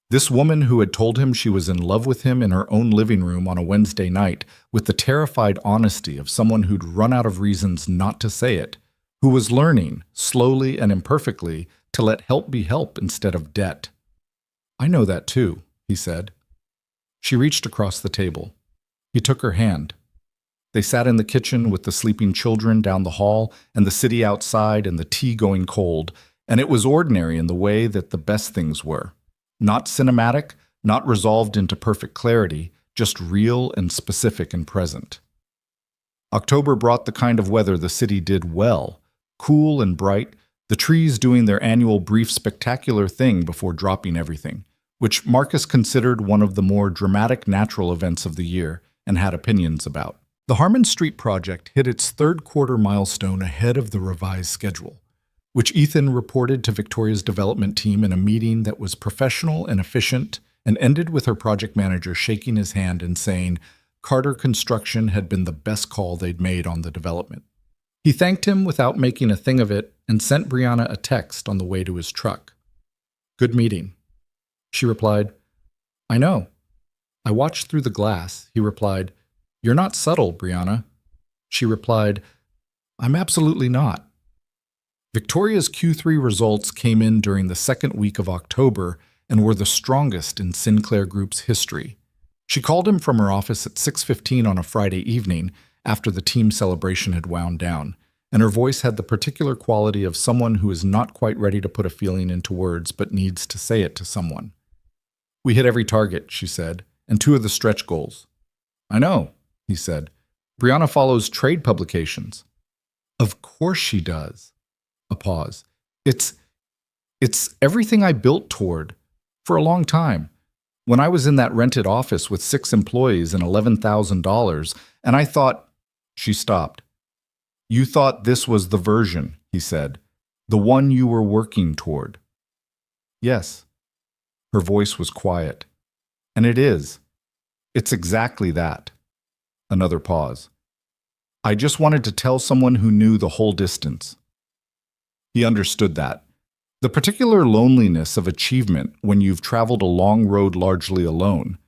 This woman who had told him she was in love with him in her own living room on a Wednesday night with the terrified honesty of someone who'd run out of reasons not to say it, who was learning, slowly and imperfectly, to let help be help instead of debt. I know that too, he said. She reached across the table. He took her hand. They sat in the kitchen with the sleeping children down the hall and the city outside and the tea going cold, and it was ordinary in the way that the best things were. Not cinematic, not resolved into perfect clarity, just real and specific and present. October brought the kind of weather the city did well, cool and bright, the trees doing their annual brief spectacular thing before dropping everything, which Marcus considered one of the more dramatic natural events of the year and had opinions about. The Harmon Street project hit its third-quarter milestone ahead of the revised schedule, which Ethan reported to Victoria's development team in a meeting that was professional and efficient and ended with her project manager shaking his hand and saying Carter Construction had been the best call they'd made on the development. He thanked him without making a thing of it and sent Brianna a text on the way to his truck. Good meeting. She replied, I know. I watched through the glass. He replied, You're not subtle, Brianna. She replied, I'm absolutely not. Victoria's Q3 results came in during the second week of October and were the strongest in Sinclair Group's history. She called him from her office at 6:15 on a Friday evening after the team celebration had wound down, and her voice had the particular quality of someone who is not quite ready to put a feeling into words but needs to say it to someone. "We hit every target," she said, "and 2 of the stretch goals." "I know," he said. "Brianna follows trade publications." "Of course she does." A pause. It's everything I built toward for a long time. When I was in that rented office with 6 employees and $11,000, and I thought—" She stopped. "You thought this was the version," he said. "The one you were working toward." "Yes." Her voice was quiet. "And it is. It's exactly that." Another pause. "I just wanted to tell someone who knew the whole distance." He understood that. The particular loneliness of achievement when you've traveled a long road largely alone.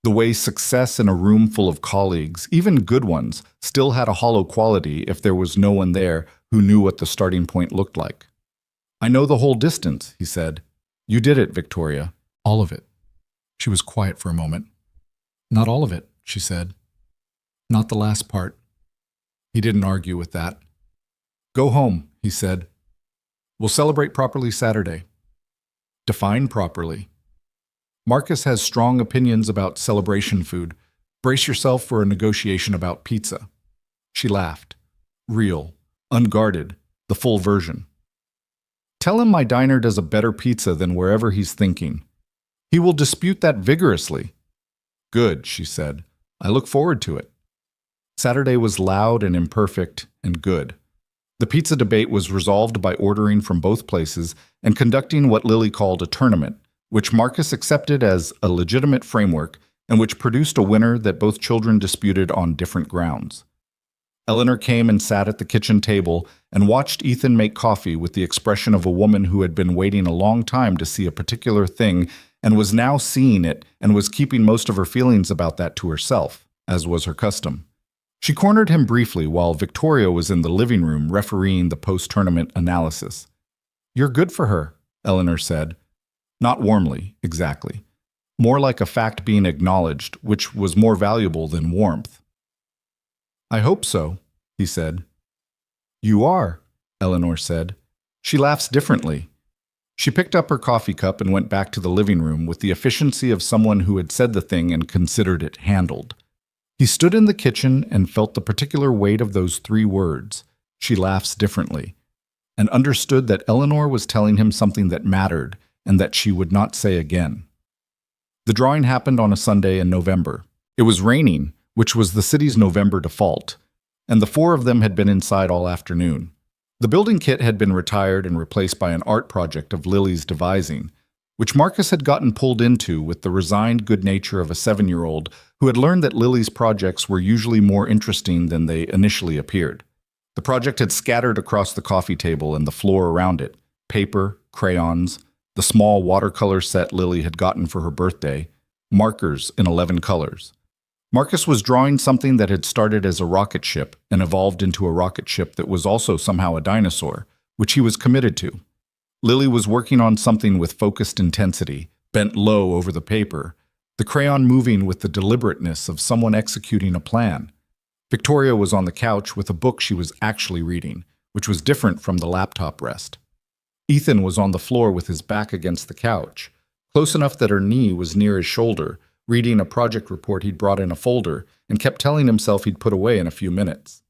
The way success in a room full of colleagues, even good ones, still had a hollow quality if there was no one there who knew what the starting point looked like. "I know the whole distance," he said. "You did it, Victoria. All of it." She was quiet for a moment. "Not all of it," she said. "Not the last part." He didn't argue with that. "Go home," he said. "We'll celebrate properly Saturday." Define properly. Marcus has strong opinions about celebration food. Brace yourself for a negotiation about pizza. She laughed. Real, unguarded, the full version. "Tell him my diner does a better pizza than wherever he's thinking. He will dispute that vigorously." "Good," she said. "I look forward to it." Saturday was loud and imperfect and good. The pizza debate was resolved by ordering from both places and conducting what Lily called a tournament, which Marcus accepted as a legitimate framework and which produced a winner that both children disputed on different grounds. Eleanor came and sat at the kitchen table and watched Ethan make coffee with the expression of a woman who had been waiting a long time to see a particular thing and was now seeing it and was keeping most of her feelings about that to herself, as was her custom. She cornered him briefly while Victoria was in the living room refereeing the post-tournament analysis. "You're good for her," Eleanor said. Not warmly, exactly. More like a fact being acknowledged, which was more valuable than warmth. "I hope so," he said. "You are," Eleanor said. "She laughs differently." She picked up her coffee cup and went back to the living room with the efficiency of someone who had said the thing and considered it handled. He stood in the kitchen and felt the particular weight of those 3 words, "She laughs differently," and understood that Eleanor was telling him something that mattered and that she would not say again. The drawing happened on a Sunday in November. It was raining, which was the city's November default, and the 4 of them had been inside all afternoon. The building kit had been retired and replaced by an art project of Lily's devising, which Marcus had gotten pulled into with the resigned good nature of a 7-year-old who had learned that Lily's projects were usually more interesting than they initially appeared. The project had scattered across the coffee table and the floor around it: paper, crayons, the small watercolor set Lily had gotten for her birthday, markers in 11 colors. Marcus was drawing something that had started as a rocket ship and evolved into a rocket ship that was also somehow a dinosaur, which he was committed to. Lily was working on something with focused intensity, bent low over the paper, the crayon moving with the deliberateness of someone executing a plan. Victoria was on the couch with a book she was actually reading, which was different from the laptop rest. Ethan was on the floor with his back against the couch, close enough that her knee was near his shoulder, reading a project report he'd brought in a folder and kept telling himself he'd put away in a few minutes.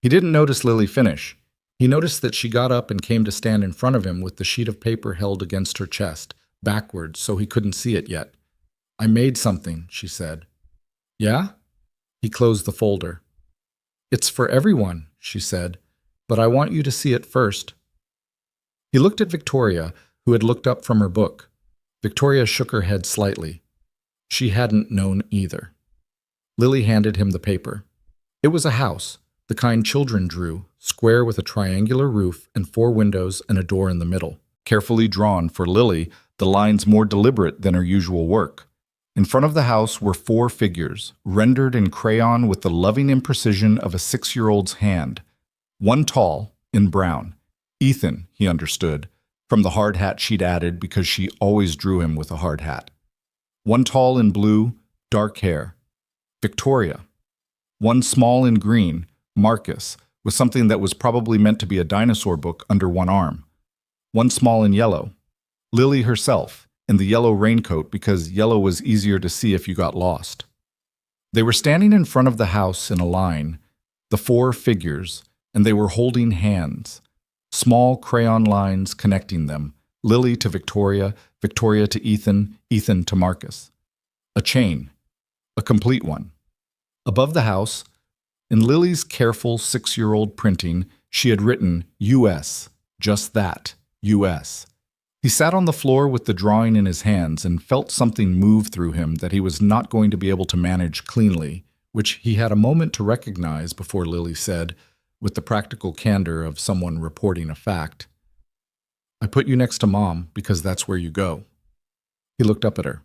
He didn't notice Lily finish. He noticed that she got up and came to stand in front of him with the sheet of paper held against her chest, backwards, so he couldn't see it yet. "I made something," she said. "Yeah?" He closed the folder. "It's for everyone," she said, "but I want you to see it first." He looked at Victoria, who had looked up from her book. Victoria shook her head slightly. She hadn't known either. Lily handed him the paper. It was a house, the kind children drew, square with a triangular roof and 4 windows and a door in the middle. Carefully drawn for Lily, the lines more deliberate than her usual work. In front of the house were 4 figures, rendered in crayon with the loving imprecision of a 6-year-old's hand. One tall, in brown. Ethan, he understood, from the hard hat she'd added because she always drew him with a hard hat. One tall in blue, dark hair. Victoria. One small in green, Marcus, with something that was probably meant to be a dinosaur book under one arm. One small in yellow. Lily herself, in the yellow raincoat because yellow was easier to see if you got lost. They were standing in front of the house in a line, the four figures, and they were holding hands. Small crayon lines connecting them, Lily to Victoria, Victoria to Ethan, Ethan to Marcus. A chain, a complete one. Above the house, in Lily's careful 6-year-old printing, she had written U.S., just that, U.S. He sat on the floor with the drawing in his hands and felt something move through him that he was not going to be able to manage cleanly, which he had a moment to recognize before Lily said, with the practical candor of someone reporting a fact, "I put you next to Mom because that's where you go." He looked up at her.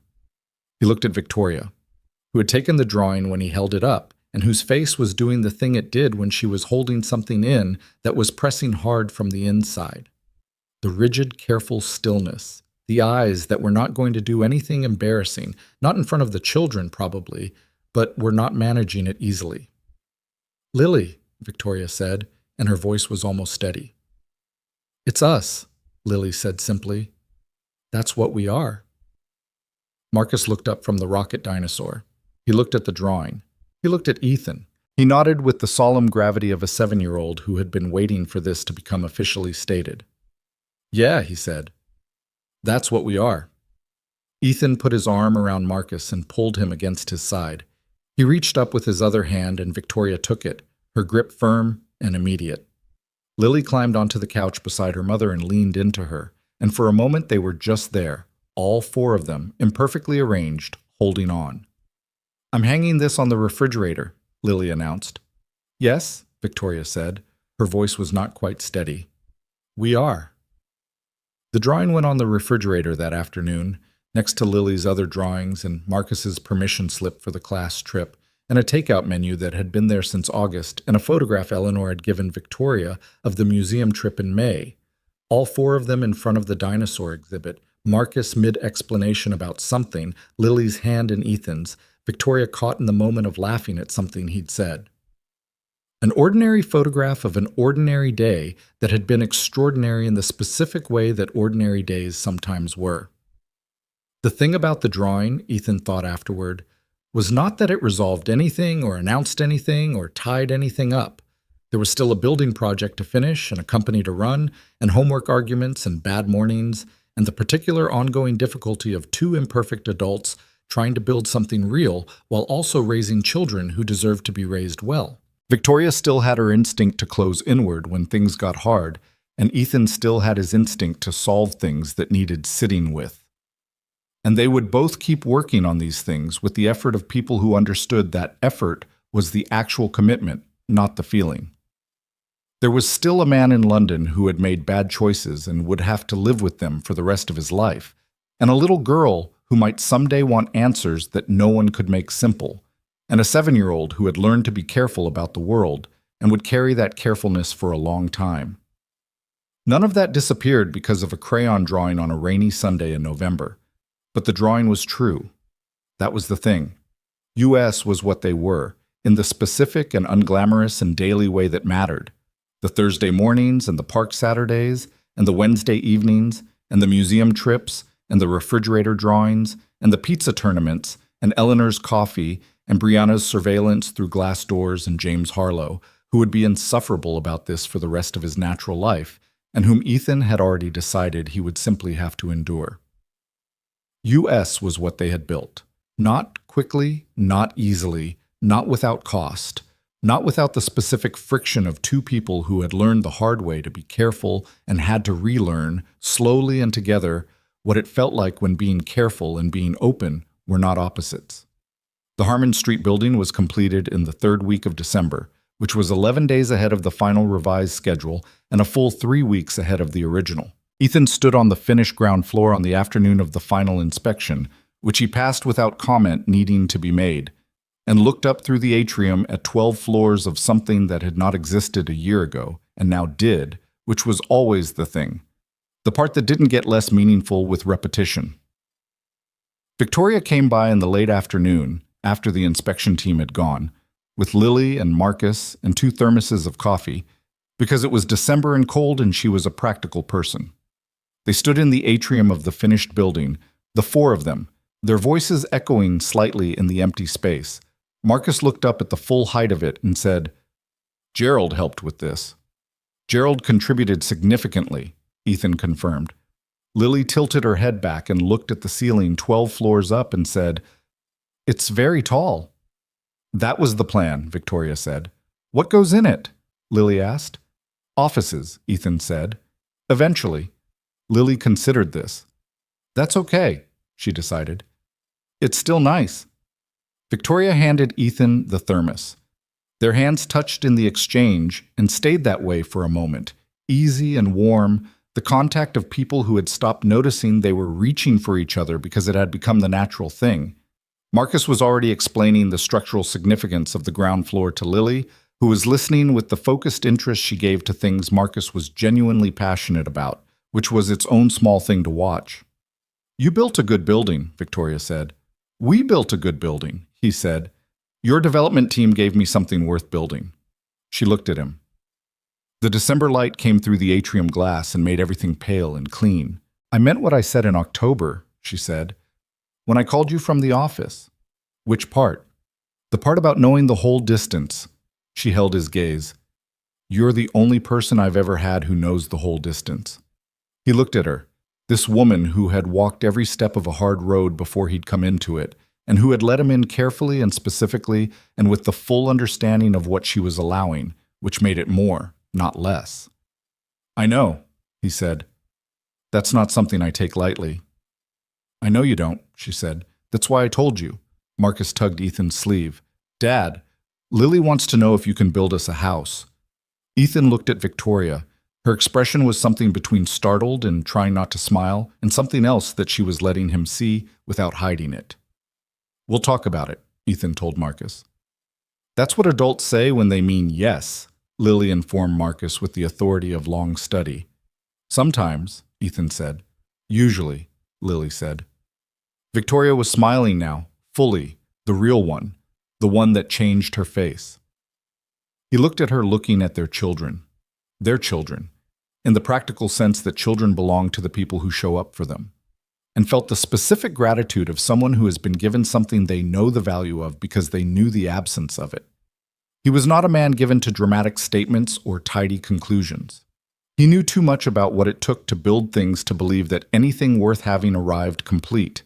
He looked at Victoria, who had taken the drawing when he held it up, and whose face was doing the thing it did when she was holding something in that was pressing hard from the inside. The rigid, careful stillness, the eyes that were not going to do anything embarrassing, not in front of the children probably, but were not managing it easily. "Lily," Victoria said, and her voice was almost steady. "It's us," Lily said simply. "That's what we are." Marcus looked up from the rocket dinosaur. He looked at the drawing. He looked at Ethan. He nodded with the solemn gravity of a 7-year-old who had been waiting for this to become officially stated. "Yeah," he said. "That's what we are." Ethan put his arm around Marcus and pulled him against his side. He reached up with his other hand and Victoria took it, her grip firm and immediate. Lily climbed onto the couch beside her mother and leaned into her, and for a moment they were just there, all four of them, imperfectly arranged, holding on. "I'm hanging this on the refrigerator," Lily announced. "Yes," Victoria said. Her voice was not quite steady. "We are." The drawing went on the refrigerator that afternoon, next to Lily's other drawings and Marcus's permission slip for the class trip, and a takeout menu that had been there since August, and a photograph Eleanor had given Victoria of the museum trip in May. All four of them in front of the dinosaur exhibit, Marcus mid-explanation about something, Lily's hand in Ethan's, Victoria caught in the moment of laughing at something he'd said. An ordinary photograph of an ordinary day that had been extraordinary in the specific way that ordinary days sometimes were. The thing about the drawing, Ethan thought afterward, was not that it resolved anything or announced anything or tied anything up. There was still a building project to finish and a company to run and homework arguments and bad mornings and the particular ongoing difficulty of two imperfect adults trying to build something real while also raising children who deserved to be raised well. Victoria still had her instinct to close inward when things got hard, and Ethan still had his instinct to solve things that needed sitting with. And they would both keep working on these things with the effort of people who understood that effort was the actual commitment, not the feeling. There was still a man in London who had made bad choices and would have to live with them for the rest of his life, and a little girl who might someday want answers that no one could make simple, and a 7-year-old who had learned to be careful about the world and would carry that carefulness for a long time. None of that disappeared because of a crayon drawing on a rainy Sunday in November. But the drawing was true. That was the thing. U.S. was what they were, in the specific and unglamorous and daily way that mattered. The Thursday mornings and the park Saturdays and the Wednesday evenings and the museum trips and the refrigerator drawings and the pizza tournaments and Eleanor's coffee and Brianna's surveillance through glass doors and James Harlow, who would be insufferable about this for the rest of his natural life and whom Ethan had already decided he would simply have to endure. U.S. was what they had built. Not quickly, not easily, not without cost, not without the specific friction of two people who had learned the hard way to be careful and had to relearn, slowly and together, what it felt like when being careful and being open were not opposites. The Harmon Street building was completed in the 3rd week of December, which was 11 days ahead of the final revised schedule and a full 3 weeks ahead of the original. Ethan stood on the finished ground floor on the afternoon of the final inspection, which he passed without comment needing to be made. and looked up through the atrium at 12 floors of something that had not existed a year ago and now did, which was always the thing. The part that didn't get less meaningful with repetition. Victoria came by in the late afternoon, after the inspection team had gone, with Lily and Marcus and 2 thermoses of coffee, because it was December and cold and she was a practical person. They stood in the atrium of the finished building, the 4 of them, their voices echoing slightly in the empty space. Marcus looked up at the full height of it and said, "Gerald helped with this." "Gerald contributed significantly," Ethan confirmed. Lily tilted her head back and looked at the ceiling 12 floors up and said, "It's very tall." "That was the plan," Victoria said. "What goes in it?" Lily asked. "Offices," Ethan said. "Eventually." Lily considered this. "That's okay," she decided. "It's still nice." Victoria handed Ethan the thermos. Their hands touched in the exchange and stayed that way for a moment, easy and warm, the contact of people who had stopped noticing they were reaching for each other because it had become the natural thing. Marcus was already explaining the structural significance of the ground floor to Lily, who was listening with the focused interest she gave to things Marcus was genuinely passionate about, which was its own small thing to watch. "You built a good building," Victoria said. "We built a good building," he said. "Your development team gave me something worth building." She looked at him. The December light came through the atrium glass and made everything pale and clean. "I meant what I said in October," she said, "when I called you from the office." "Which part?" "The part about knowing the whole distance." She held his gaze. "You're the only person I've ever had who knows the whole distance." He looked at her, this woman who had walked every step of a hard road before he'd come into it, and who had let him in carefully and specifically and with the full understanding of what she was allowing, which made it more, not less. "I know," he said. "That's not something I take lightly." "I know you don't," she said. "That's why I told you." Marcus tugged Ethan's sleeve. "Dad, Lily wants to know if you can build us a house." Ethan looked at Victoria. Her expression was something between startled and trying not to smile, and something else that she was letting him see without hiding it. "We'll talk about it," Ethan told Marcus. "That's what adults say when they mean yes," Lily informed Marcus with the authority of long study. "Sometimes," Ethan said. "Usually," Lily said. Victoria was smiling now, fully, the real one, the one that changed her face. He looked at her looking at their children, in the practical sense that children belong to the people who show up for them, and felt the specific gratitude of someone who has been given something they know the value of because they knew the absence of it. He was not a man given to dramatic statements or tidy conclusions. He knew too much about what it took to build things to believe that anything worth having arrived complete.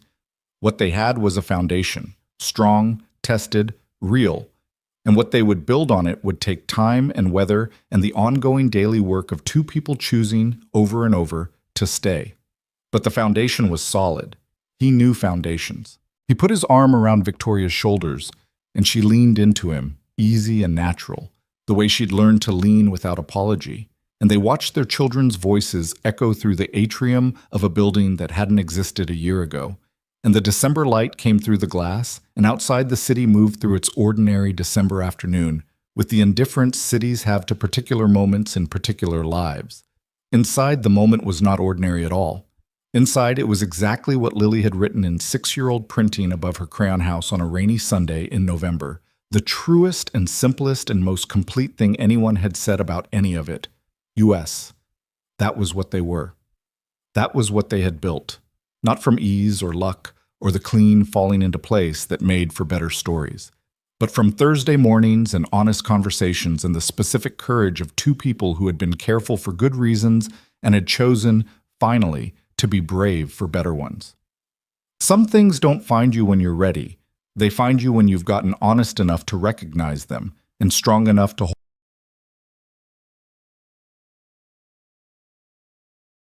What they had was a foundation, strong, tested, real, and what they would build on it would take time and weather and the ongoing daily work of 2 people choosing, over and over, to stay. But the foundation was solid. He knew foundations. He put his arm around Victoria's shoulders, and she leaned into him, easy and natural, the way she'd learned to lean without apology, and they watched their children's voices echo through the atrium of a building that hadn't existed a year ago. And the December light came through the glass, and outside the city moved through its ordinary December afternoon, with the indifference cities have to particular moments in particular lives. Inside, the moment was not ordinary at all. Inside, it was exactly what Lily had written in 6-year-old printing above her crayon house on a rainy Sunday in November. The truest and simplest and most complete thing anyone had said about any of it. U.S. That was what they were. That was what they had built. Not from ease or luck or the clean falling into place that made for better stories, but from Thursday mornings and honest conversations and the specific courage of 2 people who had been careful for good reasons and had chosen, finally, to be brave for better ones. Some things don't find you when you're ready. They find you when you've gotten honest enough to recognize them and strong enough to